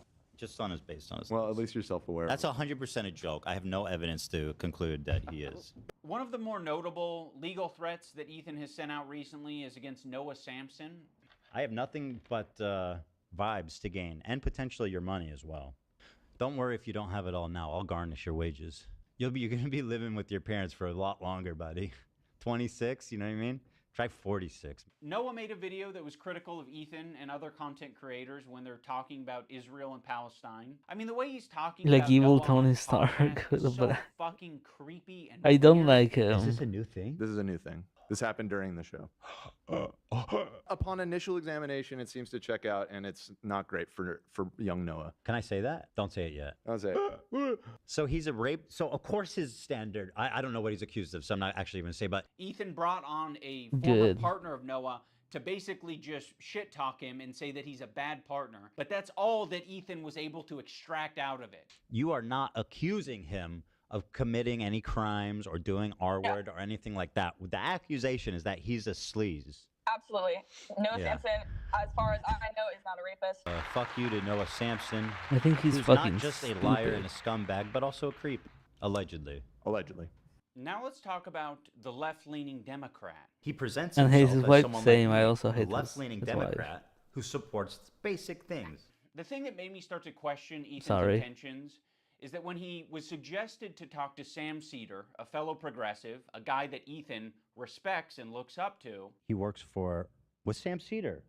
just on his based on his. Well, at least you're self-aware. That's 100% a joke. I have no evidence to conclude that he is. One of the more notable legal threats that Ethan has sent out recently is against Noah Sampson. I have nothing but vibes to gain, and potentially your money as well. Don't worry if you don't have it all now. I'll garnish your wages. You're gonna be living with your parents for a lot longer, buddy. 26, you know what I mean? Try 46. Noah made a video that was critical of Ethan and other content creators when they're talking about Israel and Palestine. I mean, the way he's talking Like about evil Noah on Tony his Stark. podcast is so But fucking creepy and I don't weird. like him. Is this a new thing? This is a new thing. This happened during the show. Upon initial examination, it seems to check out, and it's not great for young Noah. Can I say that? Don't say it yet. Don't say it. So he's a rape. So of course his standard. I don't know what he's accused of, so I'm not actually going to say. But Ethan brought on a former Good. partner of Noah to basically just shit talk him and say that he's a bad partner. But that's all that Ethan was able to extract out of it. you are not accusing him of committing any crimes or doing R-word or anything like that. The accusation is that he's a sleaze. Absolutely. Noah Yeah. Sampson, as far as I know, is not a rapist. Fuck you to Noah Sampson. I think he's who's fucking not just a liar stupid. and a scumbag, but also a creep. Allegedly. Allegedly. Now let's talk about the left-leaning Democrat. He presents And himself hates his as wife, someone same. like I me, also a hate left-leaning his wife. Democrat who supports basic things. The thing that made me start to question Ethan's Sorry. intentions is that when he was suggested to talk to Sam Cedar, a fellow progressive, a guy that Ethan respects and looks up to, He works with Sam Cedar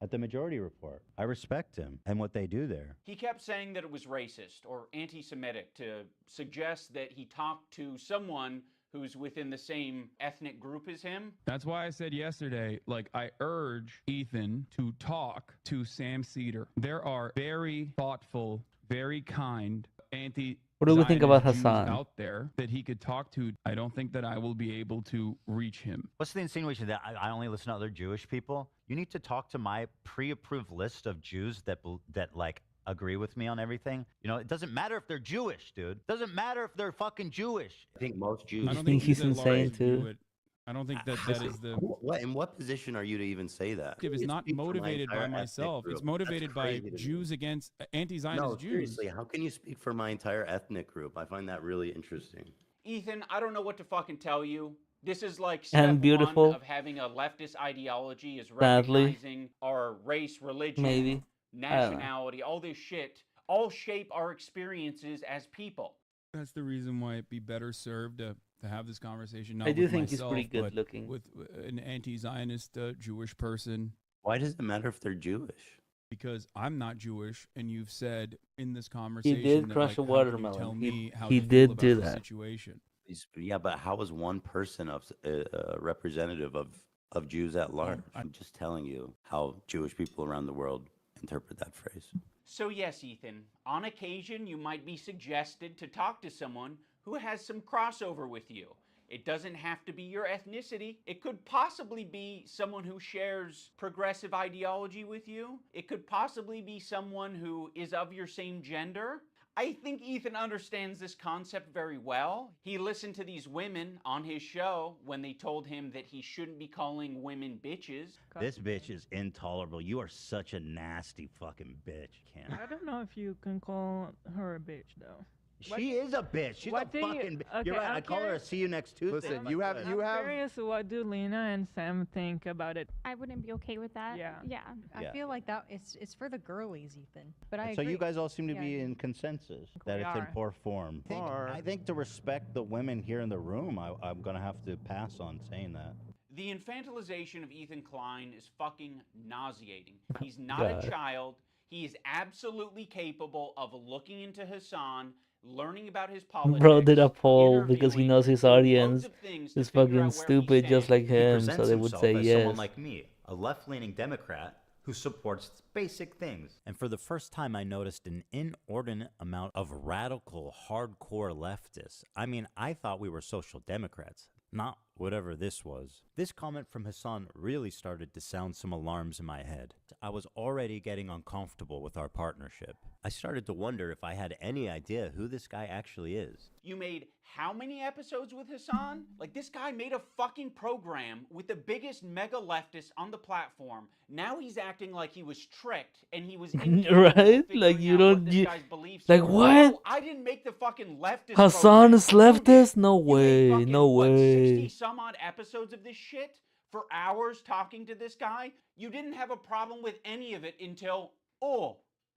at the Majority Report. I respect him and what they do there. he kept saying that it was racist or anti-Semitic to suggest that he talked to someone who's within the same ethnic group as him. That's why I said yesterday, like, I urge Ethan to talk to Sam Cedar. There are very thoughtful, very kind What do we think about Jews Hassan? out there that he could talk to. I don't think that I will be able to reach him. What's the insinuation that I only listen to other Jewish people? You need to talk to my pre-approved list of Jews that like agree with me on everything. You know, it doesn't matter if they're Jewish, dude. Doesn't matter if they're fucking Jewish. I think most Jews. I don't think he's at large insane, would view too? it. I don't think that that is the. In what position are you to even say that? If it's not Speak for my motivated by entire ethnic myself. It's group. motivated That's by crazy to me. Jews against anti-Zionist No, Jews. seriously, how can you speak for my entire ethnic group? I find that really interesting. Ethan, I don't know what to fucking tell you. This is like And step beautiful. one of having a leftist ideology is Sadly. recognizing our race, religion, Maybe. I don't know. nationality, all this shit, all shape our experiences as people. That's the reason why it'd be better served to have this conversation. Not I do with think he's myself, pretty good but looking. with an anti-Zionist Jewish person. Why does it matter if they're Jewish? Because I'm not Jewish, and you've said in this conversation did that, crush like, a how can you watermelon. tell He- me how he to feel did about do the that. situation. Yeah, but how is one person representative of Jews at large? I'm just telling you how Jewish people around the world interpret that phrase. So yes, Ethan, on occasion you might be suggested to talk to someone who has some crossover with you. It doesn't have to be your ethnicity. It could possibly be someone who shares progressive ideology with you. It could possibly be someone who is of your same gender. I think Ethan understands this concept very well. He listened to these women on his show when they told him that he shouldn't be calling women bitches. This bitch is intolerable. You are such a nasty fucking bitch, Ken. I don't know if you can call her a bitch though. She is a bitch. She's a what do you- fucking bitch. okay, You're right. I'm I call her a curious- see you next Tuesday. Listen, but you have good. I'm curious, what do Lena and Sam think about it? I wouldn't be okay with that. Yeah. Yeah. Yeah. I feel like that it's for the girlies, Ethan. But I And so agree. you guys all seem to Yeah, be I in consensus that We it's in are. poor form. I think to respect the women here in the room, I'm going to have to pass on saying that. The infantilization of Ethan Klein is fucking nauseating. He's not God. a child. He is absolutely capable of looking into Hassan, learning about his politics. Bro did a poll because he knows his audience is fucking stupid just like He him, so presents they would himself say as yes. someone like me, a left-leaning Democrat who supports basic things. And for the first time, I noticed an inordinate amount of radical, hardcore leftists. I mean, I thought we were social democrats, not whatever this was. This comment from Hassan really started to sound some alarms in my head. I was already getting uncomfortable with our partnership. I started to wonder if I had any idea who this guy actually is. You made how many episodes with Hassan? Like, this guy made a fucking program with the biggest mega leftist on the platform. Now he's acting like he was tricked and he was incapable of Right? figuring Like you out don't what this you, guy's beliefs like are. what? No, I didn't make the fucking leftist Hassan program. is You did. leftist? No You made way. fucking, No what, 60 way. some odd episodes of this shit for hours talking to this guy? You didn't have a problem with any of it until,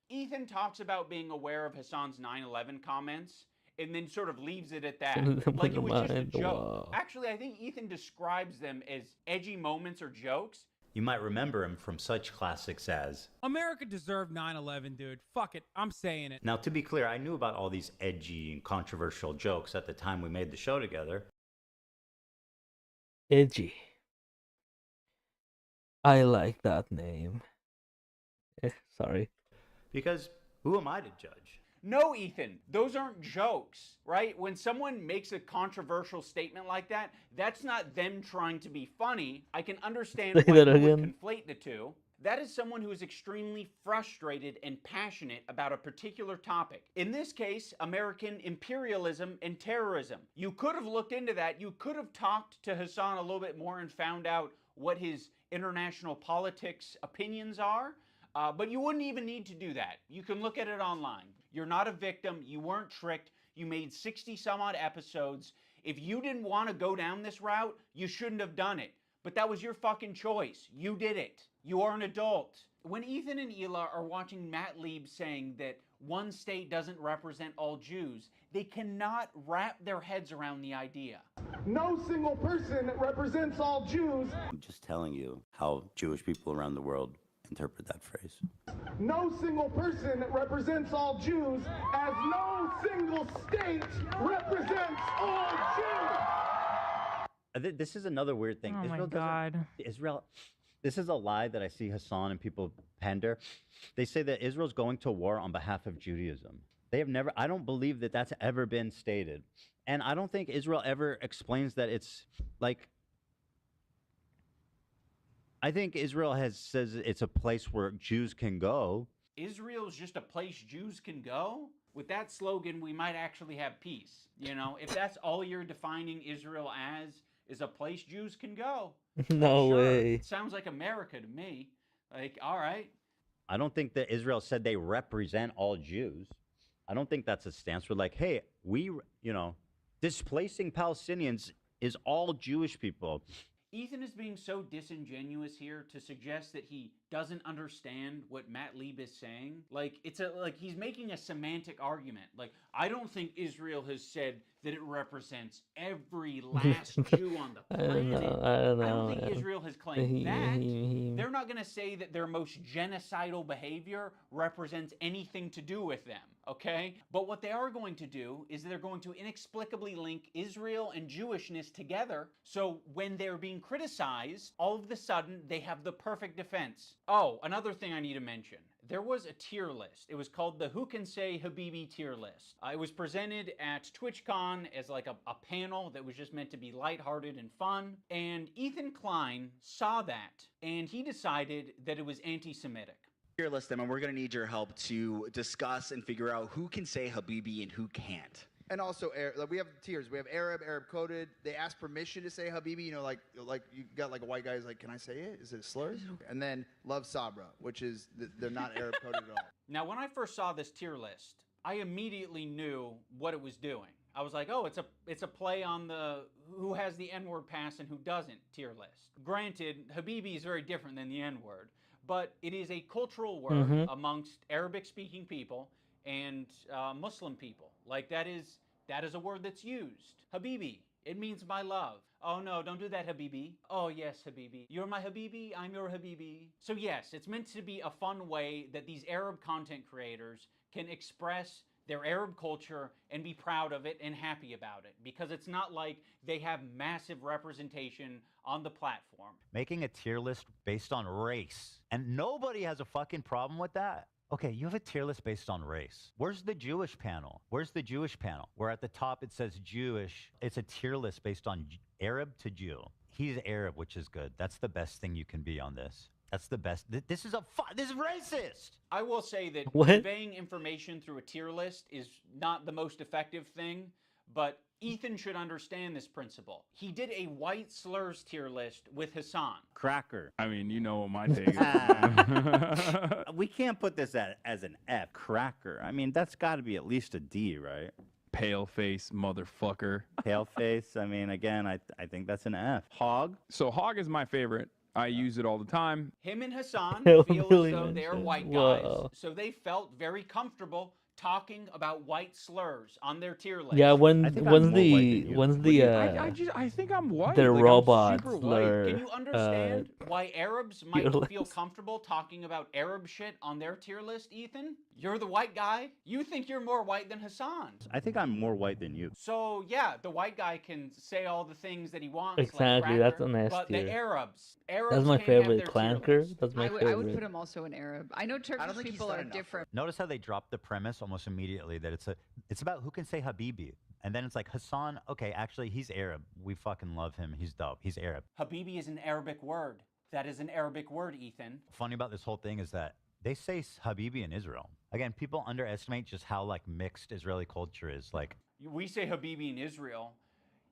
Ethan talks about being aware of Hassan's 9/11 comments and then sort of leaves it at that. Like it was just a joke. Wow. Actually, I think Ethan describes them as edgy moments or jokes. You might remember him from such classics as... America deserved 9/11, dude. Fuck it. I'm saying it. Now, to be clear, I knew about all these edgy and controversial jokes at the time we made the show together. Edgy. I like that name. Sorry. Because who am I to judge? No, Ethan, those aren't jokes, right? When someone makes a controversial statement like that, that's not them trying to be funny. I can understand Say why that you would again. conflate the two. That is someone who is extremely frustrated and passionate about a particular topic. In this case, American imperialism and terrorism. You could have looked into that. You could have talked to Hassan a little bit more and found out what his international politics opinions are. But you wouldn't even need to do that. You can look at it online. You're not a victim. You weren't tricked. You made 60 some odd episodes. If you didn't want to go down this route, you shouldn't have done it. But that was your fucking choice. You did it. You are an adult. When Ethan and Hila are watching Matt Lieb saying that one state doesn't represent all Jews, they cannot wrap their heads around the idea. No single person represents all Jews. I'm just telling you how Jewish people around the world interpret that phrase. No single person represents all Jews, as no single state represents all Jews. This is another weird thing. Oh my Israel God. Israel, this is a lie that I see Hassan and people pander. They say that Israel's going to war on behalf of Judaism. They have never, I don't believe that that's ever been stated. And I don't think Israel ever explains that it's like, I think Israel says it's a place where Jews can go. Israel's just a place Jews can go? With that slogan, we might actually have peace. You know, if that's all you're defining Israel as, is a place Jews can go. No Sure, way. it sounds like America to me. Like, all right. I don't think that Israel said they represent all Jews. I don't think that's a stance. We're like, hey, displacing Palestinians is all Jewish people. Ethan is being so disingenuous here to suggest that he doesn't understand what Matt Lieb is saying. Like, he's making a semantic argument. Like, I don't think Israel has said that it represents every last Jew on the planet. I don't know. I don't think Israel has claimed that. He- They're not going to say that their most genocidal behavior represents anything to do with them, okay? But what they are going to do is they're going to inexplicably link Israel and Jewishness together, so when they're being criticized, all of a sudden they have the perfect defense. Oh, another thing I need to mention. There was a tier list. It was called the Who Can Say Habibi tier list. It was presented at TwitchCon as like a panel that was just meant to be lighthearted and fun. And Ethan Klein saw that, and he decided that it was anti-Semitic. Tier list them, and we're going to need your help to discuss and figure out who can say Habibi and who can't. And also, we have tiers. We have Arab coded. They ask permission to say Habibi. You know, like you got like a white guy who's like, "Can I say it? Is it a slur?" And then Love Sabra, which is they're not Arab coded at all. Now, when I first saw this tier list, I immediately knew what it was doing. I was like, oh, it's a play on the who has the N-word pass and who doesn't tier list. Granted, Habibi is very different than the N-word, but it is a cultural word amongst Arabic-speaking people and Muslim people. Like, that is a word that's used. Habibi, it means my love. Oh no, don't do that, Habibi. Oh yes, Habibi. You're my Habibi, I'm your Habibi. So yes, it's meant to be a fun way that these Arab content creators can express their Arab culture and be proud of it and happy about it, because it's not like they have massive representation on the platform. Making a tier list based on race. And nobody has a fucking problem with that. Okay, you have a tier list based on race. Where's the Jewish panel? Where's the Jewish panel? Where at the top it says Jewish. It's a tier list based on Arab to Jew. He's Arab, which is good. That's the best thing you can be on this. That's the best. This is this is racist. I will say that What? conveying information through a tier list is not the most effective thing, but Ethan should understand this principle. He did a white slurs tier list with Hassan. Cracker. I mean, you know what my take is. We can't put this as an F. Cracker. I mean, that's got to be at least a D, right? Pale face motherfucker. Pale face. I mean, again, I think that's an F. Hog. So hog is my favorite. I use it all the time. Him and Hassan Hell, feel Billy as though they're mentioned. white guys, Whoa. so they felt very comfortable talking about white slurs on their tier list. Yeah, when's I think I'm more white than you. the I think I'm white. the Like, I'm robots super white. slur? Can you understand why Arabs might tier feel list. comfortable talking about Arab shit on their tier list, Ethan? You're the white guy. You think you're more white than Hassan. I think I'm more white than you. So, yeah, the white guy can say all the things that he wants. Exactly, like that's Cracker, a nice But tier. the Arabs That's my can't have favorite. their tier Clanker. list. That's my I favorite. would put him also in Arab. I know Turkish people are different. Notice how they dropped the premise almost immediately that it's about who can say Habibi. And then it's like Hassan, okay, actually he's Arab. We fucking love him. He's dope. He's Arab. Habibi is an Arabic word. That is an Arabic word, Ethan. Funny about this whole thing is that they say Habibi in Israel. Again, people underestimate just how like mixed Israeli culture is. Like We say Habibi in Israel.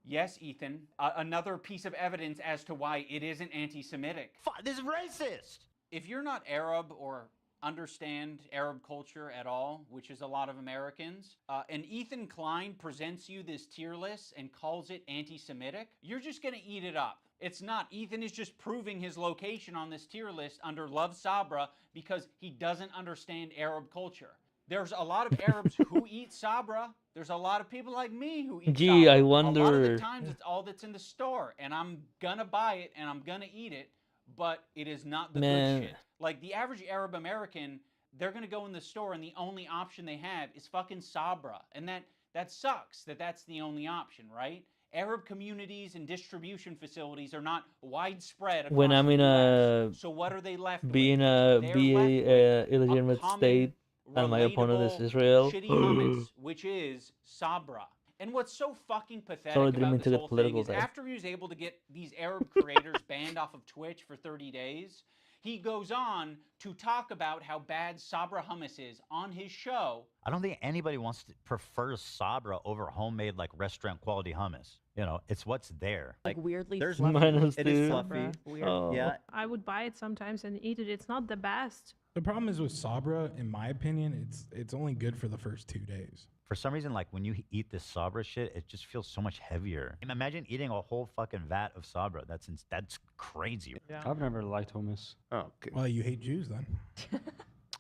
Yes, Ethan. Another piece of evidence as to why it isn't anti-Semitic. This is racist. If you're not Arab or understand Arab culture at all, which is a lot of Americans, and Ethan Klein presents you this tier list and calls it anti-Semitic, you're just going to eat it up. It's not. Ethan is just proving his location on this tier list under Love Sabra because he doesn't understand Arab culture. There's a lot of Arabs who eat Sabra. There's a lot of people like me who eat Gee, Sabra. I A lot of the wonder- times it's all that's in the store, and I'm going to buy it and I'm going to eat it, but it is not the Man. good shit. Like the average Arab American, they're going to go in the store and the only option they have is fucking Sabra. And that sucks that that's the only option, right? Arab communities and distribution facilities are not widespread across When I'm the in US. a So what are they left with? be a illegitimate common, state and my opponent is relatable, Israel. shitty hummus, which is Sabra. And what's so fucking pathetic Sorry, didn't about mean this to get whole thing political is there. after he was able to get these Arab creators banned off of Twitch for 30 days, he goes on to talk about how bad Sabra hummus is on his show. I don't think anybody wants to prefer Sabra over homemade like restaurant quality hummus. You know, it's what's there. Like weirdly there's fluffy. Minus it is two. fluffy. Weird. Oh. Yeah. I would buy it sometimes and eat it. It's not the best. The problem is with Sabra, in my opinion, it's only good for the first 2 days. For some reason, like when you eat this Sabra shit, it just feels so much heavier. Imagine eating a whole fucking vat of Sabra. That's crazy. Yeah. I've never liked hummus. Oh, okay. Well, you hate Jews then.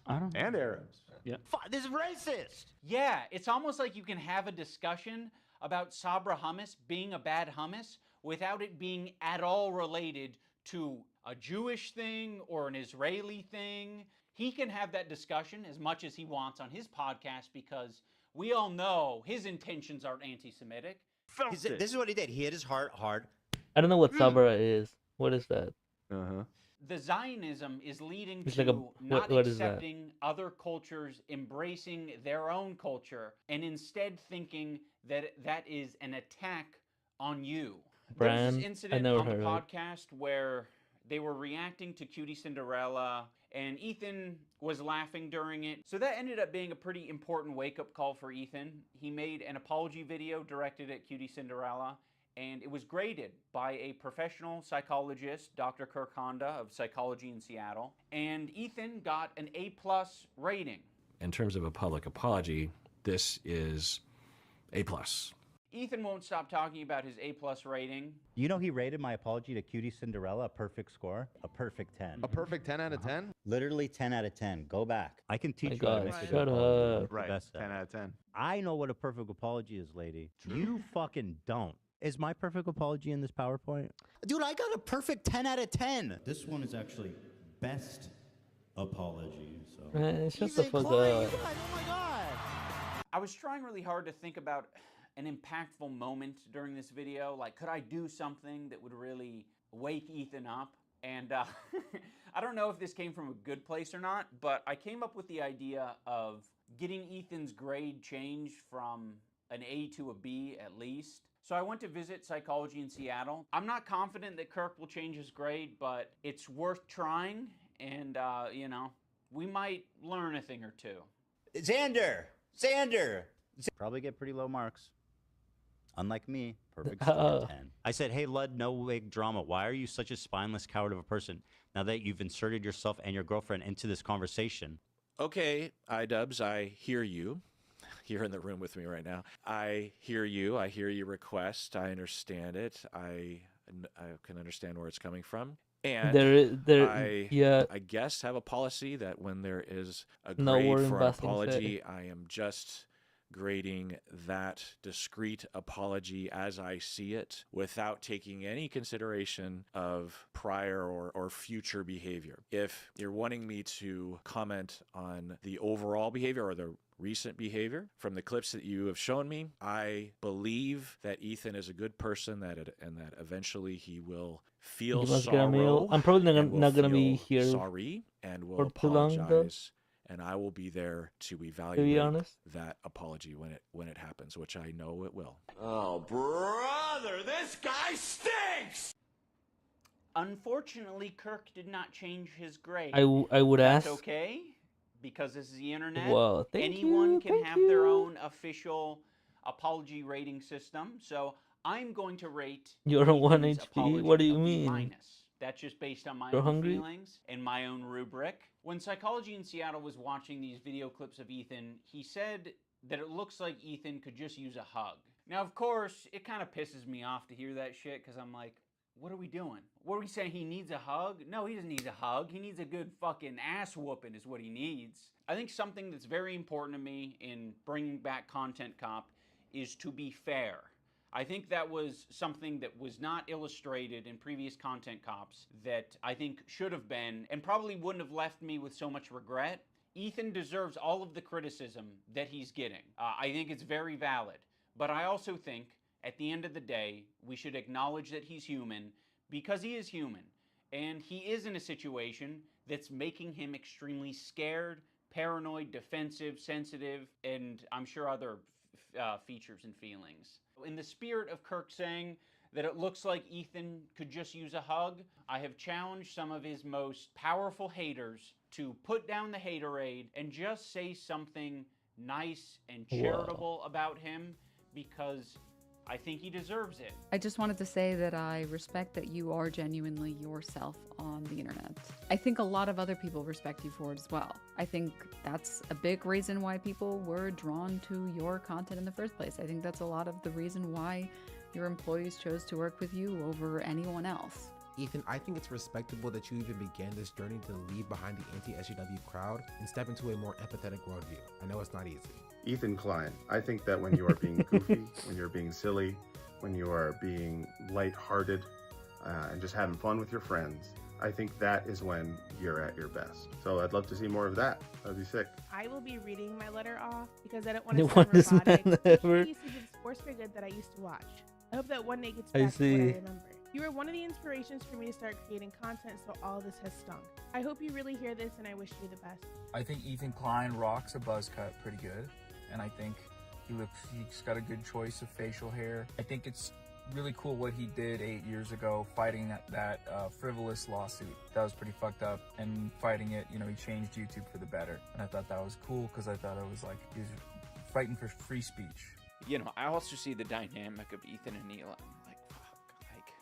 I don't. And Arabs. Yeah. This is racist. Yeah, it's almost like you can have a discussion about Sabra hummus being a bad hummus without it being at all related to a Jewish thing or an Israeli thing. He can have that discussion as much as he wants on his podcast because we all know his intentions aren't anti-Semitic. This is what he did. He hit his heart hard. I don't know what Sabra is. What is that? Uh-huh. The Zionism is leading It's to like not what is that? accepting other cultures, embracing their own culture, and instead thinking that that is an attack on you. There was Brand? this I incident never on the heard of it. podcast where they were reacting to Cutie Cinderella, and Ethan was laughing during it. So that ended up being a pretty important wake-up call for Ethan. He made an apology video directed at Cutie Cinderella, and it was graded by a professional psychologist, Dr. Kirk Honda of Psychology in Seattle, and Ethan got an A+ rating. In terms of a public apology, this is A+. Ethan won't stop talking about his A+ rating. You know, he rated my apology to Cutie Cinderella a perfect score, a perfect 10. A perfect 10 out of 10? Literally 10 out of 10. Go back. I can teach My you how to God, make a good shut apology. up. It's the Right, best 10 ever. out of 10. I know what a perfect apology is, lady. You fucking don't. Is my perfect apology in this PowerPoint? Dude, I got a perfect 10 out of 10. This one is actually best apology. So. Man, shut the fuck up. Oh my God. I was trying really hard to think about an impactful moment during this video. Like, could I do something that would really wake Ethan up? And I don't know if this came from a good place or not, but I came up with the idea of getting Ethan's grade changed from an A to a B at least. So I went to visit Psychology in Seattle. I'm not confident that Kirk will change his grade, but it's worth trying. and, you know, we might learn a thing or two. Xander! Probably get pretty low marks. Unlike me, perfect score of 10. I said, hey, Lud, no wig drama. Why are you such a spineless coward of a person now that you've inserted yourself and your girlfriend into this conversation? Okay, iDubbbz, I hear you. You're in the room with me right now. I hear you. I hear your request. I understand it. I can understand where it's coming from. And I guess have a policy that when there is a grade for an apology, I am just grading that discrete apology as I see it without taking any consideration of prior or future behavior. If you're wanting me to comment on the overall behavior or the recent behavior from the clips that you have shown me, I believe that Ethan is a good person and that eventually he will feel sorrow. I'm probably not gonna be here sorry and will for too long, apologize. And I will be there to evaluate that apology when it happens, which I know it will. Oh, brother, this guy stinks! Unfortunately, Kirk did not change his grade. I would That's ask. okay, because this is the internet. Well, Anyone can have their own official apology rating system. So I'm going to rate You're on 1 Ethan's HP? apology What do you a B-. mean? That's just based on my You're own hungry? feelings and my own rubric. When Psychology in Seattle was watching these video clips of Ethan, he said that it looks like Ethan could just use a hug. Now, of course, it kind of pisses me off to hear that shit, because I'm like, what are we doing? What are we saying? He needs a hug? No, he doesn't need a hug. He needs a good fucking ass whooping is what he needs. I think something that's very important to me in bringing back Content Cop is to be fair. I think that was something that was not illustrated in previous Content Cops that I think should have been, and probably wouldn't have left me with so much regret. Ethan deserves all of the criticism that he's getting. I think it's very valid. But I also think, at the end of the day, we should acknowledge that he's human, because he is human. And he is in a situation that's making him extremely scared, paranoid, defensive, sensitive, and I'm sure other features and feelings. In the spirit of Kirk saying that it looks like Ethan could just use a hug, I have challenged some of his most powerful haters to put down the haterade and just say something nice and charitable about him, because I think he deserves it. I just wanted to say that I respect that you are genuinely yourself on the internet. I think a lot of other people respect you for it as well. I think that's a big reason why people were drawn to your content in the first place. I think that's a lot of the reason why your employees chose to work with you over anyone else. Ethan, I think it's respectable that you even began this journey to leave behind the anti-SJW crowd and step into a more empathetic worldview. I know it's not easy. Ethan Klein, I think that when you are being goofy, when you're being silly, when you are being lighthearted, and just having fun with your friends, I think that is when you're at your best. So I'd love to see more of that. That'd be sick. I will be reading my letter off because I don't want The to sound worst robotic. man Especially ever. used to be the Sports for Good that I used to watch. I hope that one day gets I back to what I see. remember. You were one of the inspirations for me to start creating content, so all of this has stunk. I hope you really hear this, and I wish you the best. I think Ethan Klein rocks a buzz cut pretty good, and I think he's got a good choice of facial hair. I think it's really cool what he did 8 years ago, fighting that frivolous lawsuit. That was pretty fucked up, and fighting it, you know, he changed YouTube for the better. And I thought that was cool, because I thought it was like, he was fighting for free speech. You know, I also see the dynamic of Ethan and Neil. I'm like, fuck, like,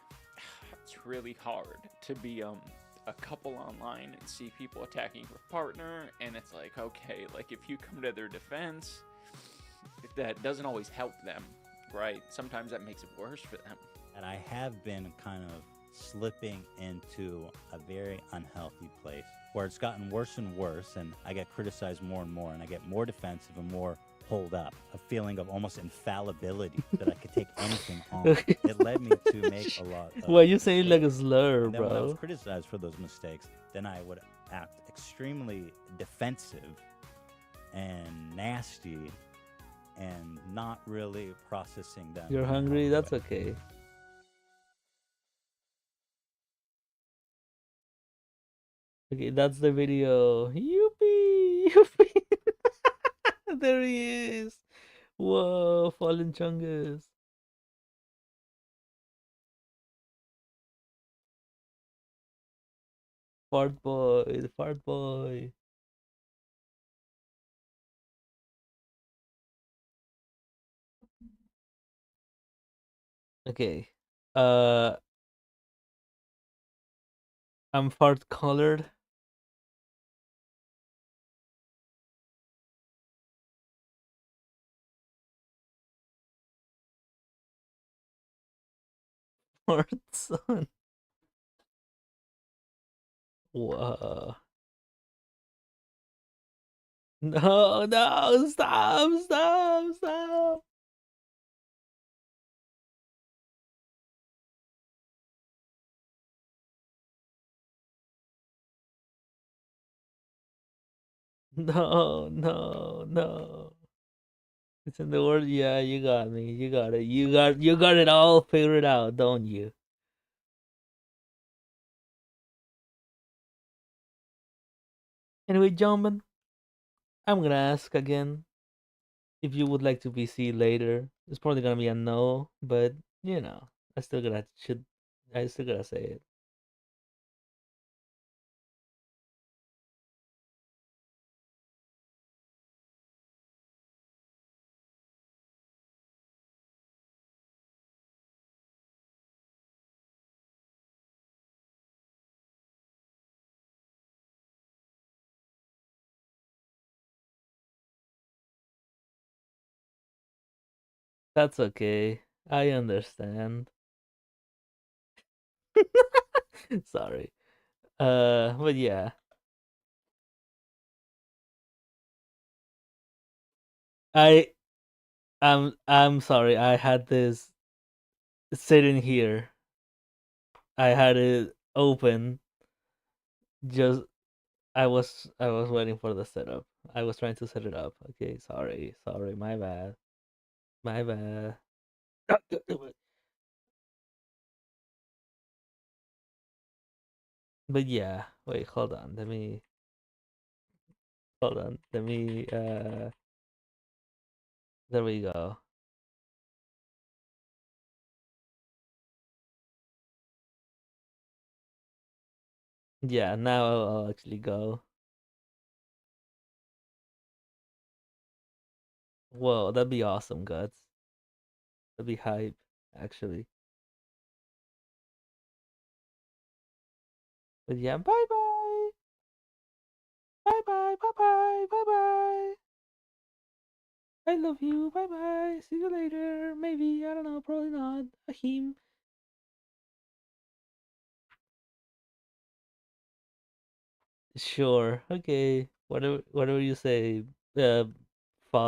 it's really hard to be a couple online and see people attacking your partner, and it's like, okay, like, if you come to their defense, that doesn't always help them, right? Sometimes that makes it worse for them. And I have been kind of slipping into a very unhealthy place where it's gotten worse and worse, and I get criticized more and more, and I get more defensive and more hold up, a feeling of almost infallibility that I could take anything on. It led me to make a lot of Why you saying like a slur, and then when I was bro? criticized for those mistakes, then I would act extremely defensive and nasty and not really processing them. You're hungry? That's okay. Okay, that's the video. Yippee! Yippee! There he is. Whoa, Fallen Chungus. Fart boy, the fart boy. Okay. Uh, I'm fart colored. Fart son. Whoa. No, no, stop, stop, stop. No, no, no. It's in the word. Yeah, you got me. You got it. You got it all figured out, don't you? Anyway, gentlemen, I'm gonna ask again if you would like to be seen later. It's probably gonna be a no, but you know, I still gotta say it. That's okay. I understand. Sorry. But yeah. I I'm sorry. I had this sitting here. I had it open. Just I was waiting for the setup. I was trying to set it up. Okay, sorry. My bad. My bad. But yeah, wait, hold on. Hold on. There we go. Yeah, now I'll actually go. Whoa, that'd be awesome, Guts. That'd be hype, actually. But yeah, bye bye. Bye bye, bye bye, bye bye. I love you. Bye bye. See you later. Maybe, I don't know, probably not. Ahim. Sure. Okay. Whatever you say.